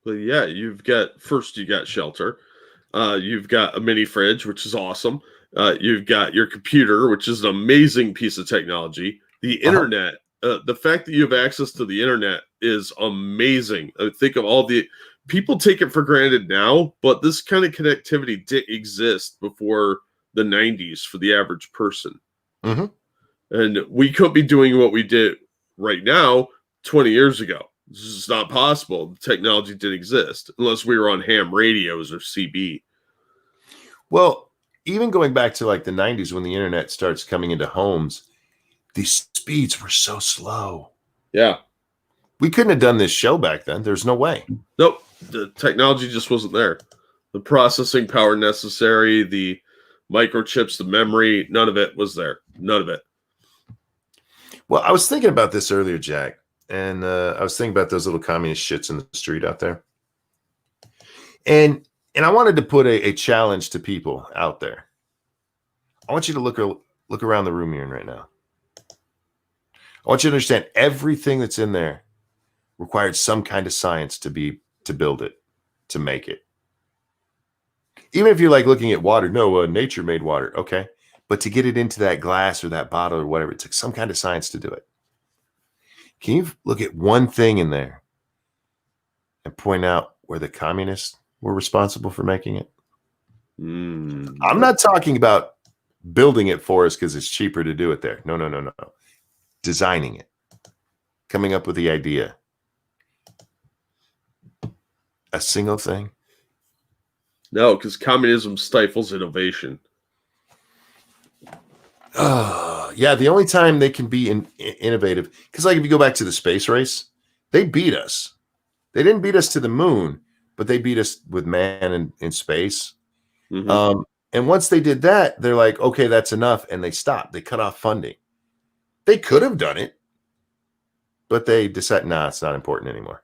But yeah, you got shelter. You've got a mini fridge, which is awesome. You've got your computer, which is an amazing piece of technology. The internet, the fact that you have access to the internet is amazing. I think of all the people take it for granted now, but this kind of connectivity didn't exist before the 90s for the average person. Mm-hmm. And we could be doing what we did right now 20 years ago. This is not possible. The technology didn't exist unless we were on ham radios or CB. Well, even going back to like the 90s when the internet starts coming into homes, these speeds were so slow. Yeah. We couldn't have done this show back then. There's no way. Nope. The technology just wasn't there. The processing power necessary, the microchips, the memory, none of it was there. None of it. Well, I was thinking about this earlier, Jack, and I was thinking about those little communist shits in the street out there. And I wanted to put a challenge to people out there. I want you to look around the room you're in right now. I want you to understand everything that's in there required some kind of science to build it, to make it. Even if you're like looking at water, no, nature made water, okay. But to get it into that glass or that bottle or whatever, it took some kind of science to do it. Can you look at one thing in there and point out where the communists were responsible for making it? I'm not talking about building it for us because it's cheaper to do it there. No. Designing it, coming up with the idea. A single thing? No, because communism stifles innovation. Yeah, the only time they can be innovative, because like if you go back to the space race, they beat us. They didn't beat us to the moon, but they beat us with man in space. Mm-hmm. And once they did that, they're like, okay, that's enough. And they stopped. They cut off funding. They could have done it, but they decided, nah, it's not important anymore.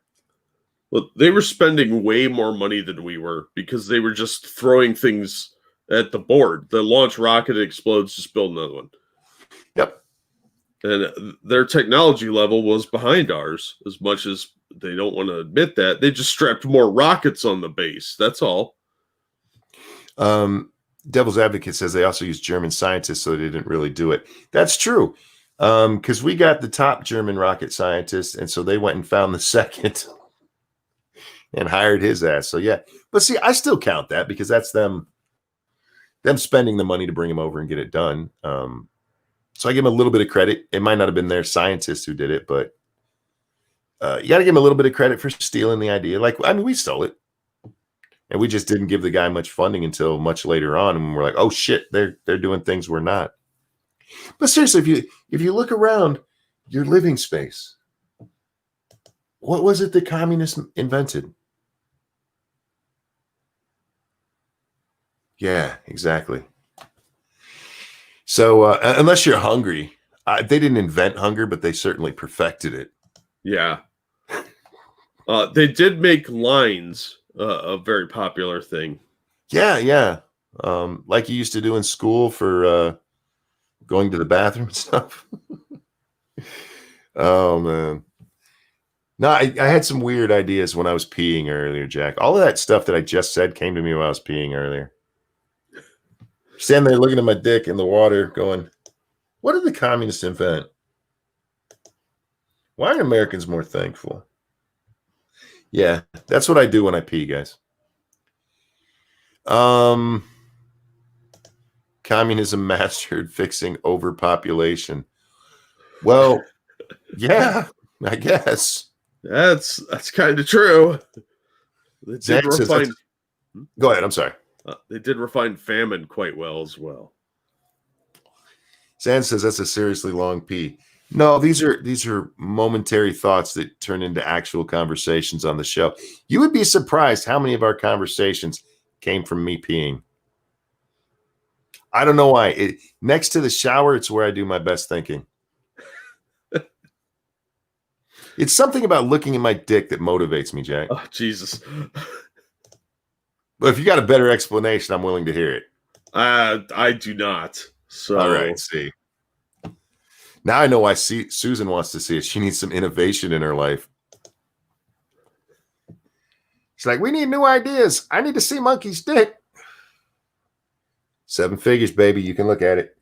Well, they were spending way more money than we were because they were just throwing things at the board. The launch rocket explodes, just build another one. Yep. And their technology level was behind ours, as much as they don't want to admit that. They just strapped more rockets on the base. That's all. Devil's Advocate says they also used German scientists, so they didn't really do it. That's true. Because we got the top German rocket scientist, and so they went and found the second and hired his ass. So yeah, but see, I still count that because that's them spending the money to bring him over and get it done. So I give him a little bit of credit. It might not have been their scientists who did it, but you got to give him a little bit of credit for stealing the idea. Like, I mean, we stole it, and we just didn't give the guy much funding until much later on, and we're like, oh shit, they're doing things we're not. But seriously, if you look around your living space, what was it the communists invented? Yeah, exactly. So unless you're hungry, they didn't invent hunger, but they certainly perfected it. Yeah. They did make lines a very popular thing. Yeah. Like you used to do in school for going to the bathroom and stuff. Oh, man. No, I had some weird ideas when I was peeing earlier, Jack. All of that stuff that I just said came to me when I was peeing earlier. Standing there looking at my dick in the water going, what did the communists invent? Why aren't Americans more thankful? Yeah, that's what I do when I pee, guys. Communism mastered fixing overpopulation. Well, yeah, I guess. That's kind of true. They did refine... Go ahead, I'm sorry. They did refine famine quite well as well. Zan says that's a seriously long pee. No, these are momentary thoughts that turn into actual conversations on the show. You would be surprised how many of our conversations came from me peeing. I don't know why. Next to the shower, it's where I do my best thinking. It's something about looking at my dick that motivates me, Jack. Oh, Jesus. But if you got a better explanation, I'm willing to hear it. I do not. So all right, see. Now I know why Susan wants to see it. She needs some innovation in her life. She's like, we need new ideas. I need to see Monkey's dick. 7 figures, baby. You can look at it.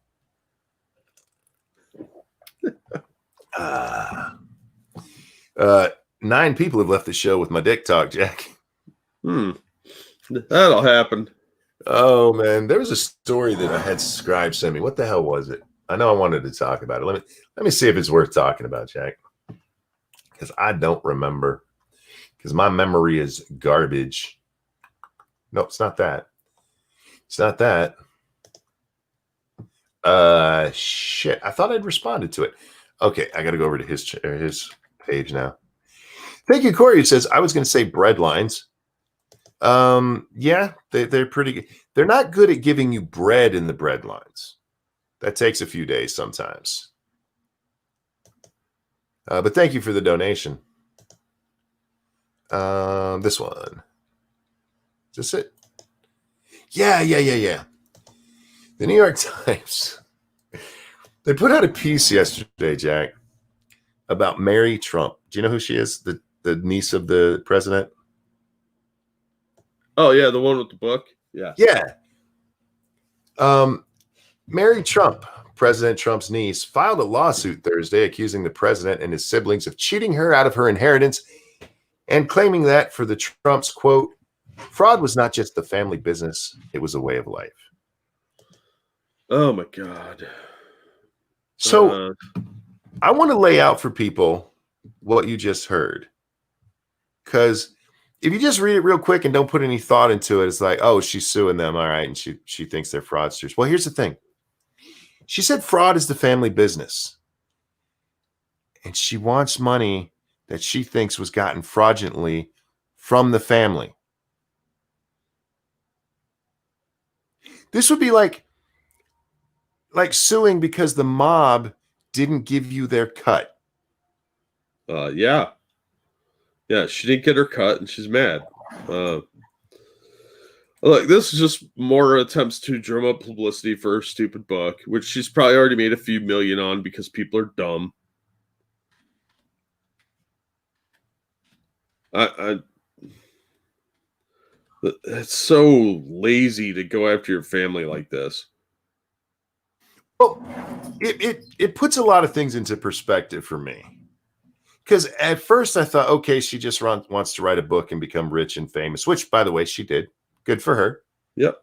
9 people have left the show with my dick talk, Jack. That'll happen. Oh, man. There was a story that I had Scribe send me. What the hell was it? I know I wanted to talk about it. Let me see if it's worth talking about, Jack. Because I don't remember. Because my memory is garbage. No, it's not that. It's not that. Shit. I thought I'd responded to it. Okay, I got to go over to his page now. Thank you, Corey. It says I was going to say bread lines. Yeah, they're pretty good. They're not good at giving you bread in the bread lines. That takes a few days sometimes. But thank you for the donation. This one. Is this it? Yeah. The New York Times. They put out a piece yesterday, Jack, about Mary Trump. Do you know who she is? The niece of the president? Oh, yeah, the one with the book? Yeah. Yeah. Mary Trump, President Trump's niece, filed a lawsuit Thursday accusing the president and his siblings of cheating her out of her inheritance and claiming that for the Trumps, quote, fraud was not just the family business, it was a way of life. Oh, my God. So I want to lay out for people what you just heard. Because if you just read it real quick and don't put any thought into it, it's like, oh, she's suing them. All right. And she thinks they're fraudsters. Well, here's the thing. She said fraud is the family business. And she wants money that she thinks was gotten fraudulently from the family. This would be like suing because the mob didn't give you their cut. Yeah. Yeah, she didn't get her cut and she's mad. Look, this is just more attempts to drum up publicity for her stupid book, which she's probably already made a few million on because people are dumb. It's so lazy to go after your family like this. Well, it puts a lot of things into perspective for me. Because at first I thought, okay, she just wants to write a book and become rich and famous, which, by the way, she did. Good for her. Yep.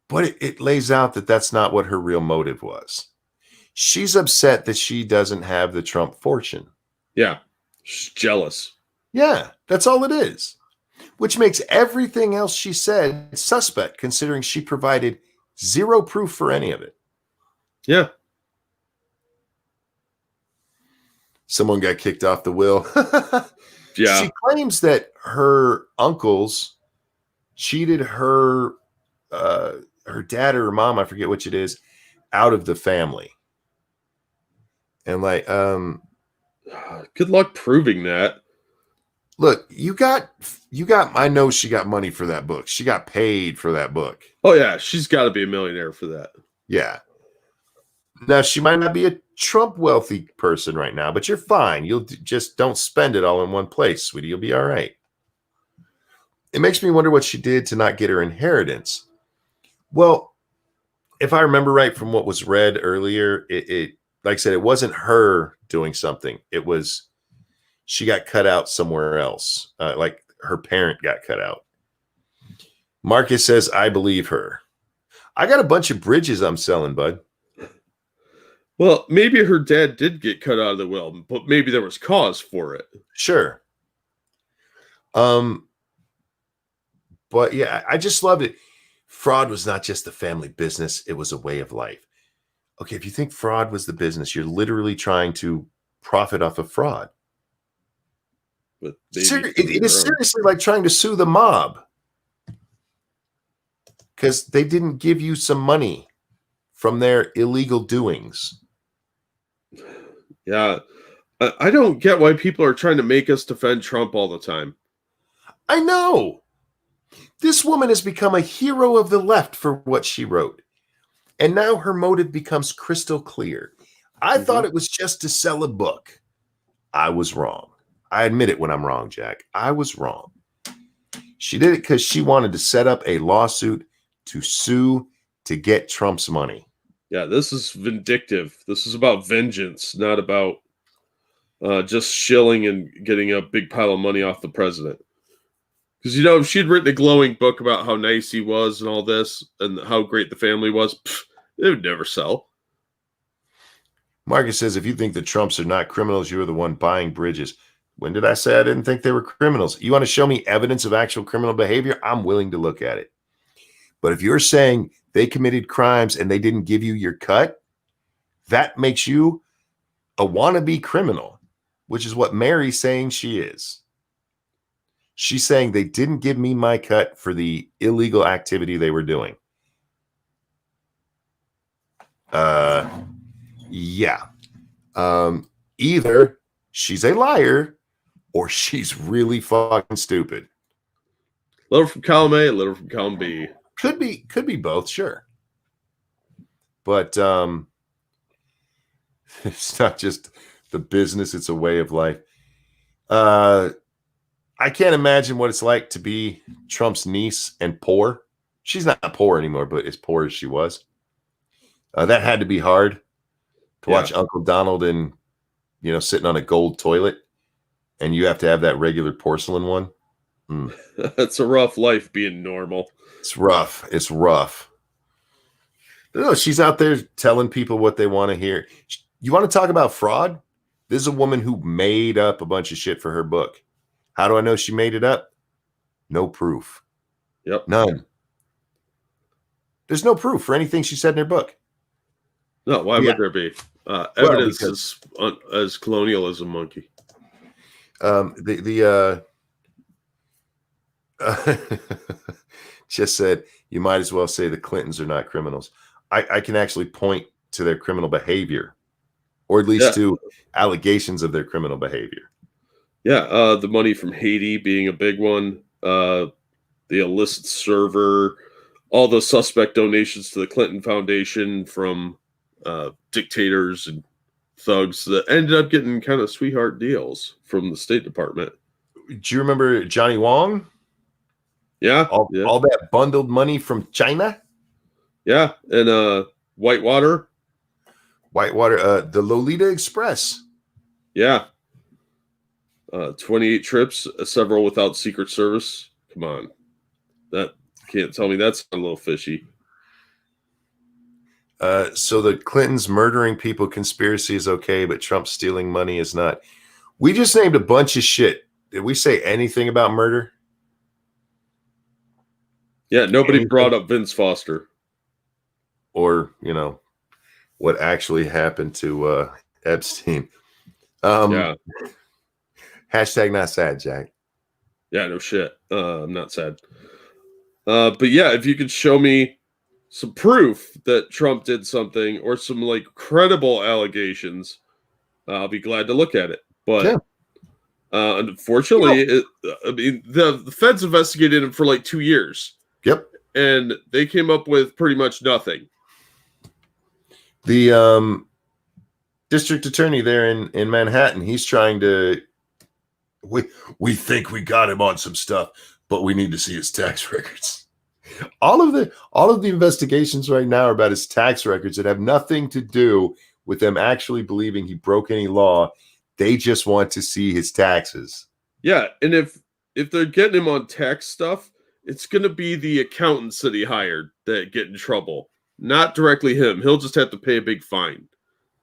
But it lays out that that's not what her real motive was. She's upset that she doesn't have the Trump fortune. Yeah. She's jealous. Yeah, that's all it is. Which makes everything else she said suspect, considering she provided zero proof for any of it. Yeah. Someone got kicked off the will. Yeah. She claims that her uncles cheated her dad or her mom, I forget which it is, out of the family. And good luck proving that. Look, you got I know she got money for that book. She got paid for that book. Oh yeah, she's got to be a millionaire for that. Yeah. Now, she might not be a Trump wealthy person right now, but you're fine. You'll just don't spend it all in one place, sweetie. You'll be all right. It makes me wonder what she did to not get her inheritance. Well, if I remember right from what was read earlier, it like I said, it wasn't her doing something. It was she got cut out somewhere else. Like her parent got cut out. Marcus says, I believe her. I got a bunch of bridges I'm selling, bud. Well, maybe her dad did get cut out of the will, but maybe there was cause for it. Sure. But yeah, I just loved it. Fraud was not just the family business. It was a way of life. Okay, if you think fraud was the business, you're literally trying to profit off of fraud. But it is seriously like trying to sue the mob because they didn't give you some money from their illegal doings. Yeah. I don't get why people are trying to make us defend Trump all the time. I know. This woman has become a hero of the left for what she wrote. And now her motive becomes crystal clear. I thought it was just to sell a book. I was wrong. I admit it when I'm wrong, Jack. I was wrong. She did it because she wanted to set up a lawsuit to sue to get Trump's money. Yeah, this is vindictive. This is about vengeance, not about just shilling and getting a big pile of money off the president. Because, if she'd written a glowing book about how nice he was and all this and how great the family was, it would never sell. Marcus says, if you think the Trumps are not criminals, you're the one buying bridges. When did I say I didn't think they were criminals? You want to show me evidence of actual criminal behavior? I'm willing to look at it. But if you're saying they committed crimes and they didn't give you your cut, that makes you a wannabe criminal, which is what Mary's saying she is. She's saying they didn't give me my cut for the illegal activity they were doing. Yeah. Either she's a liar or she's really fucking stupid. Little from column A, little from column B. Could be both, sure. But it's not just the business, it's a way of life. I can't imagine what it's like to be Trump's niece and poor. She's not poor anymore, but as poor as she was. That had to be hard to watch Uncle Donald and, sitting on a gold toilet, and you have to have that regular porcelain one. That's a rough life being normal. It's rough. It's rough. No, she's out there telling people what they want to hear. You want to talk about fraud? This is a woman who made up a bunch of shit for her book. How do I know she made it up? No proof. Yep. None. There's no proof for anything she said in her book. No, why would there be? Evidence as colonialism, monkey. Just said, you might as well say the Clintons are not criminals. I can actually point to their criminal behavior, or at least to allegations of their criminal behavior. Yeah, the money from Haiti being a big one, the illicit server, all the suspect donations to the Clinton Foundation from dictators and thugs that ended up getting kind of sweetheart deals from the State Department. Do you remember Johnny Wong? Yeah. All that bundled money from China? Yeah, and Whitewater. The Lolita Express. Yeah. 28 trips, several without Secret Service. Come on. That can't tell me that's a little fishy. So the Clintons murdering people conspiracy is okay, but Trump stealing money is not. We just named a bunch of shit. Did we say anything about murder? Yeah, nobody brought up Vince Foster. Or, what actually happened to Epstein. Hashtag not sad, Jack. Yeah, no shit. I'm not sad. But yeah, if you could show me some proof that Trump did something or some credible allegations, I'll be glad to look at it. But unfortunately, the feds investigated him for 2 years. Yep. And they came up with pretty much nothing. The district attorney there in Manhattan, he's trying to. We think we got him on some stuff, but we need to see his tax records. All of the investigations right now are about his tax records that have nothing to do with them actually believing he broke any law. They just want to see his taxes. Yeah, and if they're getting him on tax stuff, it's going to be the accountants that he hired that get in trouble, not directly him. He'll just have to pay a big fine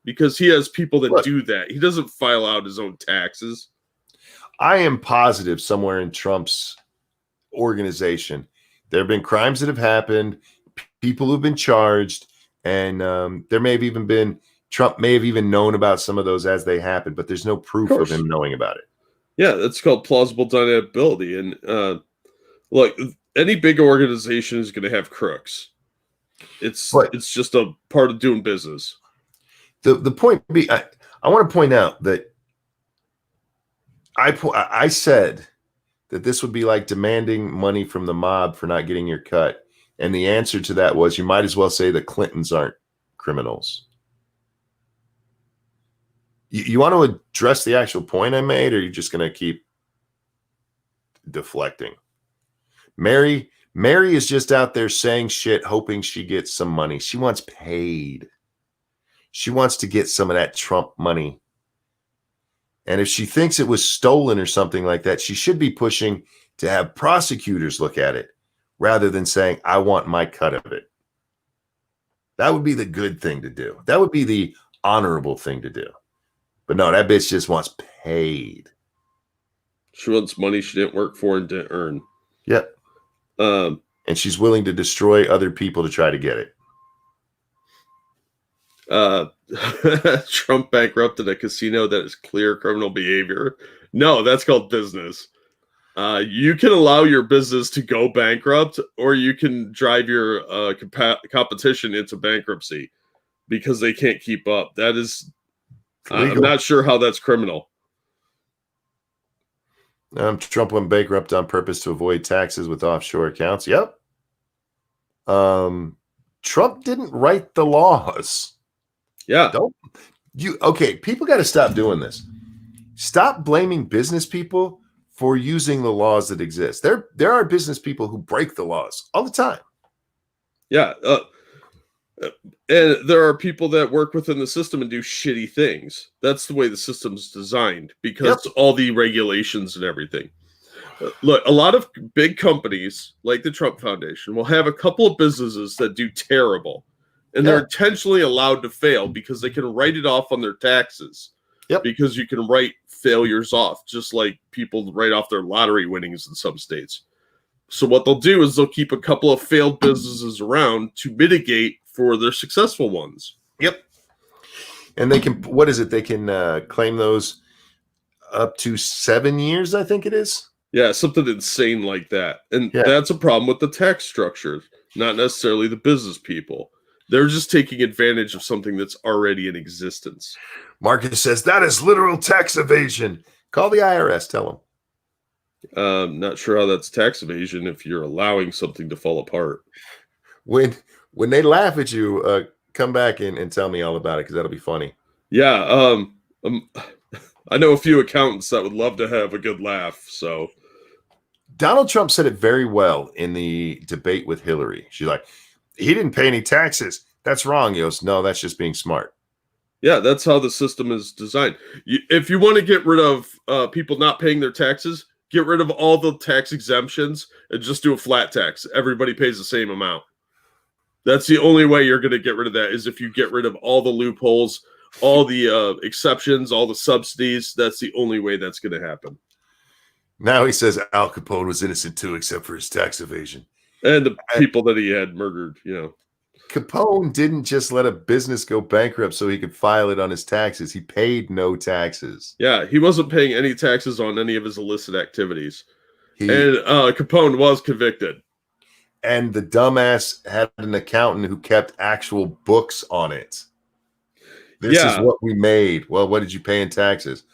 because he has people that do that. He doesn't file out his own taxes. I am positive somewhere in Trump's organization, there have been crimes that have happened, people who've been charged, and there may have even been, Trump may have even known about some of those as they happened, but there's no proof of him knowing about it. Yeah, that's called plausible deniability. And look, any big organization is going to have crooks. It's just a part of doing business. The point be, I want to point out that I said that this would be like demanding money from the mob for not getting your cut. And the answer to that was you might as well say the Clintons aren't criminals. You want to address the actual point I made, or are you just going to keep deflecting? Mary is just out there saying shit, hoping she gets some money. She wants paid. She wants to get some of that Trump money. And if she thinks it was stolen or something like that, she should be pushing to have prosecutors look at it rather than saying, I want my cut of it. That would be the good thing to do. That would be the honorable thing to do. But no, that bitch just wants paid. She wants money she didn't work for and didn't earn. Yep. and she's willing to destroy other people to try to get it. Trump bankrupted a casino that is clear criminal behavior. No, that's called business. You can allow your business to go bankrupt, or you can drive your competition into bankruptcy because they can't keep up. That is, I'm not sure how that's criminal. Trump went bankrupt on purpose to avoid taxes with offshore accounts. Yep. Trump didn't write the laws. Yeah. Okay, people got to stop doing this. Stop blaming business people for using the laws that exist. There are business people who break the laws all the time. Yeah. And there are people that work within the system and do shitty things. That's the way the system's designed, because all the regulations and everything. Look, a lot of big companies like the Trump Foundation will have a couple of businesses that do terrible, and they're intentionally allowed to fail because they can write it off on their taxes. Because you can write failures off, just like people write off their lottery winnings in some states. So what they'll do is they'll keep a couple of failed businesses around to mitigate for their successful ones. And they can, what is it? They can claim those up to 7 years, I think it is. Yeah, something insane like that. And that's a problem with the tax structure, not necessarily the business people. They're just taking advantage of something that's already in existence. Marcus says that is literal tax evasion. Call the IRS, tell them. Not sure how that's tax evasion if you're allowing something to fall apart. When they laugh at you, come back and tell me all about it, because that'll be funny. Yeah, I know a few accountants that would love to have a good laugh. So Donald Trump said it very well in the debate with Hillary. She's like, he didn't pay any taxes. That's wrong. He goes, no, that's just being smart. Yeah, that's how the system is designed. If you want to get rid of people not paying their taxes, get rid of all the tax exemptions and just do a flat tax. Everybody pays the same amount. That's the only way you're going to get rid of that, is if you get rid of all the loopholes, all the exceptions, all the subsidies. That's the only way that's going to happen. Now he says Al Capone was innocent too, except for his tax evasion. And the people that he had murdered, Capone didn't just let a business go bankrupt so he could file it on his taxes. He paid no taxes. Yeah, he wasn't paying any taxes on any of his illicit activities. And Capone was convicted. And the dumbass had an accountant who kept actual books on it. This is what we made. Well, what did you pay in taxes?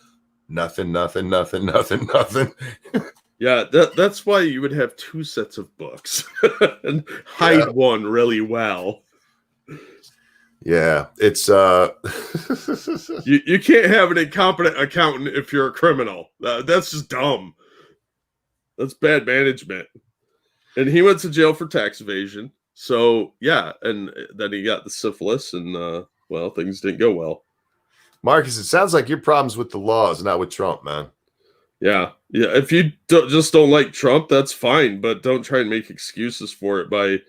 Nothing. Yeah, that's why you would have two sets of books and hide one really well. Yeah, it's you can't have an incompetent accountant if you're a criminal. That's just dumb. That's bad management. And he went to jail for tax evasion. So yeah, and then he got the syphilis, and well, things didn't go well. Marcus, it sounds like your problem's with the laws, not with Trump, man. Yeah. If you just don't like Trump, that's fine, but don't try and make excuses for it by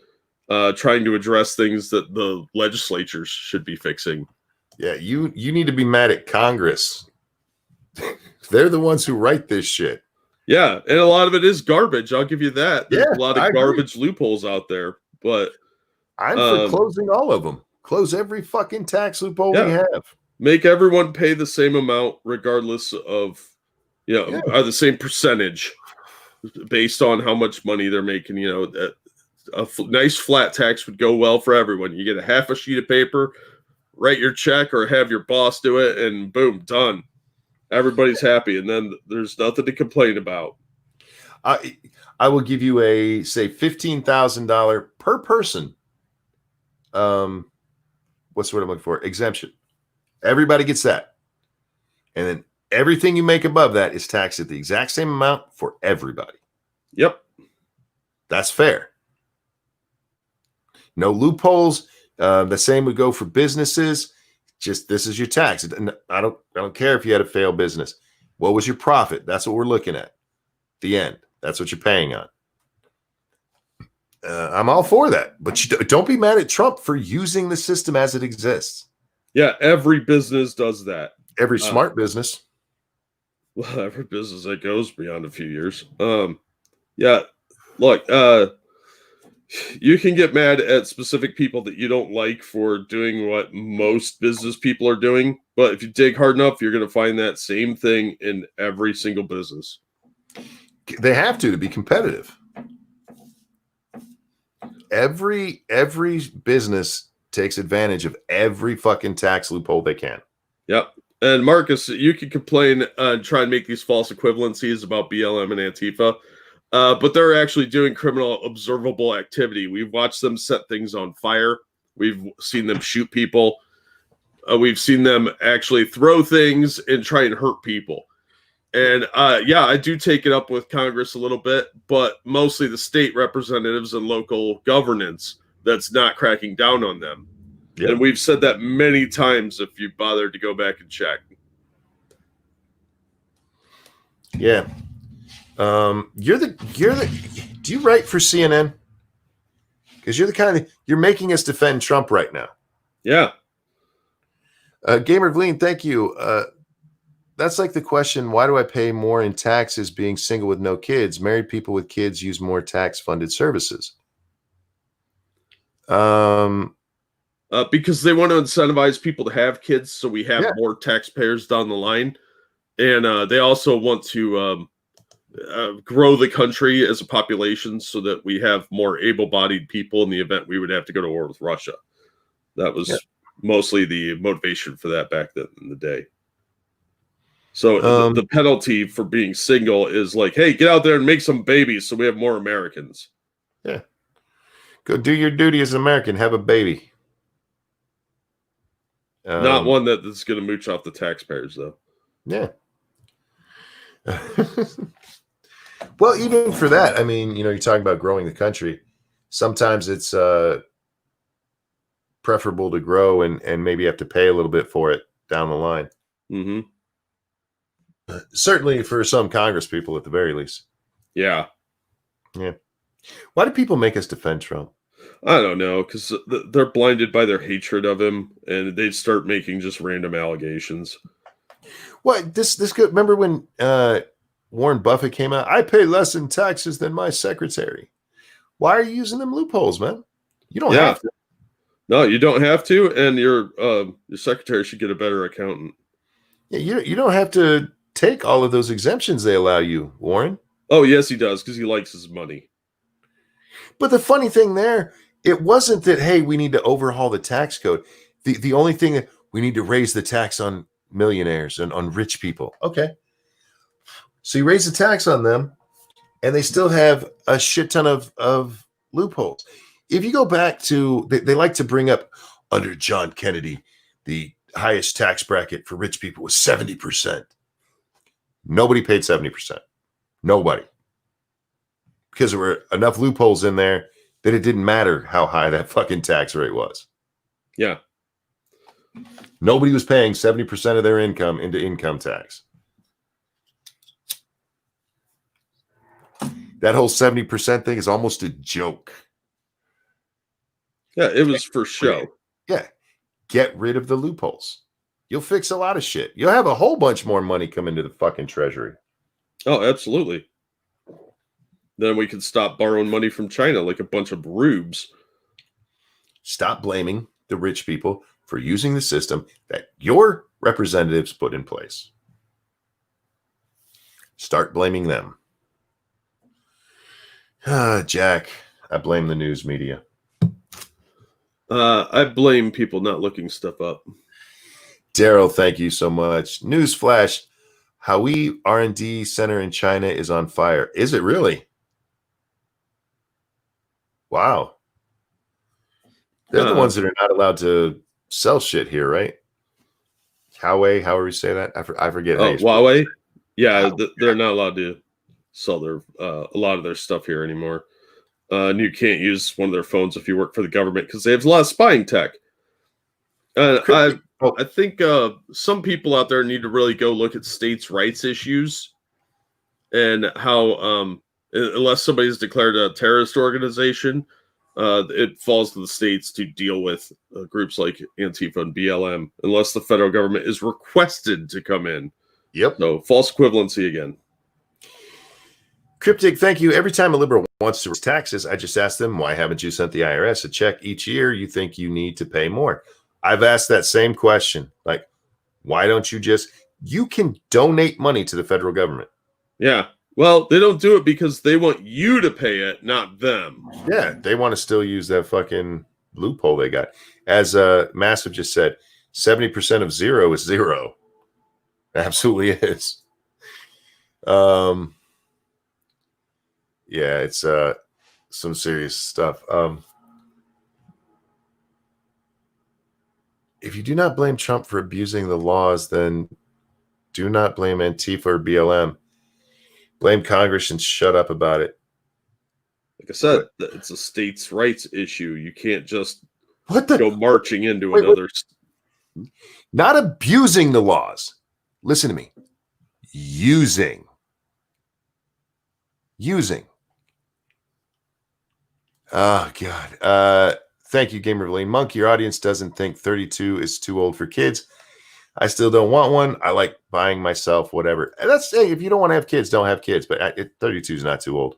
trying to address things that the legislatures should be fixing. Yeah, you need to be mad at Congress. They're the ones who write this shit. Yeah, and a lot of it is garbage. I'll give you that. There's a lot of garbage loopholes out there, but I'm for closing all of them. Close every fucking tax loophole we have. Make everyone pay the same amount, regardless of, the same percentage based on how much money they're making. A nice flat tax would go well for everyone. You get a half a sheet of paper, write your check, or have your boss do it, and boom, done. Everybody's happy, and then there's nothing to complain about. I will give you a, say, $15,000 per person. What's the word I'm looking for? Exemption. Everybody gets that. And then everything you make above that is taxed at the exact same amount for everybody. Yep. That's fair. No loopholes. The same would go for businesses. Just, this is your tax. And I don't care if you had a failed business. What was your profit? That's what we're looking at. The end. That's what you're paying on. I'm all for that. But don't be mad at Trump for using the system as it exists. Yeah, every business does that. Every smart business. Well, every business that goes beyond a few years. Yeah, look, You can get mad at specific people that you don't like for doing what most business people are doing, but if you dig hard enough, you're going to find that same thing in every single business. They have to be competitive. Every business takes advantage of every fucking tax loophole they can. Yep. And Marcus, you can complain and try and make these false equivalencies about BLM and Antifa. But they're actually doing criminal observable activity. We've watched them set things on fire. We've seen them shoot people. We've seen them actually throw things and try and hurt people. And yeah, I do take it up with Congress a little bit, but mostly the state representatives and local governance that's not cracking down on them. Yep. And we've said that many times if you bothered to go back and check. Yeah. Do you write for CNN? Because you're the kind of, you're making us defend Trump right now. Yeah. Gamer Glean, thank you. That's like the question, why do I pay more in taxes being single with no kids? Married people with kids use more tax-funded services. Because they want to incentivize people to have kids, so we have more taxpayers down the line. And they also want to grow the country as a population so that we have more able-bodied people in the event we would have to go to war with Russia. That was mostly the motivation for that back then in the day. So the penalty for being single is like, hey, get out there and make some babies so we have more Americans. Yeah. Go do your duty as an American. Have a baby. Not one that is going to mooch off the taxpayers, though. Yeah. Well, even for that, I mean, you know, you're talking about growing the country. Sometimes it's preferable to grow and maybe have to pay a little bit for it down the line. Mm-hmm. Certainly for some Congress people, at the very least. Yeah. Yeah. Why do people make us defend Trump? I don't know, because they're blinded by their hatred of him, and they start making just random allegations. What this could remember when Warren Buffett came out? I pay less in taxes than my secretary. Why are you using them loopholes, man? You don't have to. No, you don't have to, and your secretary should get a better accountant. Yeah, you don't have to take all of those exemptions they allow you, Warren. Oh, yes, he does, because he likes his money. But the funny thing there, it wasn't that, hey, we need to overhaul the tax code. The only thing, we need to raise the tax on millionaires and on rich people. Okay. So you raise the tax on them, and they still have a shit ton of loopholes. If you go back to, they like to bring up, under John Kennedy, the highest tax bracket for rich people was 70%. Nobody paid 70%. Nobody. Because there were enough loopholes in there that it didn't matter how high that fucking tax rate was. Yeah. Nobody was paying 70% of their income into income tax. That whole 70% thing is almost a joke. Yeah, it was for show. Yeah. Get rid of the loopholes. You'll fix a lot of shit. You'll have a whole bunch more money come into the fucking treasury. Oh, absolutely. Then we could stop borrowing money from China like a bunch of rubes. Stop blaming the rich people for using the system that your representatives put in place. Start blaming them. Jack, I blame the news media. I blame people not looking stuff up. Daryl, thank you so much. Newsflash, Hawi R&D Center in China is on fire. Is it really? Wow. They're the ones that are not allowed to sell shit here, right? Huawei, however you say that. I forget. Oh, Huawei? Yeah, they're not allowed to sell their a lot of their stuff here anymore. And you can't use one of their phones if you work for the government because they have a lot of spying tech. I think some people out there need to really go look at states' rights issues and how, unless somebody's declared a terrorist organization, it falls to the states to deal with groups like Antifa and BLM, unless the federal government is requested to come in. Yep. So false equivalency again. Cryptic, thank you. Every time a liberal wants to raise taxes, I just ask them, why haven't you sent the IRS a check each year? You think you need to pay more? I've asked that same question. Like, why don't you can donate money to the federal government. Yeah. Well, they don't do it because they want you to pay it, not them. Yeah, they want to still use that fucking loophole they got. As Massive just said, 70% of zero is zero. Absolutely is. Yeah, it's some serious stuff. If you do not blame Trump for abusing the laws, then do not blame Antifa or BLM. Blame Congress and shut up about it. Like I said, it's a states' rights issue. You can't just go marching into another. Not abusing the laws. Listen to me. Using. Oh, God. Thank you, Gamer Lane Monk. Your audience doesn't think 32 is too old for kids. I still don't want one. I like buying myself whatever. And that's, hey, if you don't want to have kids, don't have kids. But 32 is not too old.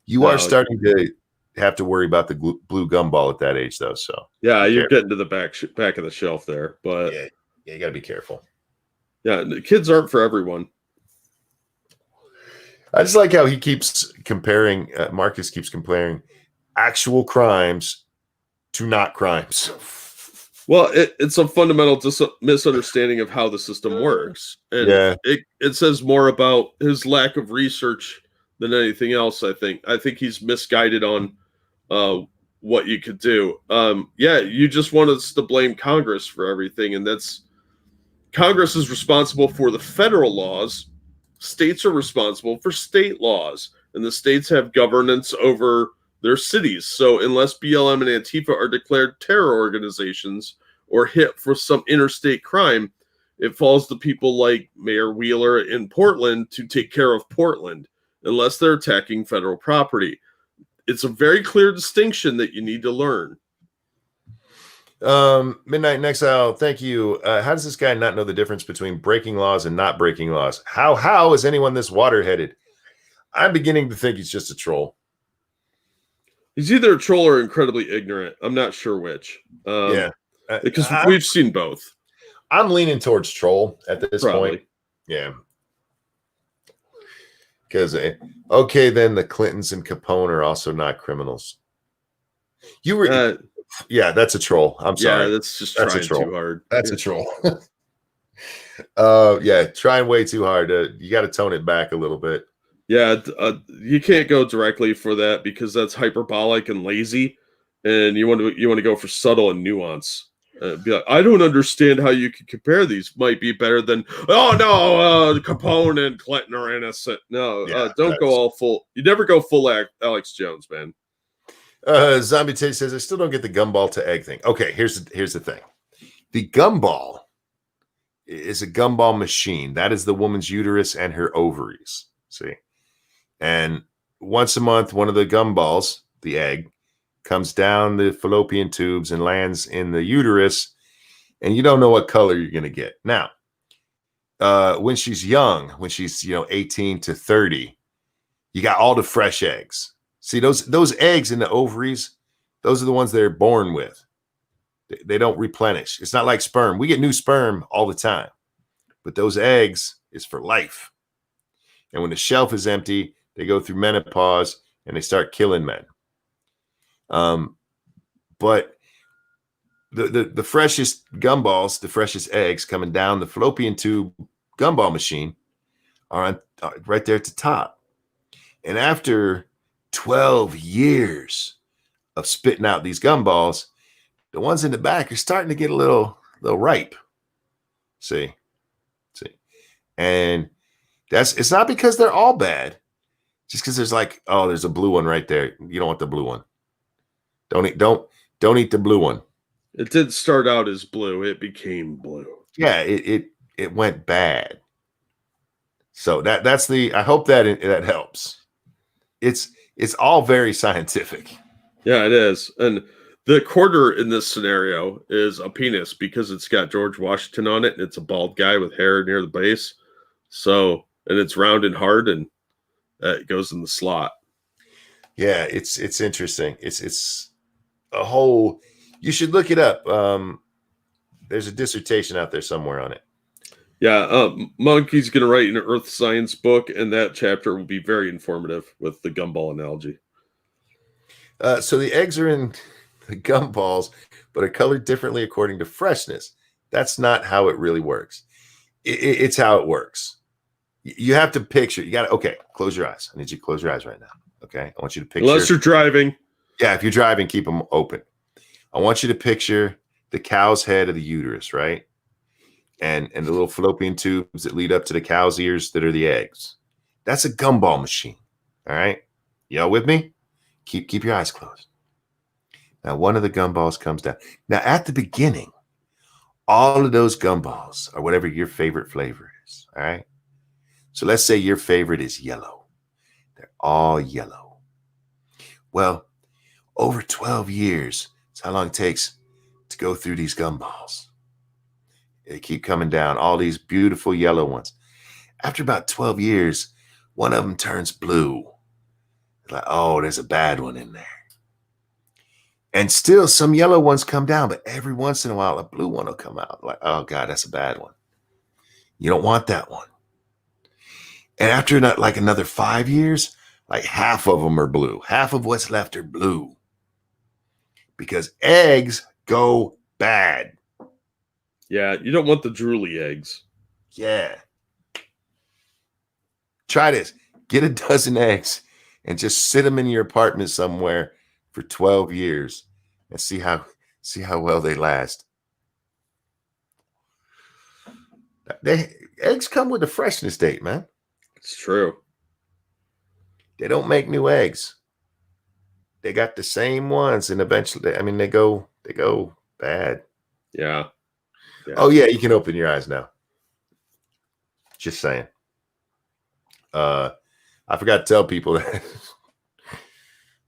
You are starting to have to worry about the blue gumball at that age, though. So yeah, you're getting to the back of the shelf there. But yeah, you got to be careful. Yeah, the kids aren't for everyone. I just like how he keeps comparing. Marcus keeps comparing actual crimes to not crimes. Well, it's a fundamental misunderstanding of how the system works. And it says more about his lack of research than anything else, I think. I think he's misguided on what you could do. You just want us to blame Congress for everything, and Congress is responsible for the federal laws. States are responsible for state laws, and the states have governance over their cities. So unless BLM and Antifa are declared terror organizations or hit for some interstate crime, it falls to people like Mayor Wheeler in Portland to take care of Portland, unless they're attacking federal property. It's a very clear distinction that you need to learn. Midnight Exile, thank you. How does this guy not know the difference between breaking laws and not breaking laws? How is anyone this water-headed? I'm beginning to think he's just a troll. He's either a troll or incredibly ignorant. I'm not sure which. Because we've seen both. I'm leaning towards troll at this point. Yeah. Because, okay, then the Clintons and Capone are also not criminals. You were... yeah, that's a troll. I'm sorry. Yeah, that's just trying too hard. That's a troll. Trying way too hard. You got to tone it back a little bit. Yeah, you can't go directly for that because that's hyperbolic and lazy, and you want to go for subtle and nuance. Be like, I don't understand how you could compare these. Might be better than Capone and Clinton are innocent. No, don't go all full. You never go full Alex Jones, man. Zombie Tay says, I still don't get the gumball to egg thing. Okay, here's the thing. The gumball is a gumball machine. That is the woman's uterus and her ovaries. See? And once a month, one of the gumballs, the egg, comes down the fallopian tubes and lands in the uterus, and you don't know what color you're going to get. Now, when she's young, when she's 18 to 30, you got all the fresh eggs. See, those eggs in the ovaries, those are the ones they're born with. They don't replenish. It's not like sperm. We get new sperm all the time, but those eggs is for life. And when the shelf is empty, they go through menopause and they start killing men. But the freshest gumballs, the freshest eggs coming down the fallopian tube gumball machine are right there at the top. And after 12 years of spitting out these gumballs, the ones in the back are starting to get a little ripe. See, and it's not because they're all bad, just because there's a blue one right there. You don't want the blue one. Don't eat the blue one. It did start out as blue. It became blue. Yeah, it went bad. So I hope that helps. It's all very scientific. Yeah, it is. And the quarter in this scenario is a penis because it's got George Washington on it, and it's a bald guy with hair near the base. So, and it's round and hard, and it goes in the slot. Yeah, it's interesting. It's a whole. You should look it up. There's a dissertation out there somewhere on it. Yeah, Monkey's going to write an earth science book, and that chapter will be very informative with the gumball analogy. So the eggs are in the gumballs, but are colored differently according to freshness. That's not how it really works. It's how it works. You have to picture. You got to, okay, close your eyes. I need you to close your eyes right now. Okay. I want you to picture. Unless you're driving. Yeah, if you're driving, keep them open. I want you to picture the cow's head of the uterus, right? And the little fallopian tubes that lead up to the cow's ears that are the eggs. That's a gumball machine. All right. Y'all with me? Keep your eyes closed. Now, one of the gumballs comes down. Now, at the beginning, all of those gumballs are whatever your favorite flavor is. All right. So let's say your favorite is yellow. They're all yellow. Well, over 12 years, it's how long it takes to go through these gumballs. They keep coming down, all these beautiful yellow ones. After about 12 years, one of them turns blue. Like, oh, there's a bad one in there. And still some yellow ones come down, but every once in a while, a blue one will come out. Like, oh God, that's a bad one. You don't want that one. And after like another 5 years, like half of them are blue. Half of what's left are blue. Because eggs go bad. Yeah, you don't want the drooly eggs. Yeah. Try this. Get a dozen eggs and just sit them in your apartment somewhere for 12 years and see how well they last. Eggs come with a freshness date, man. It's true. They don't make new eggs. They got the same ones, and eventually, I mean, they go bad. Yeah. Oh yeah, you can open your eyes now. Just saying. I forgot to tell people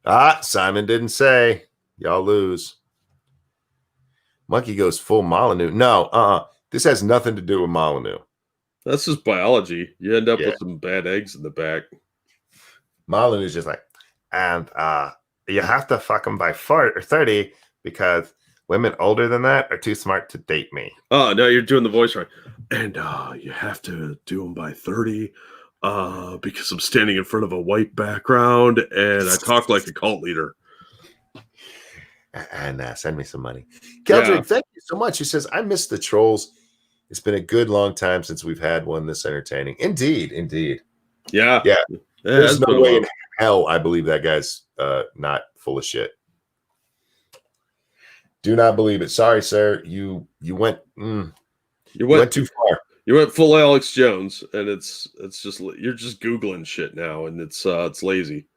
that. Simon didn't say. Y'all lose. Monkey goes full Molyneux. No, this has nothing to do with Molyneux. That's just biology. You end up with some bad eggs in the back. Molyneux is just like, and you have to fuck them by 30 because women older than that are too smart to date me. Oh, no, you're doing the voice right. And you have to do them by 30 because I'm standing in front of a white background and I talk like a cult leader. And send me some money. Keldrick, thank you so much. He says, I miss the trolls. It's been a good long time since we've had one this entertaining. Indeed. Yeah. There's no way in hell I believe that guy's not full of shit. Do not believe it. Sorry, sir. You went too far. You went full Alex Jones, and it's just you're just Googling shit now, and it's lazy.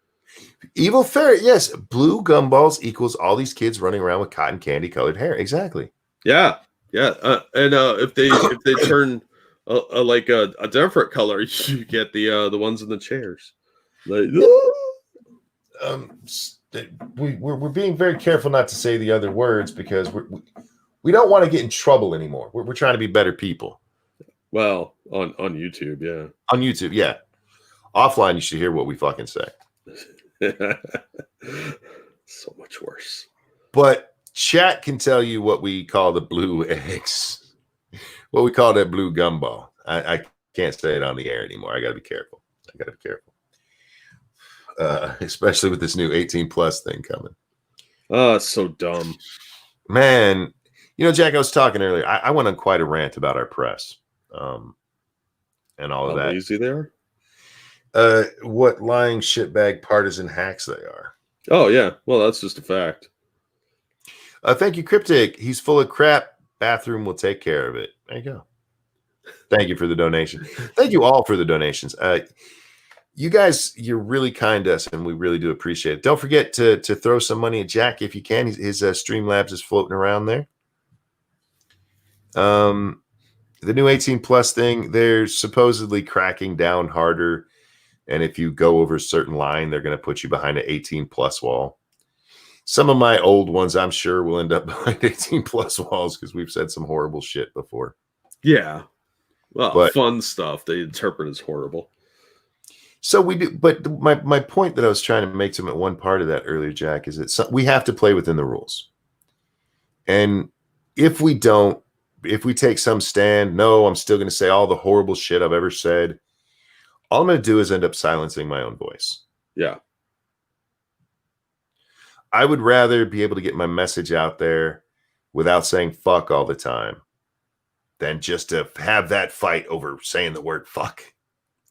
Evil ferret, yes. Blue gumballs equals all these kids running around with cotton candy colored hair. Exactly. Yeah. And if they turn like a different color, you get the ones in the chairs. Like, we're being very careful not to say the other words because we don't want to get in trouble anymore. We're trying to be better people. Well, on YouTube, yeah. On YouTube, yeah. Offline, you should hear what we fucking say. So much worse. But chat can tell you what we call the blue eggs. What we call that blue gumball. I can't say it on the air anymore. I got to be careful. Especially with this new 18 plus thing coming. Oh, it's so dumb. Man, Jack, I was talking earlier. I went on quite a rant about our press. And all of that. How lazy they are? What lying shitbag partisan hacks they are. Oh, yeah. Well, that's just a fact. Thank you, Cryptic. He's full of crap. Bathroom will take care of it. There you go. Thank you for the donation. Thank you all for the donations. You guys, you're really kind to us, and we really do appreciate it. Don't forget to throw some money at Jack if you can. His Streamlabs is floating around there. The new 18 plus thing, they're supposedly cracking down harder. And if you go over a certain line, they're going to put you behind an 18 plus wall. Some of my old ones, I'm sure, will end up behind 18 plus walls because we've said some horrible shit before. Yeah. Well, fun stuff they interpret as horrible. So we do, but my point that I was trying to make to him at one part of that earlier, Jack, is that we have to play within the rules. And if we don't, if we take some stand, no, I'm still going to say all the horrible shit I've ever said. All I'm going to do is end up silencing my own voice. Yeah. I would rather be able to get my message out there without saying fuck all the time than just to have that fight over saying the word fuck.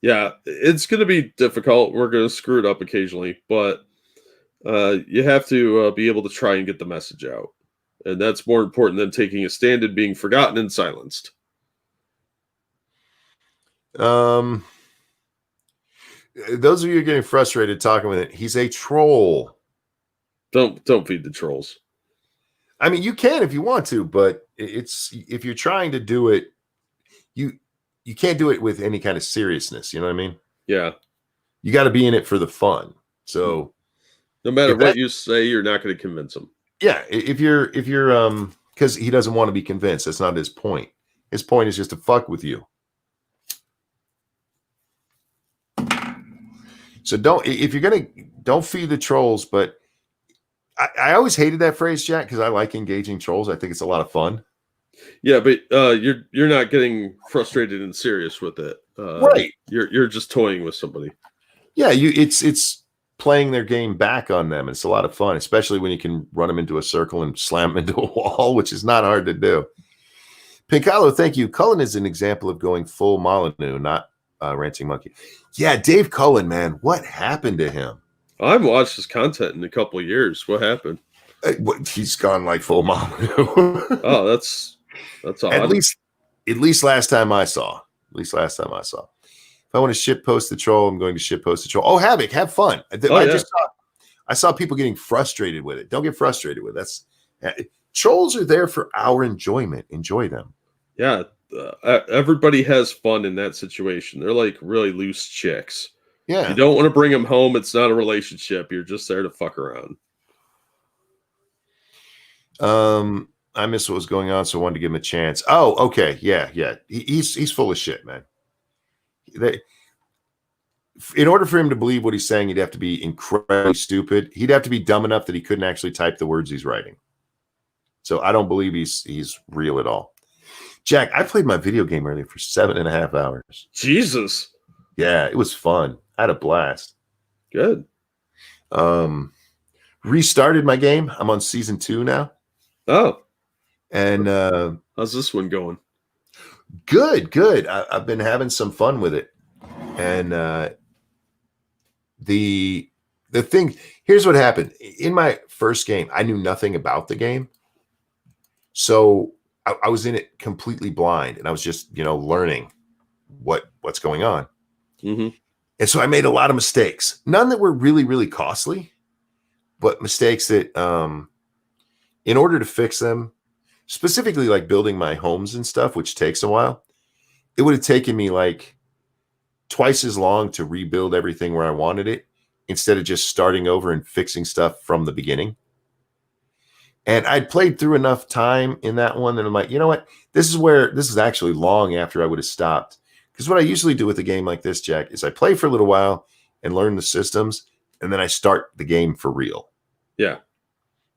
Yeah, it's going to be difficult. We're going to screw it up occasionally, but you have to be able to try and get the message out. And that's more important than taking a stand and being forgotten and silenced. Those of you getting frustrated talking with it, he's a troll. Don't feed the trolls. I mean, you can if you want to, but it's if you're trying to do it, you can't do it with any kind of seriousness. You know what I mean? Yeah. You got to be in it for the fun. So no matter what you say, you're not going to convince him. Yeah, if you're because he doesn't want to be convinced. That's not his point. His point is just to fuck with you. So don't feed the trolls. But I always hated that phrase, Jack, because I like engaging trolls. I think it's a lot of fun. Yeah, but you're not getting frustrated and serious with it, right? You're just toying with somebody. Yeah, it's playing their game back on them. It's a lot of fun, especially when you can run them into a circle and slam them into a wall, which is not hard to do. Pincalo, thank you. Cullen is an example of going full Molyneux, not Ranting Monkey. Yeah, Dave Cullen, man, what happened to him? I haven't watched his content in a couple of years. What happened? He's gone like full Molyneux. Oh, that's odd. At least last time I saw. If I want to shit post the troll, I'm going to shit post the troll. Oh, Havoc, have fun. I saw people getting frustrated with it. Don't get frustrated with it. Trolls are there for our enjoyment. Enjoy them. Yeah, everybody has fun in that situation. They're like really loose chicks. Yeah, you don't want to bring them home. It's not a relationship. You're just there to fuck around. I missed what was going on, so I wanted to give him a chance. Oh, okay, yeah. He's full of shit, man. In order for him to believe what he's saying, he'd have to be incredibly stupid. He'd have to be dumb enough that he couldn't actually type the words he's writing. So I don't believe he's real at all. Jack, I played my video game earlier for 7.5 hours. Jesus. Yeah, it was fun. I had a blast. Good. Restarted my game. I'm on season 2 now. Oh. And how's this one going? Good. I've been having some fun with it. And the thing, here's what happened. In my first game, I knew nothing about the game. So I was in it completely blind, and I was just, learning what's going on. Mm-hmm. And so I made a lot of mistakes. None that were really, really costly, but mistakes that in order to fix them, specifically like building my homes and stuff, which takes a while, it would have taken me like twice as long to rebuild everything where I wanted it instead of just starting over and fixing stuff from the beginning. And I'd played through enough time in that one that I'm like, you know what? This is actually long after I would have stopped. Because what I usually do with a game like this, Jack, is I play for a little while and learn the systems, and then I start the game for real. Yeah.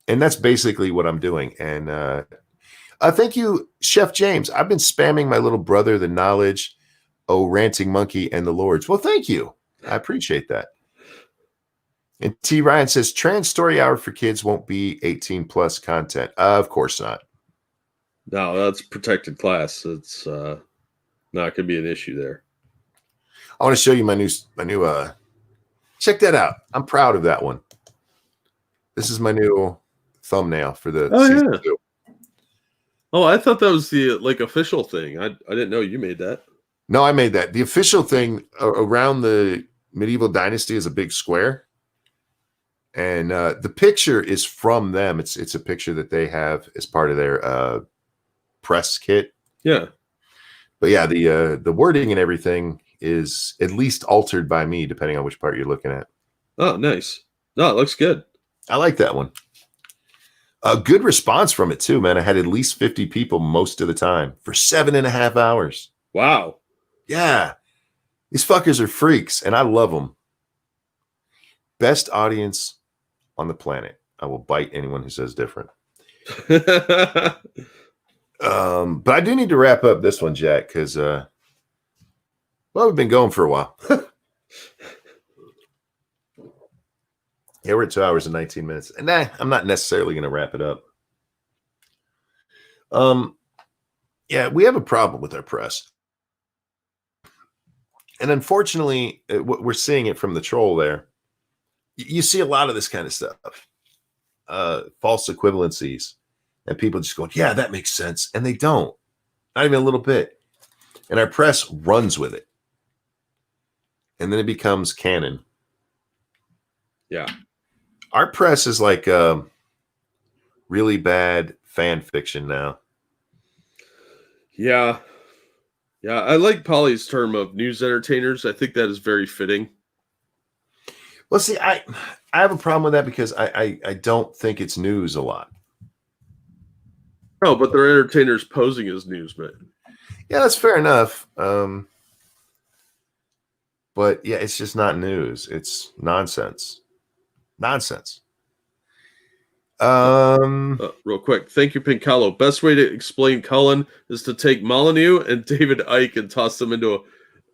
And that's basically what I'm doing. And thank you, Chef James. I've been spamming my little brother, the knowledge, Ranting Monkey, and the Lords. Well, thank you. I appreciate that. And T. Ryan says, trans story hour for kids won't be 18 plus content. Of course not. No, that's protected class. It's not going to be an issue there. I want to show you my new check that out. I'm proud of that one. This is my new thumbnail for the season 2. Oh, I thought that was the official thing. I didn't know you made that. No, I made that. The official thing around the medieval dynasty is a big square. And the picture is from them. It's a picture that they have as part of their press kit. Yeah. But yeah, the wording and everything is at least altered by me, depending on which part you're looking at. Oh, nice. No, it looks good. I like that one. A good response from it too, man. I had at least 50 people most of the time for 7.5 hours. Wow. Yeah. These fuckers are freaks, and I love them. Best audience on the planet. I will bite anyone who says different. But I do need to wrap up this one, Jack, because well, we've been going for a while. Yeah, we're at 2 hours and 19 minutes. And I'm not necessarily going to wrap it up. Yeah, we have a problem with our press. And unfortunately, we're seeing it from the troll there. You see a lot of this kind of stuff. False equivalencies. And people just going, yeah, that makes sense. And they don't. Not even a little bit. And our press runs with it. And then it becomes canon. Yeah. Our press is like really bad fan fiction now. Yeah. Yeah. I like Polly's term of news entertainers. I think that is very fitting. Well, see, I have a problem with that because I don't think it's news a lot. Oh, but they're entertainers posing as newsmen. Yeah, that's fair enough. But yeah, it's just not news. It's nonsense. Nonsense. Real quick. Thank you, Pincalo. Best way to explain Cullen is to take Molyneux and David Icke and toss them into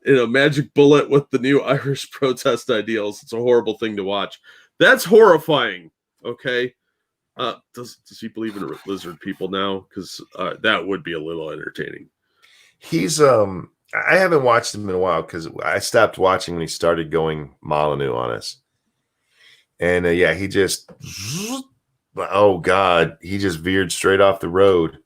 a magic bullet with the new Irish protest ideals. It's a horrible thing to watch. That's horrifying. Okay. Does he believe in lizard people now? Because that would be a little entertaining. He's I haven't watched him in a while because I stopped watching when he started going Molyneux on us. And yeah, he just, oh God, he just veered straight off the road.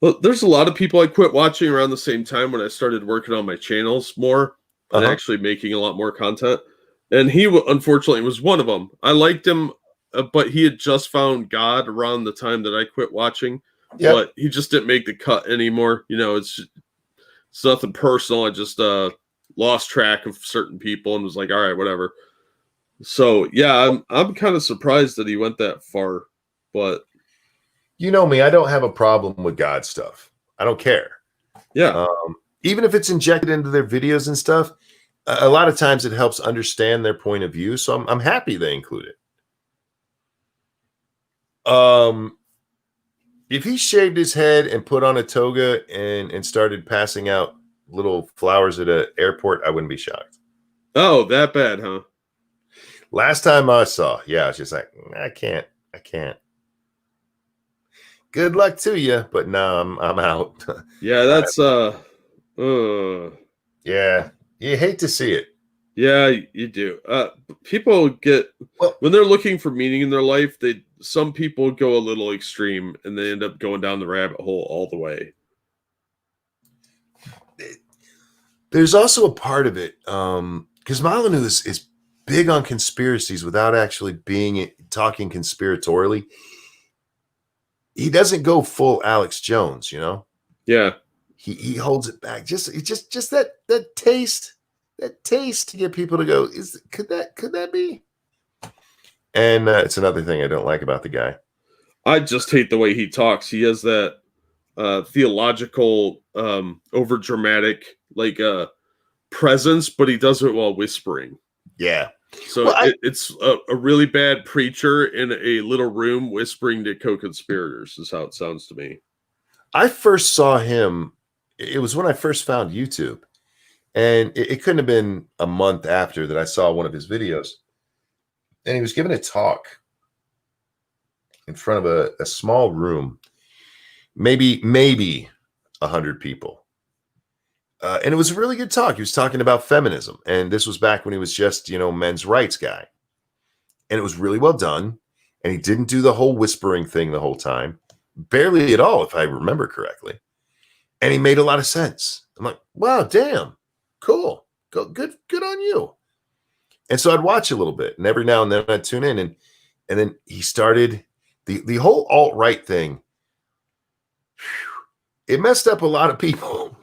Well, there's a lot of people I quit watching around the same time when I started working on my channels more and actually making a lot more content. And he, unfortunately, was one of them. I liked him, but he had just found God around the time that I quit watching. Yep. But he just didn't make the cut anymore. You know, it's nothing personal. I just lost track of certain people and was like, all right, whatever. So yeah, I'm kind of surprised that he went that far, but you know me, I don't have a problem with God stuff. I don't care. Yeah. Even if it's injected into their videos and stuff, a lot of times it helps understand their point of view. So I'm happy they include it. If he shaved his head and put on a toga and started passing out little flowers at an airport, I wouldn't be shocked. Oh, that bad, huh? Last time I saw, yeah, I was just like, I can't. Good luck to you, but no, I'm out. Yeah, that's yeah, you hate to see it. Yeah, you do. People get when they're looking for meaning in their life, some people go a little extreme and they end up going down the rabbit hole all the way. There's also a part of it, because Molyneux is big on conspiracies without actually talking conspiratorially. He doesn't go full Alex Jones, you know. Yeah, he holds it back. Just that taste to get people to go. Could that be? And it's another thing I don't like about the guy. I just hate the way he talks. He has that theological, over dramatic presence, but he does it while whispering. Yeah. So it's a really bad preacher in a little room whispering to co-conspirators is how it sounds to me. I first saw him. It was when I first found YouTube, and it couldn't have been a month after that I saw one of his videos, and he was giving a talk in front of a small room, maybe 100 people. And it was a really good talk. He was talking about feminism. And this was back when he was just, men's rights guy. And it was really well done. And he didn't do the whole whispering thing the whole time. Barely at all, if I remember correctly. And he made a lot of sense. I'm like, wow, damn. Cool. Good on you. And so I'd watch a little bit. And every now and then I'd tune in. And then he started the whole alt-right thing. It messed up a lot of people.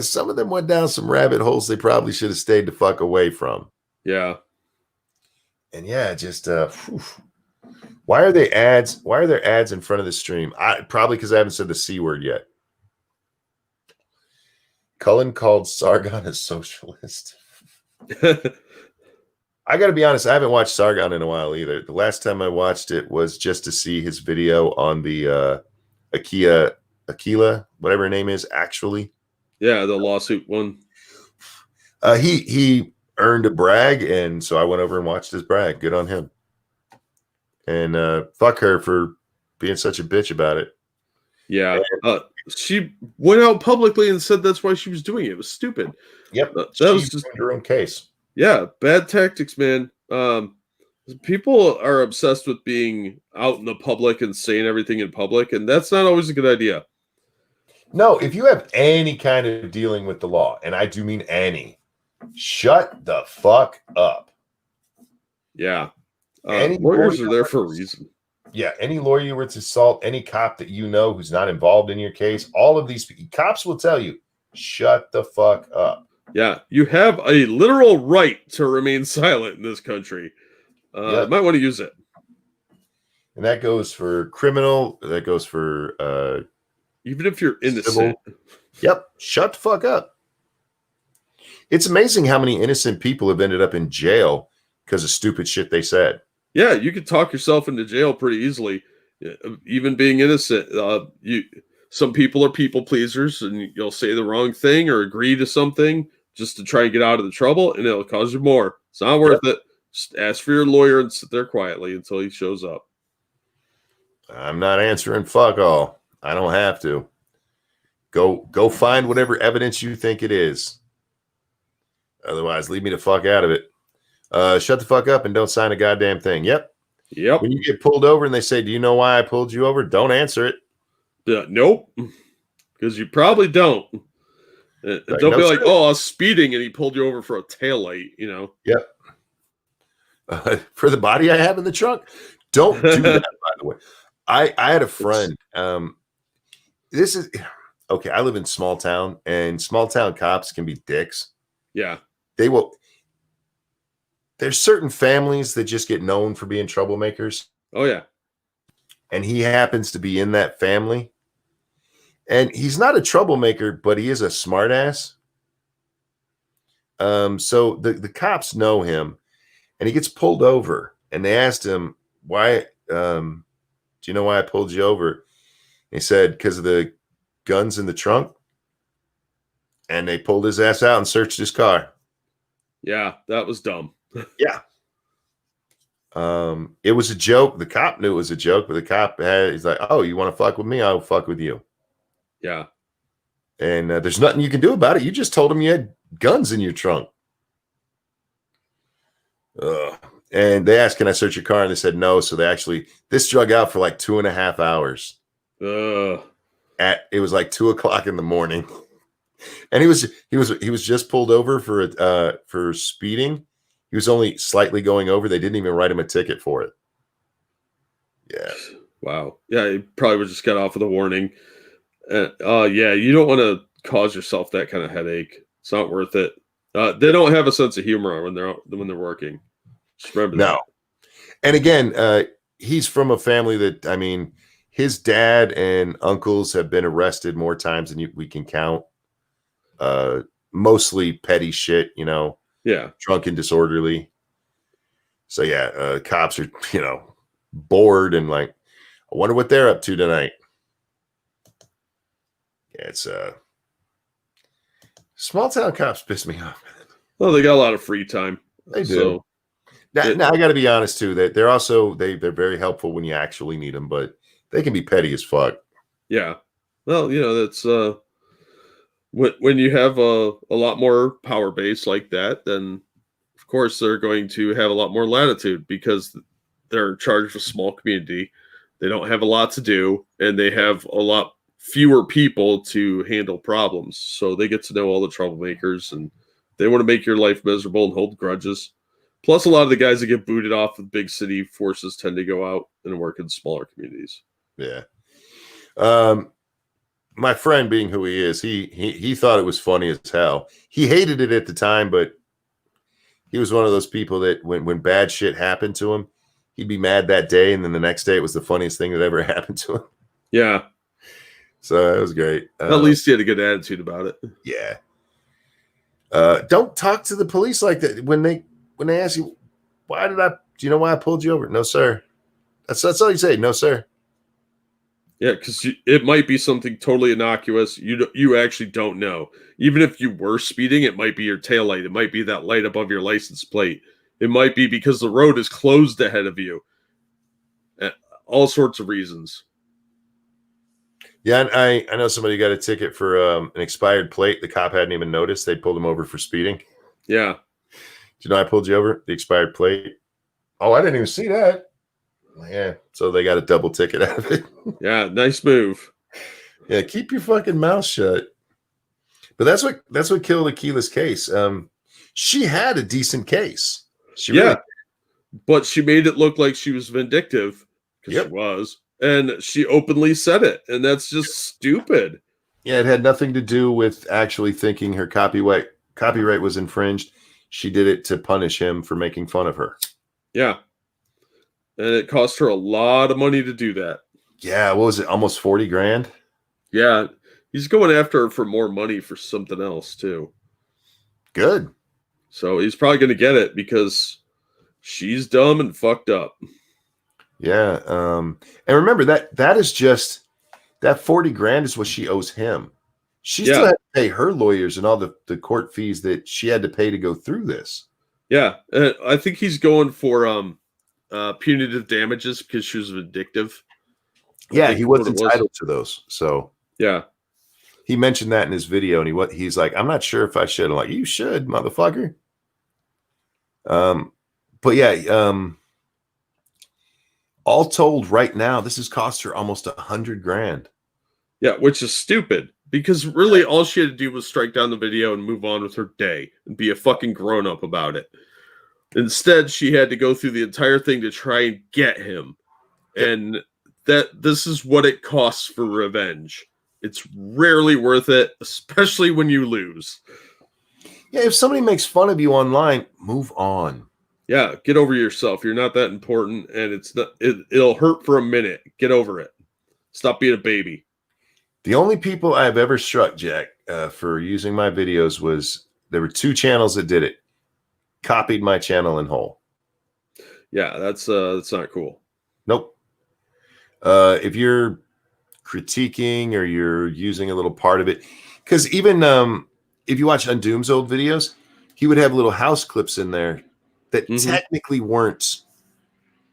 Some of them went down some rabbit holes they probably should have stayed the fuck away from. Yeah. And yeah, just why are there ads in front of the stream? Probably because I haven't said the C word yet. Cullen called Sargon a socialist. I got to be honest, I haven't watched Sargon in a while either. The last time I watched it was just to see his video on the Aquila, whatever her name is, actually. Yeah, the lawsuit one. He earned a brag, and so I went over and watched his brag. Good on him. And fuck her for being such a bitch about it. Yeah. She went out publicly and said that's why she was doing it. It was stupid. Yep. That was just her own case. Yeah, bad tactics, man. People are obsessed with being out in the public and saying everything in public, and that's not always a good idea. No, if you have any kind of dealing with the law, and I do mean any, shut the fuck up. Yeah. Lawyers are there for a reason. Yeah, any lawyer you were to assault, any cop that you know who's not involved in your case, all of these cops will tell you, shut the fuck up. Yeah, you have a literal right to remain silent in this country. You might want to use it. And that goes for criminal. That goes for even if you're innocent. Civil. Yep, shut the fuck up. It's amazing how many innocent people have ended up in jail because of stupid shit they said. Yeah, you could talk yourself into jail pretty easily, even being innocent. Some people are people pleasers, and you'll say the wrong thing or agree to something just to try and get out of the trouble, and it'll cause you more. It's not worth it. Just ask for your lawyer and sit there quietly until he shows up. I'm not answering fuck all. I don't have to. Go find whatever evidence you think it is. Otherwise, leave me the fuck out of it. Shut the fuck up and don't sign a goddamn thing. Yep. When you get pulled over and they say, do you know why I pulled you over? Don't answer it. Nope. Because you probably don't. Don't be like, oh, I was speeding and he pulled you over for a taillight, you know? Yep. For the body I have in the trunk. Don't do that, by the way. I had a friend. This is okay. I live in small town, and small town cops can be dicks. Yeah. They will. There's certain families that just get known for being troublemakers. Oh, yeah. And he happens to be in that family. And he's not a troublemaker, but he is a smartass. So the cops know him, and he gets pulled over. And they asked him, why, do you know why I pulled you over? He said, because of the guns in the trunk. And they pulled his ass out and searched his car. Yeah, that was dumb. Yeah. It was a joke. The cop knew it was a joke, but the cop he's like, oh, you want to fuck with me? I'll fuck with you. Yeah. And there's nothing you can do about it. You just told him you had guns in your trunk. And they asked, can I search your car? And they said no. So they actually, this drug out for like 2.5 hours. It was like 2:00 in the morning. And he was just pulled over for speeding. He was only slightly going over. They didn't even write him a ticket for it. Yeah. Wow. Yeah, he probably would just get off with a warning. Yeah, you don't want to cause yourself that kind of headache. It's not worth it. They don't have a sense of humor when they're working. Just remember that. No. And again, he's from a family that, I mean, his dad and uncles have been arrested more times than we can count. Mostly petty shit, you know. Yeah. Drunk and disorderly. So yeah, cops are, you know, bored and like, I wonder what they're up to tonight. Yeah, it's small town cops piss me off. Well, they got a lot of free time. They do. So now I got to be honest too. That they're also they're very helpful when you actually need them, but they can be petty as fuck. Yeah. Well, you know, that's when you have a lot more power base like that, then of course they're going to have a lot more latitude because they're in charge of a small community. They don't have a lot to do, and they have a lot fewer people to handle problems. So they get to know all the troublemakers, and they want to make your life miserable and hold grudges. Plus, a lot of the guys that get booted off of big city forces tend to go out and work in smaller communities. Yeah. My friend, being who he is, he thought it was funny as hell. He hated it at the time, but he was one of those people that when bad shit happened to him, he'd be mad that day, and then the next day it was the funniest thing that ever happened to him. Yeah. So that was great. At least he had a good attitude about it. Yeah. Don't talk to the police like that when they ask you, do you know why I pulled you over? No, sir. That's all you say. No, sir. Yeah, because it might be something totally innocuous. You actually don't know. Even if you were speeding, it might be your taillight. It might be that light above your license plate. It might be because the road is closed ahead of you. All sorts of reasons. Yeah, and I know somebody got a ticket for an expired plate. The cop hadn't even noticed. They pulled him over for speeding. Yeah. Do you know I pulled you over? The expired plate. Oh, I didn't even see that. Yeah, so they got a double ticket out of it. Yeah, nice move. Yeah, keep your fucking mouth shut. But that's what killed Akila's case. She had a decent case. But she made it look like she was vindictive because she was, and she openly said it, and that's just stupid. Yeah, it had nothing to do with actually thinking her copyright was infringed. She did it to punish him for making fun of her. Yeah. And it cost her a lot of money to do that. Yeah, what was it? Almost 40 grand? Yeah. He's going after her for more money for something else, too. Good. So he's probably going to get it because she's dumb and fucked up. Yeah. And remember that is just that 40 grand is what she owes him. She still had to pay her lawyers and all the court fees that she had to pay to go through this. Yeah. I think he's going for punitive damages because she was vindictive. Yeah, he was entitled to those. So yeah. He mentioned that in his video, and he's like, I'm not sure if I should. I'm like, you should, motherfucker. But yeah, all told, right now, this has cost her almost 100 grand. Yeah, which is stupid because really all she had to do was strike down the video and move on with her day and be a fucking grown up about it. Instead, she had to go through the entire thing to try and get him, and this is what it costs for revenge. It's rarely worth it, especially when you lose. Yeah, if somebody makes fun of you online, move on. Yeah, get over yourself. You're not that important, and it'll hurt for a minute. Get over it. Stop being a baby. The only people I've ever struck, Jack, for using my videos there were 2 channels that did it. Copied my channel in whole. Yeah, that's not cool. Nope. If you're critiquing or you're using a little part of it, because even if you watch Undoom's old videos, he would have little house clips in there that technically weren't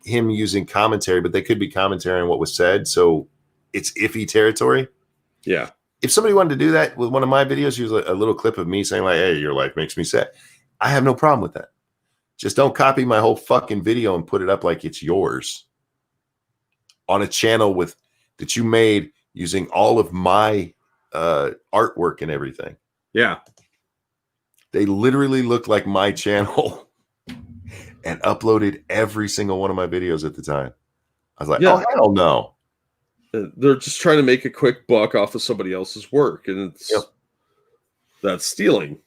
him using commentary, but they could be commentary on what was said, so it's iffy territory. Yeah. If somebody wanted to do that with one of my videos, use a little clip of me saying like, hey, your life makes me sad, I have no problem with that. Just don't copy my whole fucking video and put it up like it's yours on a channel that you made using all of my artwork and everything. Yeah. They literally look like my channel and uploaded every single one of my videos at the time. I was like, oh, hell no. They're just trying to make a quick buck off of somebody else's work, and that's stealing.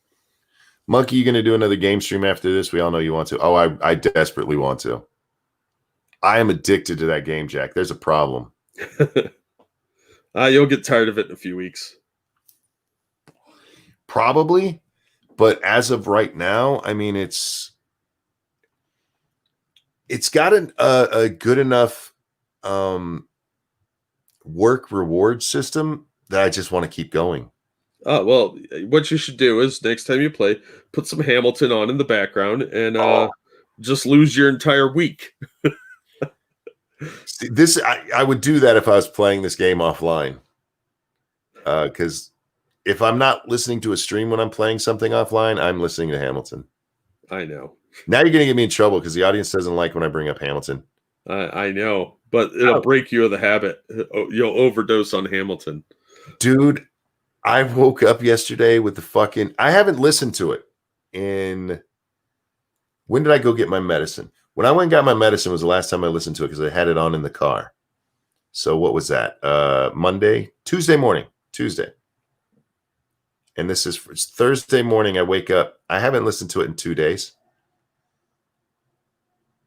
Monkey, you going to do another game stream after this? We all know you want to. Oh, I desperately want to. I am addicted to that game, Jack. There's a problem. You'll get tired of it in a few weeks. Probably. But as of right now, I mean, it's got a good enough work reward system that I just want to keep going. Well, what you should do is next time you play, put some Hamilton on in the background and just lose your entire week. See, I would do that if I was playing this game offline. Because if I'm not listening to a stream when I'm playing something offline, I'm listening to Hamilton. I know. Now you're going to get me in trouble because the audience doesn't like when I bring up Hamilton. I know, but it'll break you of the habit. You'll overdose on Hamilton. Dude, I woke up yesterday with I haven't listened to it when did I go get my medicine? When I went and got my medicine was the last time I listened to it because I had it on in the car. So what was that? Tuesday morning. And it's Thursday morning. I wake up. I haven't listened to it in 2 days.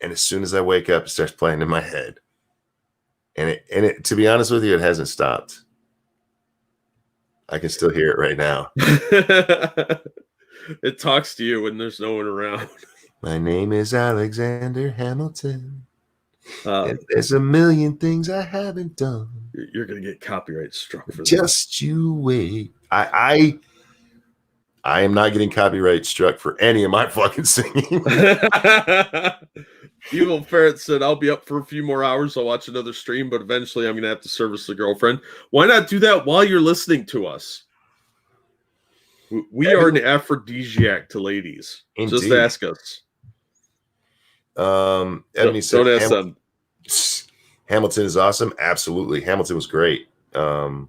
And as soon as I wake up, it starts playing in my head. And it, to be honest with you, it hasn't stopped. I can still hear it right now. It talks to you when there's no one around. My name is Alexander Hamilton. Uh, And there's a million things I haven't done. you're gonna get copyright struck for Just you wait. I am not getting copyright struck for any of my fucking singing. that. Evil Ferret said, I'll be up for a few more hours. I'll watch another stream, but eventually I'm going to have to service the girlfriend. Why not do that while you're listening to us? We are an aphrodisiac to ladies. Indeed. Just ask us. Ebony said, don't ask them. Hamilton is awesome. Absolutely. Hamilton was great. Yeah.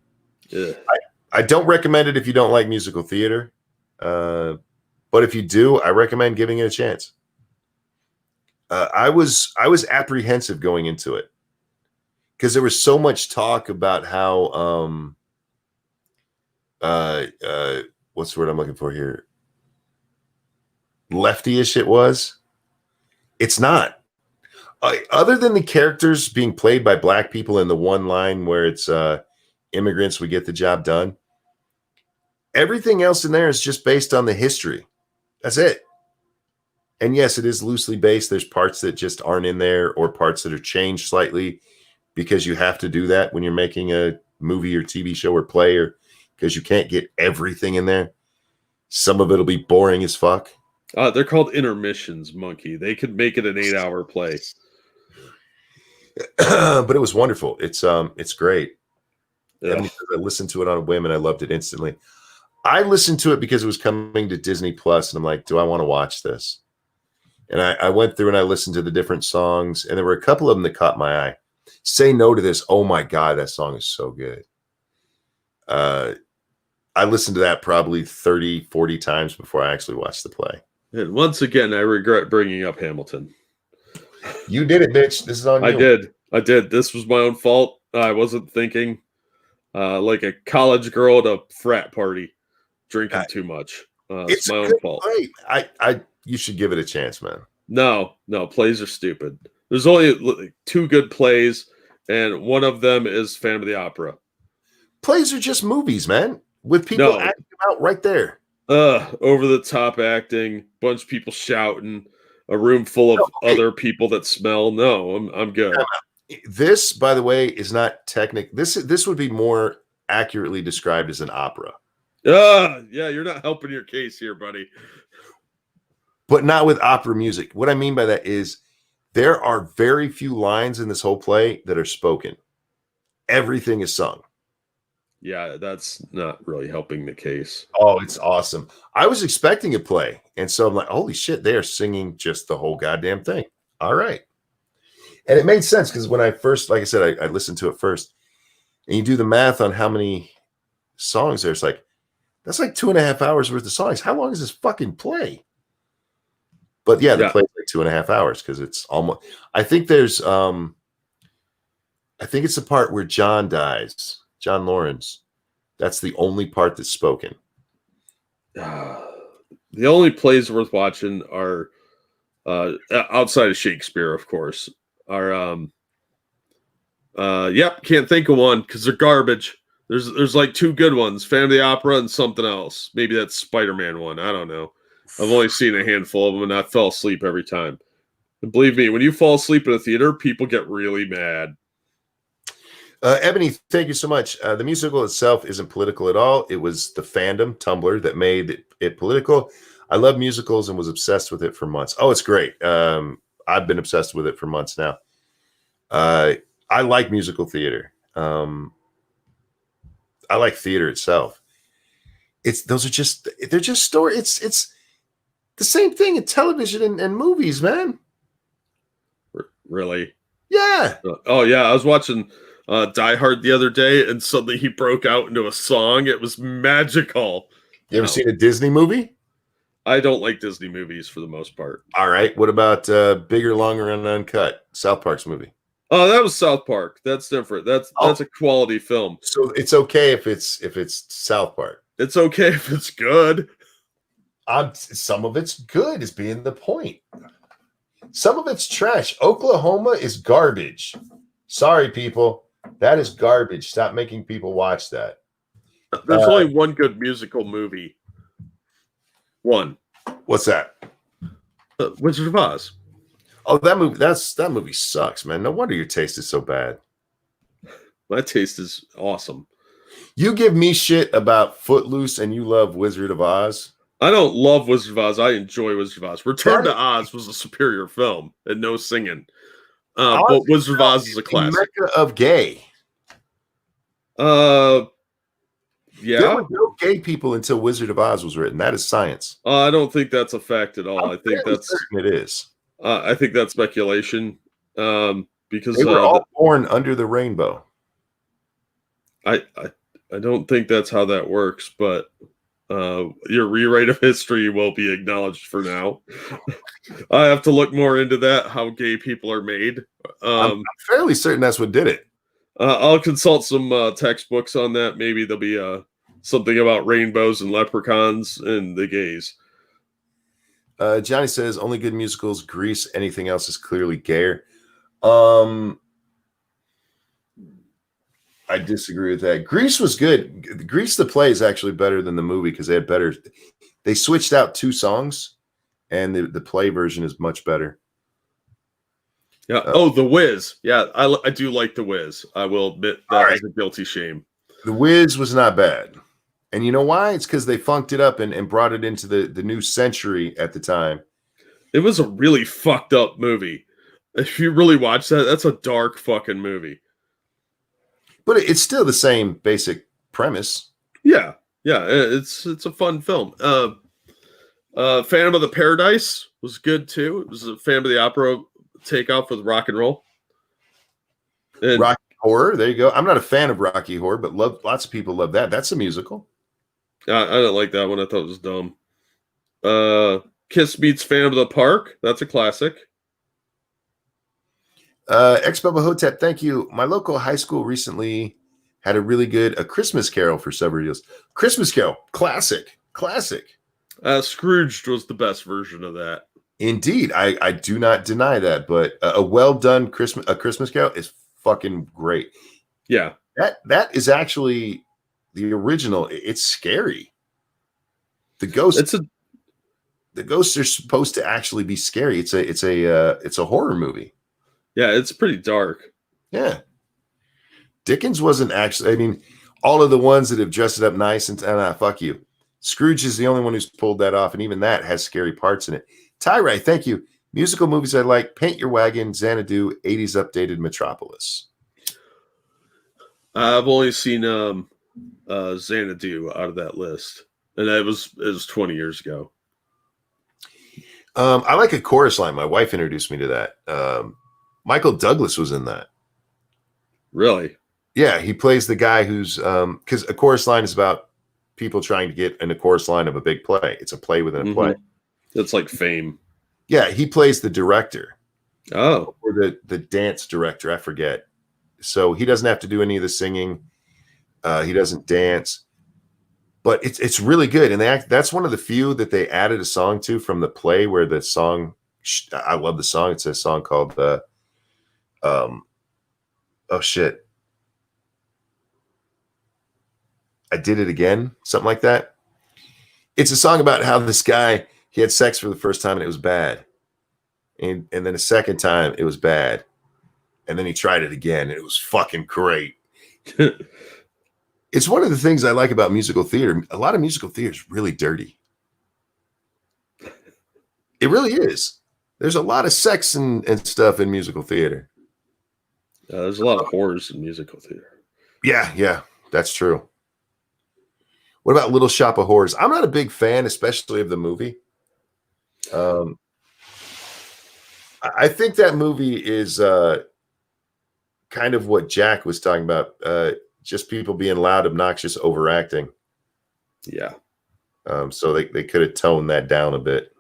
I don't recommend it if you don't like musical theater. But if you do, I recommend giving it a chance. I was apprehensive going into it because there was so much talk about how what's the word I'm looking for here? Lefty-ish it was. It's not. Other than the characters being played by black people in the one line where it's immigrants, we get the job done. Everything else in there is just based on the history. That's it. And yes, it is loosely based. There's parts that just aren't in there or parts that are changed slightly because you have to do that when you're making a movie or TV show or play, or because you can't get everything in there. Some of it'll be boring as fuck. They're called intermissions, Monkey. They could make it an 8-hour play. But it was wonderful. It's great. Yeah. I listened to it on a whim and I loved it instantly. I listened to it because it was coming to Disney Plus, and I'm like, do I want to watch this? And I went through and I listened to the different songs, and there were a couple of them that caught my eye. Say No to This. Oh my God, that song is so good. I listened to that probably 30, 40 times before I actually watched the play. And once again, I regret bringing up Hamilton. You did it, bitch. This is on you. I did. This was my own fault. I wasn't thinking like a college girl at a frat party drinking too much. It's my own fault. Play. You should give it a chance, man. No, plays are stupid. There's only 2 good plays, and one of them is Phantom of the Opera. Plays are just movies, man, with people acting out right there. Over the top acting, bunch of people shouting, a room full of other people that smell. No, I'm good. This, by the way, is not technical. This would be more accurately described as an opera. Yeah, you're not helping your case here, buddy. But not with opera music. What I mean by that is there are very few lines in this whole play that are spoken. Everything is sung. Yeah, that's not really helping the case. Oh, it's awesome. I was expecting a play. And so I'm like, holy shit, they are singing just the whole goddamn thing. All right. And it made sense because when I first, like I said, I listened to it first. And you do the math on how many songs there's, like, that's like 2.5 hours worth of songs. How long is this fucking play? But yeah, the play's like 2.5 hours because it's almost. I think there's. I think it's the part where John dies. John Lawrence. That's the only part that's spoken. The only plays worth watching are outside of Shakespeare, of course. Are can't think of one because they're garbage. There's like 2 good ones: Phantom of the Opera and something else. Maybe that's Spider-Man one. I don't know. I've only seen a handful of them, and I fell asleep every time. And believe me, when you fall asleep in a theater, people get really mad. Ebony, thank you so much. The musical itself isn't political at all. It was the fandom, Tumblr, that made it political. I love musicals and was obsessed with it for months. Oh, it's great. I've been obsessed with it for months now. I like musical theater. I like theater itself. They're just story. It's the same thing in television and movies, man. Really? Yeah. Oh yeah, I was watching Die Hard the other day, and suddenly he broke out into a song. It was magical. You ever seen a Disney movie? I don't like Disney movies for the most part. All right. What about Bigger, Longer, and Uncut? South Park's movie. Oh, that was South Park. That's different. That's a quality film. So it's okay if it's South Park. It's okay if it's good. Some of it's good is being the point. Some of it's trash. Oklahoma is garbage. Sorry, people. That is garbage. Stop making people watch that. There's only one good musical movie. One. What's that? Wizard of Oz. Oh, that movie. That movie sucks, man. No wonder your taste is so bad. My taste is awesome. You give me shit about Footloose, and you love Wizard of Oz. I don't love Wizard of Oz. I enjoy Wizard of Oz. Return to Oz was a superior film and no singing. But Wizard of Oz is a classic. Mecca of gay. Yeah. There were no gay people until Wizard of Oz was written. That is science. I don't think that's a fact at all. I think that's it is. I think that's speculation. Because they were all born under the rainbow. I don't think that's how that works, but your rewrite of history will be acknowledged for now. I have to look more into that, how gay people are made. I'm fairly certain that's what did it. I'll consult some textbooks on that. Maybe there'll be something about rainbows and leprechauns and the gays. Johnny says only good musicals, Grease. Anything else is clearly gayer. I disagree with that. Grease was good. Grease the play is actually better than the movie because they switched out 2 songs, and the play version is much better. Yeah. The Wiz. Yeah, I do like The Wiz. I will admit that is a guilty shame. The Wiz was not bad. And you know why? It's because they funked it up and brought it into the new century at the time. It was a really fucked up movie. If you really watch that, that's a dark fucking movie. But it's still the same basic premise. Yeah. It's a fun film. Phantom of the Paradise was good too. It was a Phantom of the Opera takeoff with rock and roll. And Rocky Horror, there you go. I'm not a fan of Rocky Horror, but lots of people love that. That's a musical. I don't like that one. I thought it was dumb. Kiss meets Phantom of the Park. That's a classic. Ex-Bubba Hotep, thank you. My local high school recently had a Christmas Carol for several years. Christmas Carol, classic. Scrooged was the best version of that. Indeed, I do not deny that, but a well done Christmas Carol is fucking great. Yeah, that is actually the original. It's scary. The ghosts are supposed to actually be scary. It's a horror movie. Yeah, it's pretty dark. Yeah. Dickens wasn't actually, I mean, all of the ones that have dressed it up nice and fuck you. Scrooge is the only one who's pulled that off, and even that has scary parts in it. Tyray, thank you. Musical movies I like: Paint Your Wagon, Xanadu, 80s updated Metropolis. I've only seen Xanadu out of that list, and it was 20 years ago. I like A Chorus Line. My wife introduced me to that. Michael Douglas was in that. Really? Yeah, he plays the guy who's because A Chorus Line is about people trying to get in a chorus line of a big play. It's a play within a play. It's like Fame. Yeah, he plays the director. Oh. Or the dance director, I forget. So he doesn't have to do any of the singing. He doesn't dance. But it's really good. And that's one of the few that they added a song to from the play where the song, I love the song. It's a song called oh shit. I Did It Again, something like that. It's a song about how this guy, he had sex for the first time and it was bad. And then a second time it was bad. And then he tried it again and it was fucking great. It's one of the things I like about musical theater. A lot of musical theater is really dirty. It really is. There's a lot of sex and stuff in musical theater. There's a lot of horrors in musical theater. Yeah, that's true. What about Little Shop of Horrors? I'm not a big fan, especially of the movie. I think that movie is kind of what Jack was talking about. Just people being loud, obnoxious, overacting. Yeah. So they could have toned that down a bit.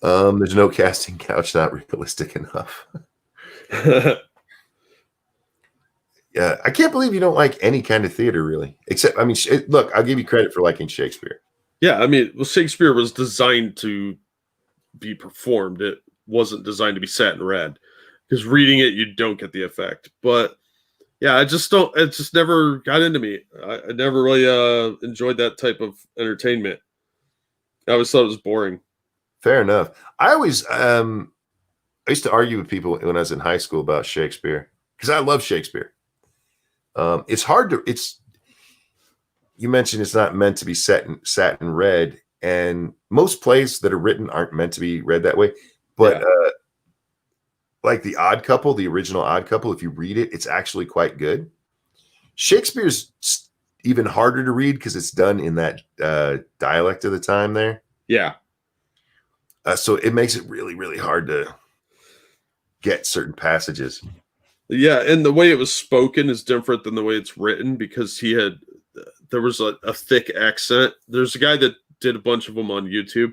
There's no casting couch, not realistic enough. Yeah, I can't believe you don't like any kind of theater, really. Except, I mean, look, I'll give you credit for liking Shakespeare. Yeah, I mean, Shakespeare was designed to be performed. It wasn't designed to be sat and read. Because reading it, you don't get the effect. But yeah, it just never got into me. I never really enjoyed that type of entertainment. I always thought it was boring. Fair enough. I always I used to argue with people when I was in high school about Shakespeare because I love Shakespeare. It's hard to. You mentioned it's not meant to be sat and read, and most plays that are written aren't meant to be read that way. But like The Odd Couple, the original Odd Couple, if you read it, it's actually quite good. Shakespeare's even harder to read because it's done in that dialect of the time there. Yeah. So it makes it really, really hard to get certain passages. Yeah, and the way it was spoken is different than the way it's written because there was a thick accent. There's a guy that did a bunch of them on YouTube,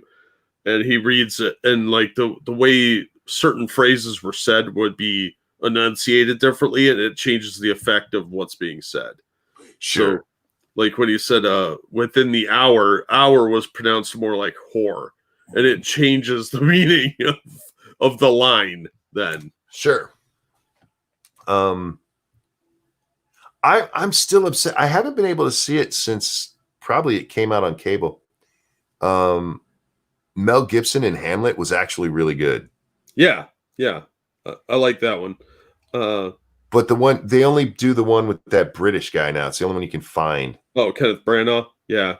and he reads it, and like the way certain phrases were said would be enunciated differently, and it changes the effect of what's being said. Sure. So, like when he said within the hour was pronounced more like whore, and it changes the meaning of the line then. Sure. I'm still upset. I haven't been able to see it since probably it came out on cable. Mel Gibson in Hamlet was actually really good. Yeah. I like that one. But they only do the one with that British guy now. It's the only one you can find. Oh, Kenneth Branagh. Yeah.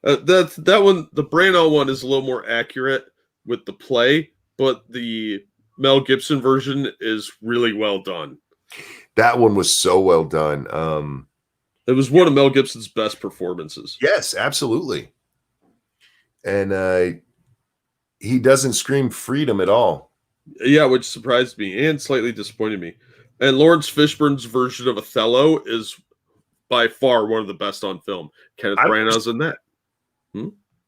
That one, the Branagh one is a little more accurate with the play, but the Mel Gibson version is really well done. That one was so well done. It was one of Mel Gibson's best performances. Yes, absolutely. And he doesn't scream freedom at all. Yeah, which surprised me and slightly disappointed me. And Lawrence Fishburne's version of Othello is by far one of the best on film. Kenneth Branagh's in that.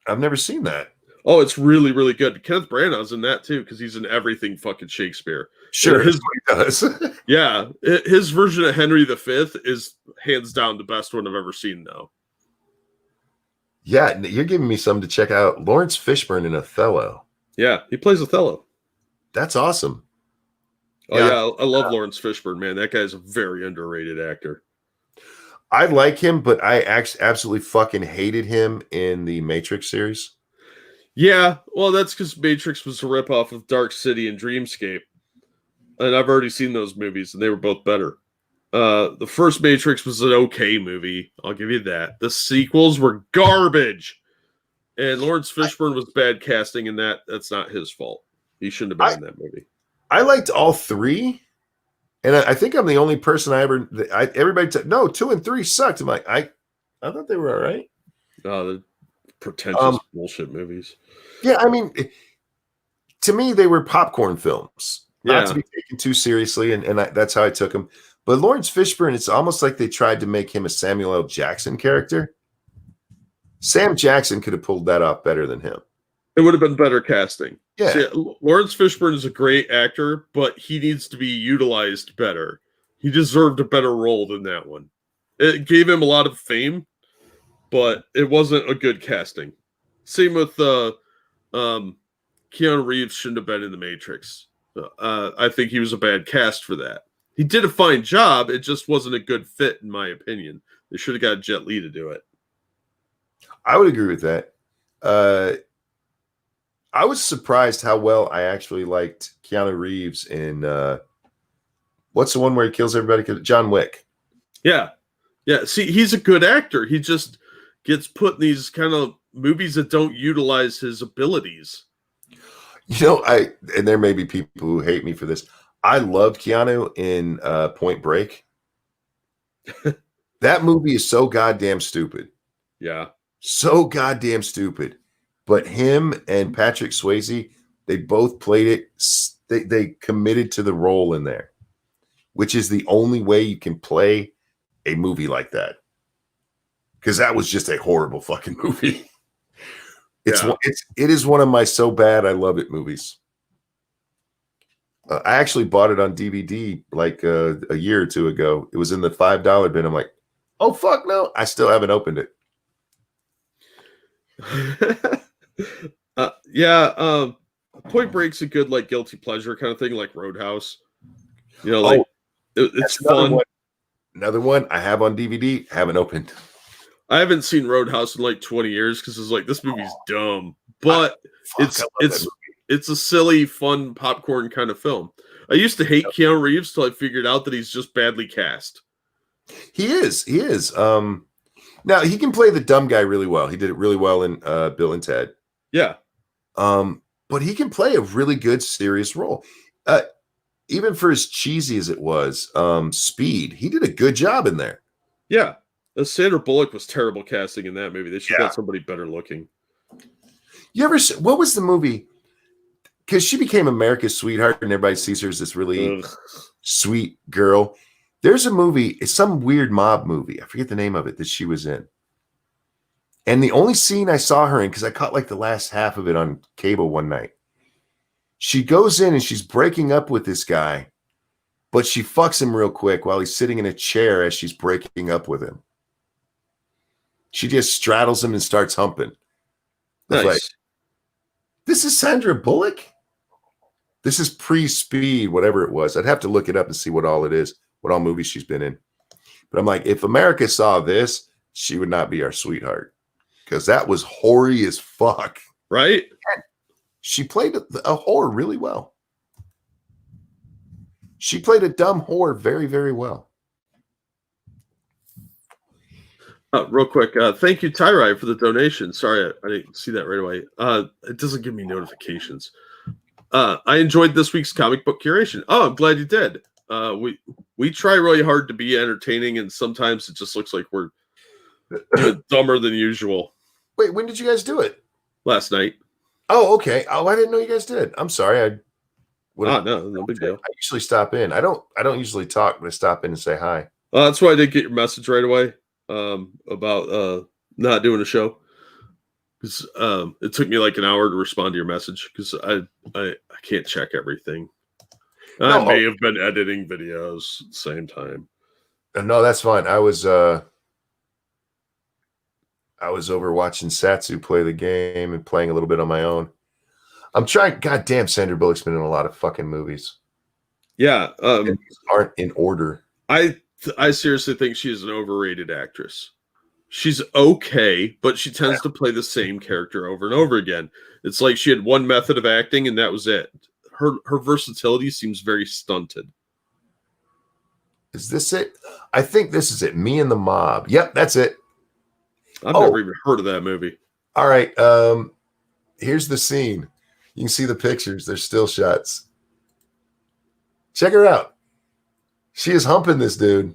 I've never seen that. Oh, it's really, really good. Kenneth Branagh's in that too because he's in everything fucking Shakespeare. Sure, he does. Yeah, his version of Henry V is hands down the best one I've ever seen, though. Yeah, you're giving me something to check out. Lawrence Fishburne in Othello. Yeah, he plays Othello. That's awesome. Oh, yeah, I love Lawrence Fishburne, man. That guy's a very underrated actor. I like him, but I absolutely fucking hated him in the Matrix series. Yeah, well, that's because Matrix was a ripoff of Dark City and Dreamscape. And I've already seen those movies, and they were both better. The first Matrix was an okay movie. I'll give you that. The sequels were garbage. And Lawrence Fishburne was bad casting in that. That's not his fault. He shouldn't have been in that movie. I liked all three. And I think I'm the only person everybody said, no, 2 and 3 sucked. I'm like, I thought they were all right. The pretentious bullshit movies. Yeah, I mean, to me, they were popcorn films. Not to be taken too seriously, and that's how I took them. But Lawrence Fishburne, it's almost like they tried to make him a Samuel L. Jackson character. Sam Jackson could have pulled that off better than him. It would have been better casting. Yeah. See, Lawrence Fishburne is a great actor, but he needs to be utilized better. He deserved a better role than that one. It gave him a lot of fame, but it wasn't a good casting. Same with Keanu Reeves shouldn't have been in The Matrix. I think he was a bad cast for that. He did a fine job. It just wasn't a good fit, in my opinion. They should have got Jet Li to do it. I would agree with that. I was surprised how well I actually liked Keanu Reeves in what's the one where he kills everybody? John Wick. Yeah. See, he's a good actor. He just gets put in these kind of movies that don't utilize his abilities. You know, and there may be people who hate me for this. I loved Keanu in Point Break. That movie is so goddamn stupid. Yeah. So goddamn stupid. But him and Patrick Swayze, they both played it. They committed to the role in there, which is the only way you can play a movie like that. Because that was just a horrible fucking movie. It is one of my so bad I love it movies. I actually bought it on DVD like a year or two ago. It was in the $5 bin. I'm like, oh fuck no! I still haven't opened it. Point Break's a good like guilty pleasure kind of thing, like Roadhouse. You know, like it's fun. Another one I have on DVD, haven't opened. I haven't seen Roadhouse in like 20 years because it's like this movie's dumb, but I love that it's a silly, fun popcorn kind of film. I used to hate Keanu Reeves till I figured out that he's just badly cast. He is. Now he can play the dumb guy really well. He did it really well in Bill and Ted. Yeah. But he can play a really good serious role. Even for as cheesy as it was, Speed, he did a good job in there. Yeah. Sandra Bullock was terrible casting in that movie. They should have got somebody better looking. What was the movie? Because she became America's sweetheart and everybody sees her as this really sweet girl. There's a movie, it's some weird mob movie. I forget the name of it that she was in. And the only scene I saw her in, because I caught like the last half of it on cable one night. She goes in and she's breaking up with this guy, but she fucks him real quick while he's sitting in a chair as she's breaking up with him. She just straddles him and starts humping. Nice. Like, this is Sandra Bullock? This is pre-Speed, whatever it was. I'd have to look it up and see what all it is, what all movies she's been in. But I'm like, if America saw this, she would not be our sweetheart. Because that was hoary as fuck. Right? And she played a whore really well. She played a dumb whore very, very well. Real quick, thank you, Tyrai, for the donation. Sorry, I didn't see that right away. It doesn't give me notifications. I enjoyed this week's comic book curation. Oh, I'm glad you did. We try really hard to be entertaining, and sometimes it just looks like we're dumber than usual. Wait, when did you guys do it? Last night. Oh, okay. Oh, I didn't know you guys did. I'm sorry. No big deal. I usually stop in. I don't usually talk, but I stop in and say hi. That's why I did get your message right away about not doing a show. Because it took me like an hour to respond to your message because I can't check everything. I may have been editing videos at the same time. No, that's fine. I was over watching Satsu play the game and playing a little bit on my own. I'm trying. Goddamn, Sandra Bullock's been in a lot of fucking movies. Yeah, and these aren't in order. I seriously think she's an overrated actress. She's okay, but she tends to play the same character over and over again. It's like she had one method of acting, and that was it. Her versatility seems very stunted. Is this it? I think this is it. Me and the Mob. Yep, that's it. I've never even heard of that movie. All right. Here's the scene. You can see the pictures. They're still shots. Check her out. She is humping this dude,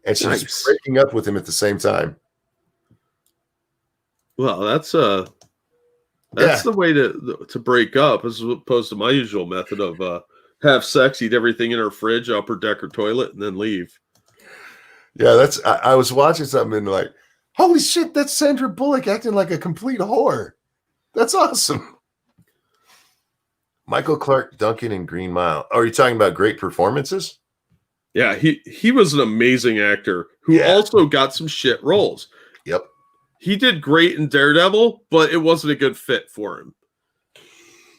and she's breaking up with him at the same time. Well, that's the way to break up, as opposed to my usual method of have sex, eat everything in her fridge, upper deck or toilet, and then leave. Yeah, I was watching something and like, holy shit, that's Sandra Bullock acting like a complete whore. That's awesome. Michael Clark Duncan in Green Mile. Oh, are you talking about great performances? Yeah, he was an amazing actor who also got some shit roles. Yep. He did great in Daredevil, but it wasn't a good fit for him.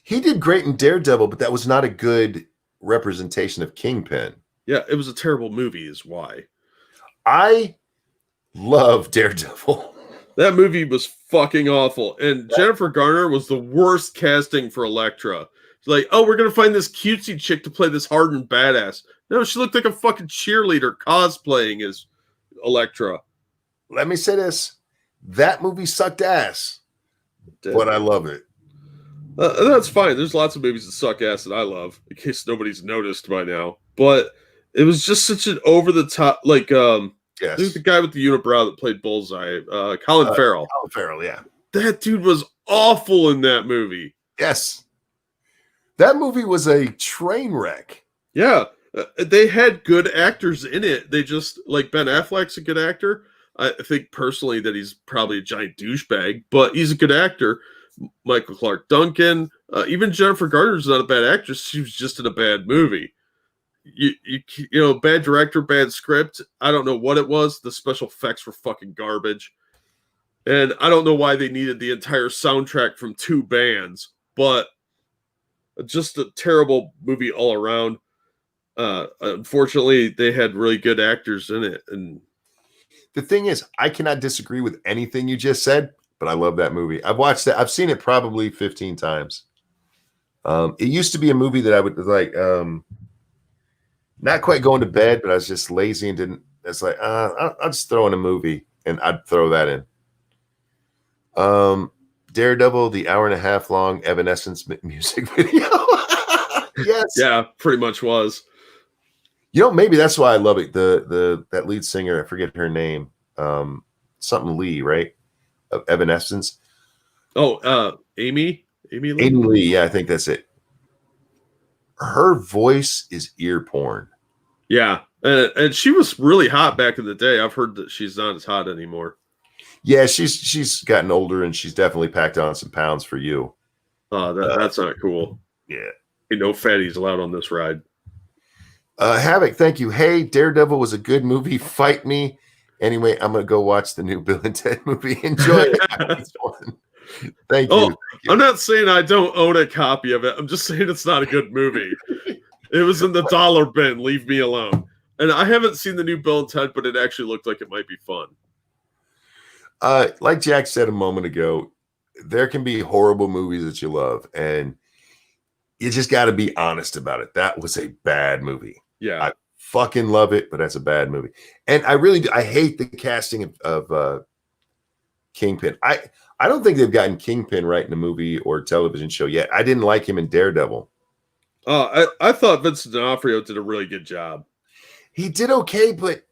He did great in Daredevil, but that was not a good representation of Kingpin. Yeah, it was a terrible movie is why. I love Daredevil. That movie was fucking awful. And Jennifer Garner was the worst casting for Elektra. It's like, oh, we're going to find this cutesy chick to play this hardened badass. No, she looked like a fucking cheerleader cosplaying as Elektra. Let me say this. That movie sucked ass, but I love it. That's fine. There's lots of movies that suck ass that I love, in case nobody's noticed by now. But it was just such an over-the-top, like, who's the guy with the unibrow that played Bullseye? Colin Farrell. Colin Farrell, yeah. That dude was awful in that movie. Yes. That movie was a train wreck. Yeah. They had good actors in it. They just, like, Ben Affleck's a good actor. I think personally that he's probably a giant douchebag, but he's a good actor. Michael Clark Duncan, even Jennifer Garner's not a bad actress. She was just in a bad movie. You know, bad director, bad script. I don't know what it was. The special effects were fucking garbage. And I don't know why they needed the entire soundtrack from two bands, but just a terrible movie all around. Unfortunately, they had really good actors in it. And the thing is, I cannot disagree with anything you just said, but I love that movie. I've watched it. I've seen it probably 15 times. It used to be a movie that I would like, not quite going to bed, but I was just lazy and didn't. It's like, I'll just throw in a movie and I'd throw that in. Daredevil, the hour-and-a-half long Evanescence music video. Yes. Yeah, pretty much was. You know, maybe that's why I love it. That lead singer, I forget her name. Something Lee, right? Of Evanescence. Oh, Amy Lee? Amy Lee, yeah, I think that's it. Her voice is ear porn. Yeah, and she was really hot back in the day. I've heard that she's not as hot anymore. Yeah, she's gotten older and she's definitely packed on some pounds for you. That's not cool. Yeah. Ain't no fatties allowed on this ride. Havoc, thank you. Hey, Daredevil was a good movie. Fight me. Anyway, I'm gonna go watch the new Bill and Ted movie. Enjoy it. Thank you. I'm not saying I don't own a copy of it. I'm just saying it's not a good movie. It was in the dollar bin. Leave me alone. And I haven't seen the new Bill and Ted, but it actually looked like it might be fun. Like Jack said a moment ago, there can be horrible movies that you love, and you just got to be honest about it. That was a bad movie. Yeah. I fucking love it, but that's a bad movie. And I really do. I hate the casting of Kingpin. I don't think they've gotten Kingpin right in a movie or television show yet. I didn't like him in Daredevil. I thought Vincent D'Onofrio did a really good job. He did okay, but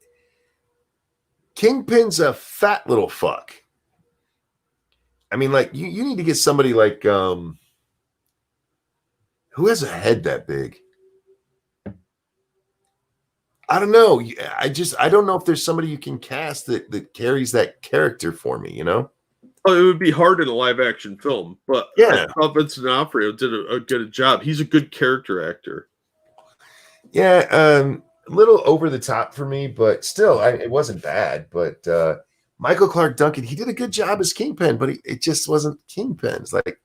Kingpin's a fat little fuck. I mean, like, you need to get somebody like who has a head that big? I don't know. I don't know if there's somebody you can cast that carries that character for me, you know? Oh, it would be hard in a live action film, but yeah, I thought Vincent D'Onofrio did a good job. He's a good character actor. Yeah, a little over the top for me, but still, it wasn't bad. But Michael Clark Duncan, he did a good job as Kingpin, but it just wasn't Kingpin. It's like,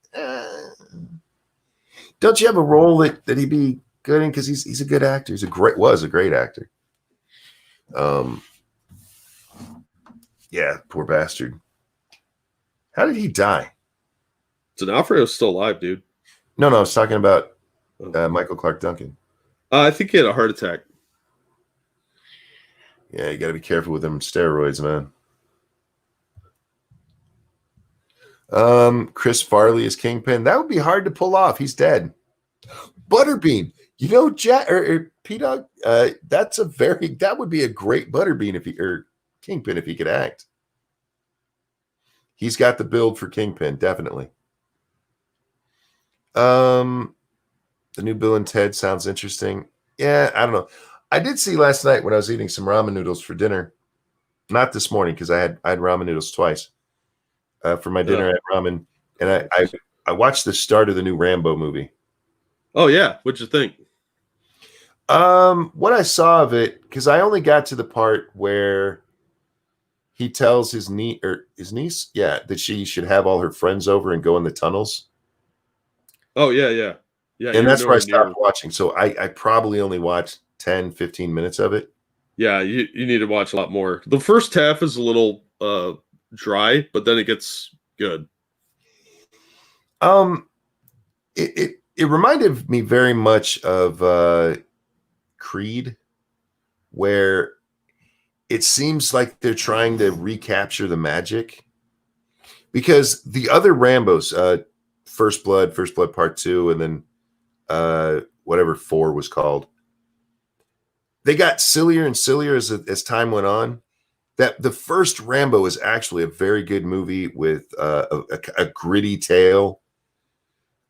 don't you have a role that he'd be good in? Because he's a good actor. Was a great actor. Yeah, poor bastard. How did he die? D'Onofrio's still alive, dude. No, I was talking about Michael Clark Duncan. I think he had a heart attack. Yeah, you got to be careful with them steroids, man. Chris Farley is Kingpin. That would be hard to pull off. He's dead. Butterbean. You know, Jack or P-Dog, that would be a great Butterbean or Kingpin if he could act. He's got the build for Kingpin, definitely. The new Bill and Ted sounds interesting. Yeah, I don't know. I did see last night when I was eating some ramen noodles for dinner. Not this morning because I had ramen noodles twice for my dinner. I had ramen, and I watched the start of the new Rambo movie. Oh yeah, what'd you think? What I saw of it, because I only got to the part where he tells his niece, yeah, that she should have all her friends over and go in the tunnels. Oh yeah. And that's where I stopped watching. So I probably only watched 10, 15 minutes of it. Yeah, you need to watch a lot more. The first half is a little dry, but then it gets good. It reminded me very much of Creed, where it seems like they're trying to recapture the magic, because the other Rambos, First Blood Part 2, and then whatever 4 was called, they got sillier and sillier as time went on. That the first Rambo is actually a very good movie with a gritty tale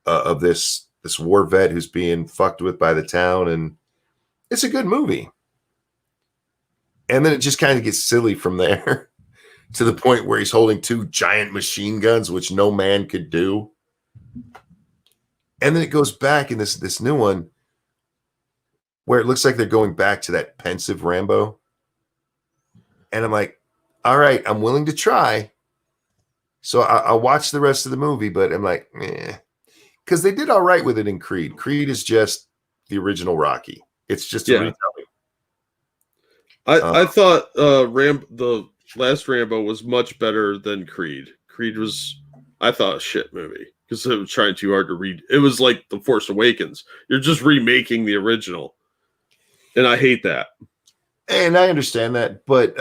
of this war vet who's being fucked with by the town, and it's a good movie. And then it just kind of gets silly from there to the point where he's holding 2 giant machine guns, which no man could do. And then it goes back in this new one where it looks like they're going back to that pensive Rambo. And I'm like, all right, I'm willing to try. So I'll watch the rest of the movie, but I'm like, because they did all right with it in Creed. Creed is just the original Rocky. It's just a retelling. I thought the last Rambo was much better than Creed. Creed was, I thought, a shit movie because it was trying too hard to read. It was like The Force Awakens. You're just remaking the original, and I hate that. And I understand that, but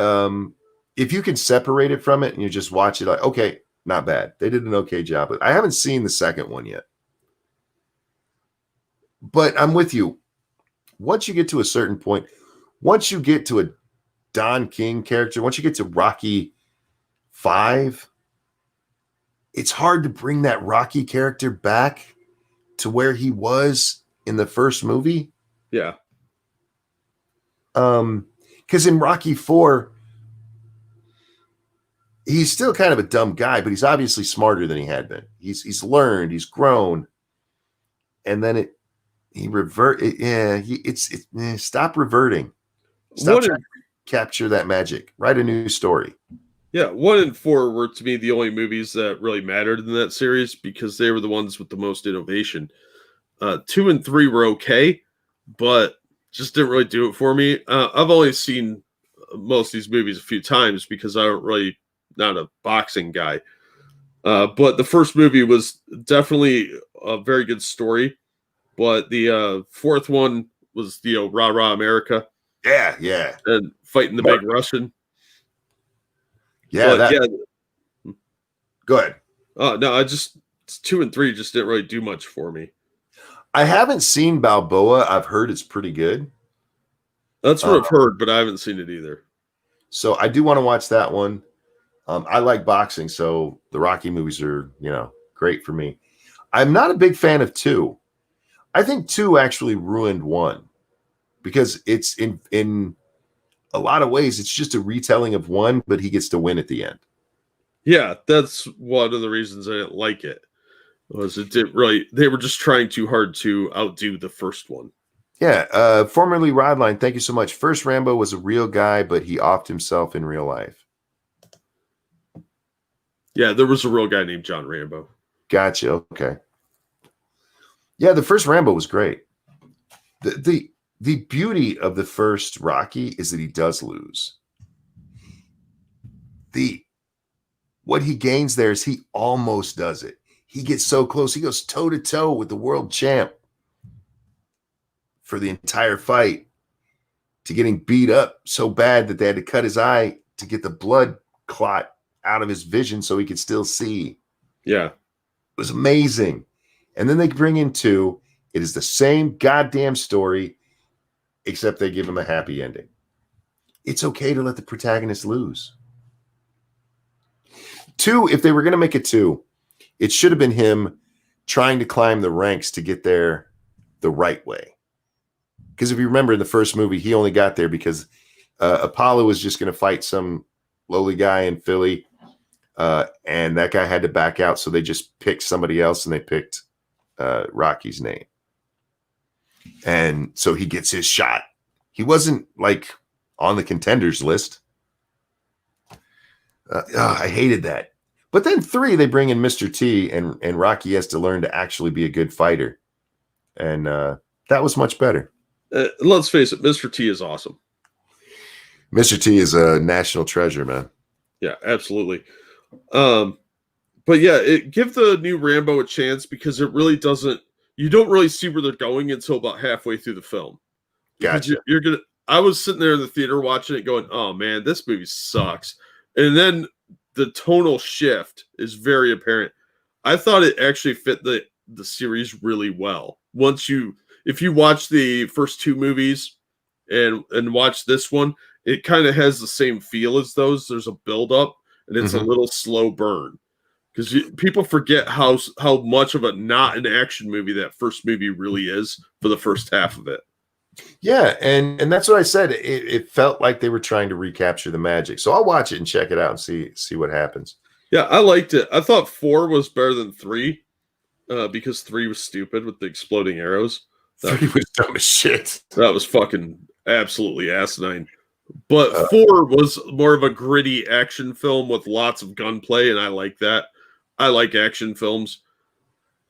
if you can separate it from it and you just watch it, like, okay, not bad. They did an okay job. But I haven't seen the second one yet. But I'm with you. Once you get to a certain point, once you get to a Don King character, once you get to Rocky 5, it's hard to bring that Rocky character back to where he was in the first movie. Yeah. Because in Rocky 4, he's still kind of a dumb guy, but he's obviously smarter than he had been. He's learned, he's grown, and then stop reverting. Stop trying to capture that magic. Write a new story. Yeah, 1 and 4 were to me the only movies that really mattered in that series because they were the ones with the most innovation. 2 and 3 were okay, but just didn't really do it for me. I've only seen most of these movies a few times because not a boxing guy. But the first movie was definitely a very good story. But the fourth one was Rah Rah America. Yeah. And fighting the big Russian. Yeah, go ahead. No, 2 and 3 just didn't really do much for me. I haven't seen Balboa. I've heard it's pretty good. That's what I've heard, but I haven't seen it either. So I do want to watch that one. I like boxing, so the Rocky movies are, great for me. I'm not a big fan of 2. I think 2 actually ruined 1 because it's in a lot of ways, it's just a retelling of 1, but he gets to win at the end. Yeah, that's one of the reasons I didn't like it. Was it didn't really? They were just trying too hard to outdo the first one. Yeah, formerly Rodline, thank you so much. First Rambo was a real guy, but he offed himself in real life. Yeah, there was a real guy named John Rambo. Gotcha. Okay. Yeah, the first Rambo was great. The beauty of the first Rocky is that he does lose. What he gains there is he almost does it. He gets so close. He goes toe to toe with the world champ for the entire fight, to getting beat up so bad that they had to cut his eye to get the blood clot out of his vision so he could still see. Yeah. It was amazing. And then they bring in 2. It is the same goddamn story, except they give him a happy ending. It's okay to let the protagonist lose. 2, if they were going to make it 2, it should have been him trying to climb the ranks to get there the right way. Because if you remember in the first movie, he only got there because Apollo was just going to fight some lowly guy in Philly, and that guy had to back out, so they just picked somebody else, and they picked Rocky's name. And so he gets his shot. He wasn't like on the contenders list. I hated that. But then 3, they bring in Mr. T, and Rocky has to learn to actually be a good fighter. And that was much better. Let's face it, Mr. T is awesome. Mr. T is a national treasure, man. Yeah, absolutely. But yeah, give the new Rambo a chance because it really doesn't. You don't really see where they're going until about halfway through the film. Gotcha. You're gonna. I was sitting there in the theater watching it, going, "Oh man, this movie sucks," and then the tonal shift is very apparent. I thought it actually fit the series really well. If you watch the first 2 movies and watch this one, it kind of has the same feel as those. There's a build up, and it's a little slow burn. Because people forget how much of a not an action movie that first movie really is for the first half of it. Yeah, and that's what I said. It felt like they were trying to recapture the magic. So I'll watch it and check it out and see what happens. Yeah, I liked it. I thought 4 was better than 3 because 3 was stupid with the exploding arrows. 3 was dumb as shit. That was fucking absolutely asinine. But 4 was more of a gritty action film with lots of gunplay, and I like that. I like action films.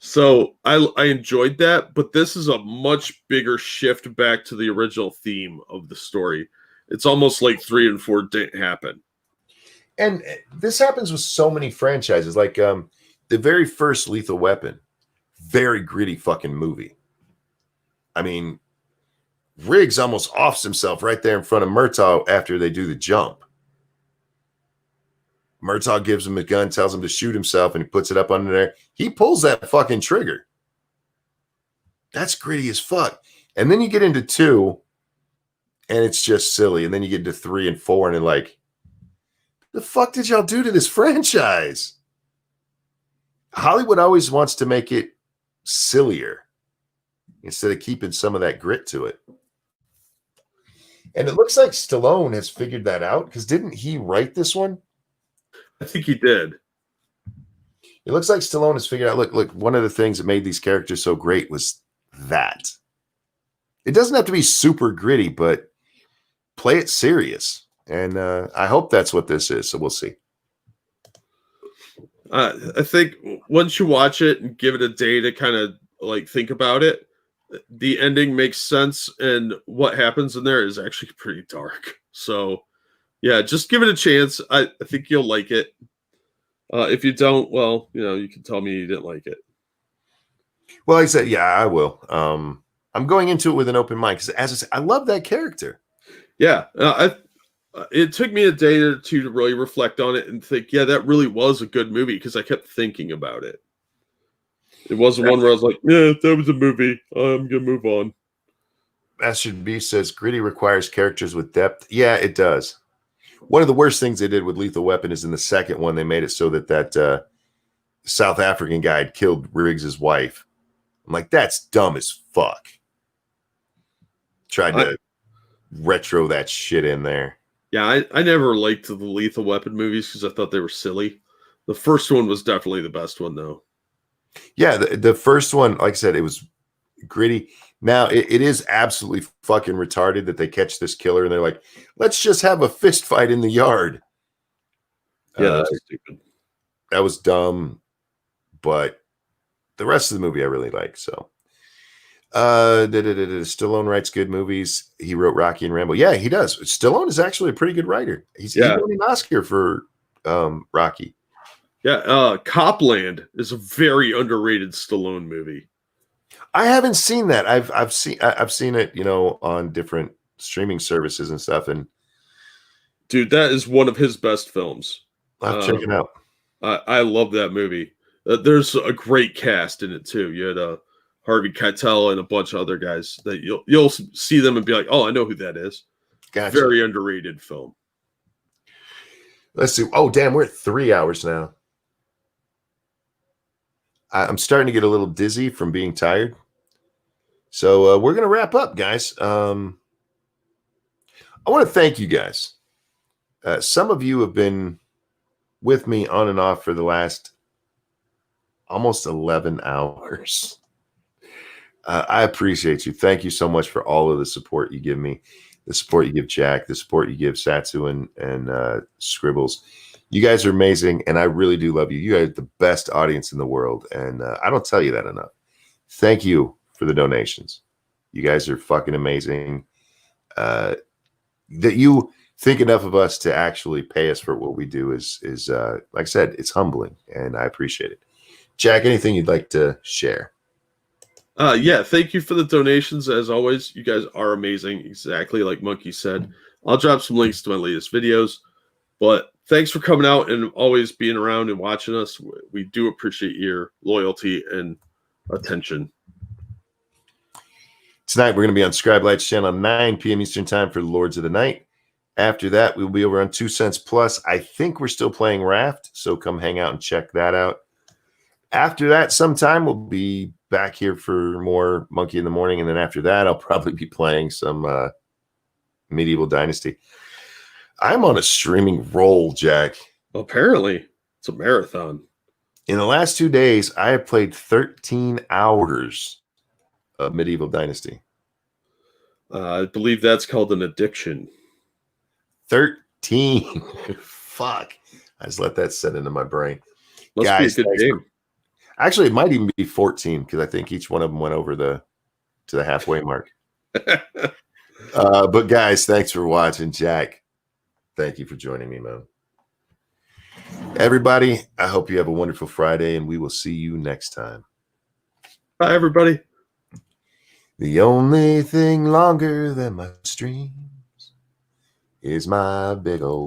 So I enjoyed that, but this is a much bigger shift back to the original theme of the story. It's almost like 3 and 4 didn't happen. And this happens with so many franchises. Like the very first Lethal Weapon, very gritty fucking movie. I mean, Riggs almost offs himself right there in front of Murtaugh after they do the jump. Murtaugh gives him a gun, tells him to shoot himself, and he puts it up under there. He pulls that fucking trigger. That's gritty as fuck. And then you get into 2, and it's just silly. And then you get into 3 and 4, and you're like, the fuck did y'all do to this franchise? Hollywood always wants to make it sillier instead of keeping some of that grit to it. And it looks like Stallone has figured that out, because didn't he write this one? I think he did. It looks like Stallone has figured out, look, one of the things that made these characters so great was that. It doesn't have to be super gritty, but play it serious. And I hope that's what this is, so we'll see. I think once you watch it and give it a day to kind of like think about it, the ending makes sense, and what happens in there is actually pretty dark. So yeah, just give it a chance. I think you'll like it. If you don't, well, you can tell me you didn't like it. Well, like I said, yeah, I will. I'm going into it with an open mind, because as I said, I love that character. Yeah, it took me a day or two to really reflect on it and think, yeah, that really was a good movie, because I kept thinking about it. It wasn't one where I was like, yeah, that was a movie. I'm going to move on. Master B says, gritty requires characters with depth. Yeah, it does. One of the worst things they did with Lethal Weapon is in the second one, they made it so that South African guy had killed Riggs' wife. I'm like, that's dumb as fuck. Tried to retro that shit in there. Yeah, I never liked the Lethal Weapon movies because I thought they were silly. The first one was definitely the best one, though. Yeah, the first one, like I said, it was gritty. Now, it is absolutely fucking retarded that they catch this killer and they're like, let's just have a fist fight in the yard. Yeah, that's stupid. That was dumb, but the rest of the movie I really like. So, Stallone writes good movies. He wrote Rocky and Rambo. Yeah, he does. Stallone is actually a pretty good writer. He won an Oscar for Rocky. Yeah, Copland is a very underrated Stallone movie. I haven't seen that. I've seen it, on different streaming services and stuff. And dude, that is one of his best films. I'll check it out. I love that movie. There's a great cast in it too. You had Harvey Keitel and a bunch of other guys that you'll see them and be like, oh, I know who that is. Gotcha. Very underrated film. Let's see. Oh, damn, we're at 3 hours now. I'm starting to get a little dizzy from being tired. So we're going to wrap up, guys. I want to thank you guys. Some of you have been with me on and off for the last almost 11 hours. I appreciate you. Thank you so much for all of the support you give me, the support you give Jack, the support you give Satsu and Scribbles. You guys are amazing, and I really do love you. You guys are the best audience in the world, and I don't tell you that enough. Thank you for the donations. You guys are fucking amazing. That you think enough of us to actually pay us for what we do is like I said, it's humbling, and I appreciate it. Jack, anything you'd like to share? Yeah, thank you for the donations. As always, you guys are amazing. Exactly like Monkey said. I'll drop some links to my latest videos, but thanks for coming out and always being around and watching us. We do appreciate your loyalty and attention. Tonight, we're going to be on Scribe Lights channel 9 p.m. Eastern Time for Lords of the Night. After that, we'll be over on 2 Cents Plus. I think we're still playing Raft, so come hang out and check that out. After that, sometime we'll be back here for more Monkey in the Morning, and then after that, I'll probably be playing some Medieval Dynasty. I'm on a streaming roll, Jack. Apparently, it's a marathon. In the last 2 days, I have played 13 hours of Medieval Dynasty. I believe that's called an addiction. 13. Fuck. I just let that set into my brain. Must Guys, be a good game. Actually, it might even be 14 because I think each one of them went over to the halfway mark. But guys, thanks for watching. Jack, thank you for joining me, man. Everybody, I hope you have a wonderful Friday, and we will see you next time. Bye, everybody. The only thing longer than my streams is my big old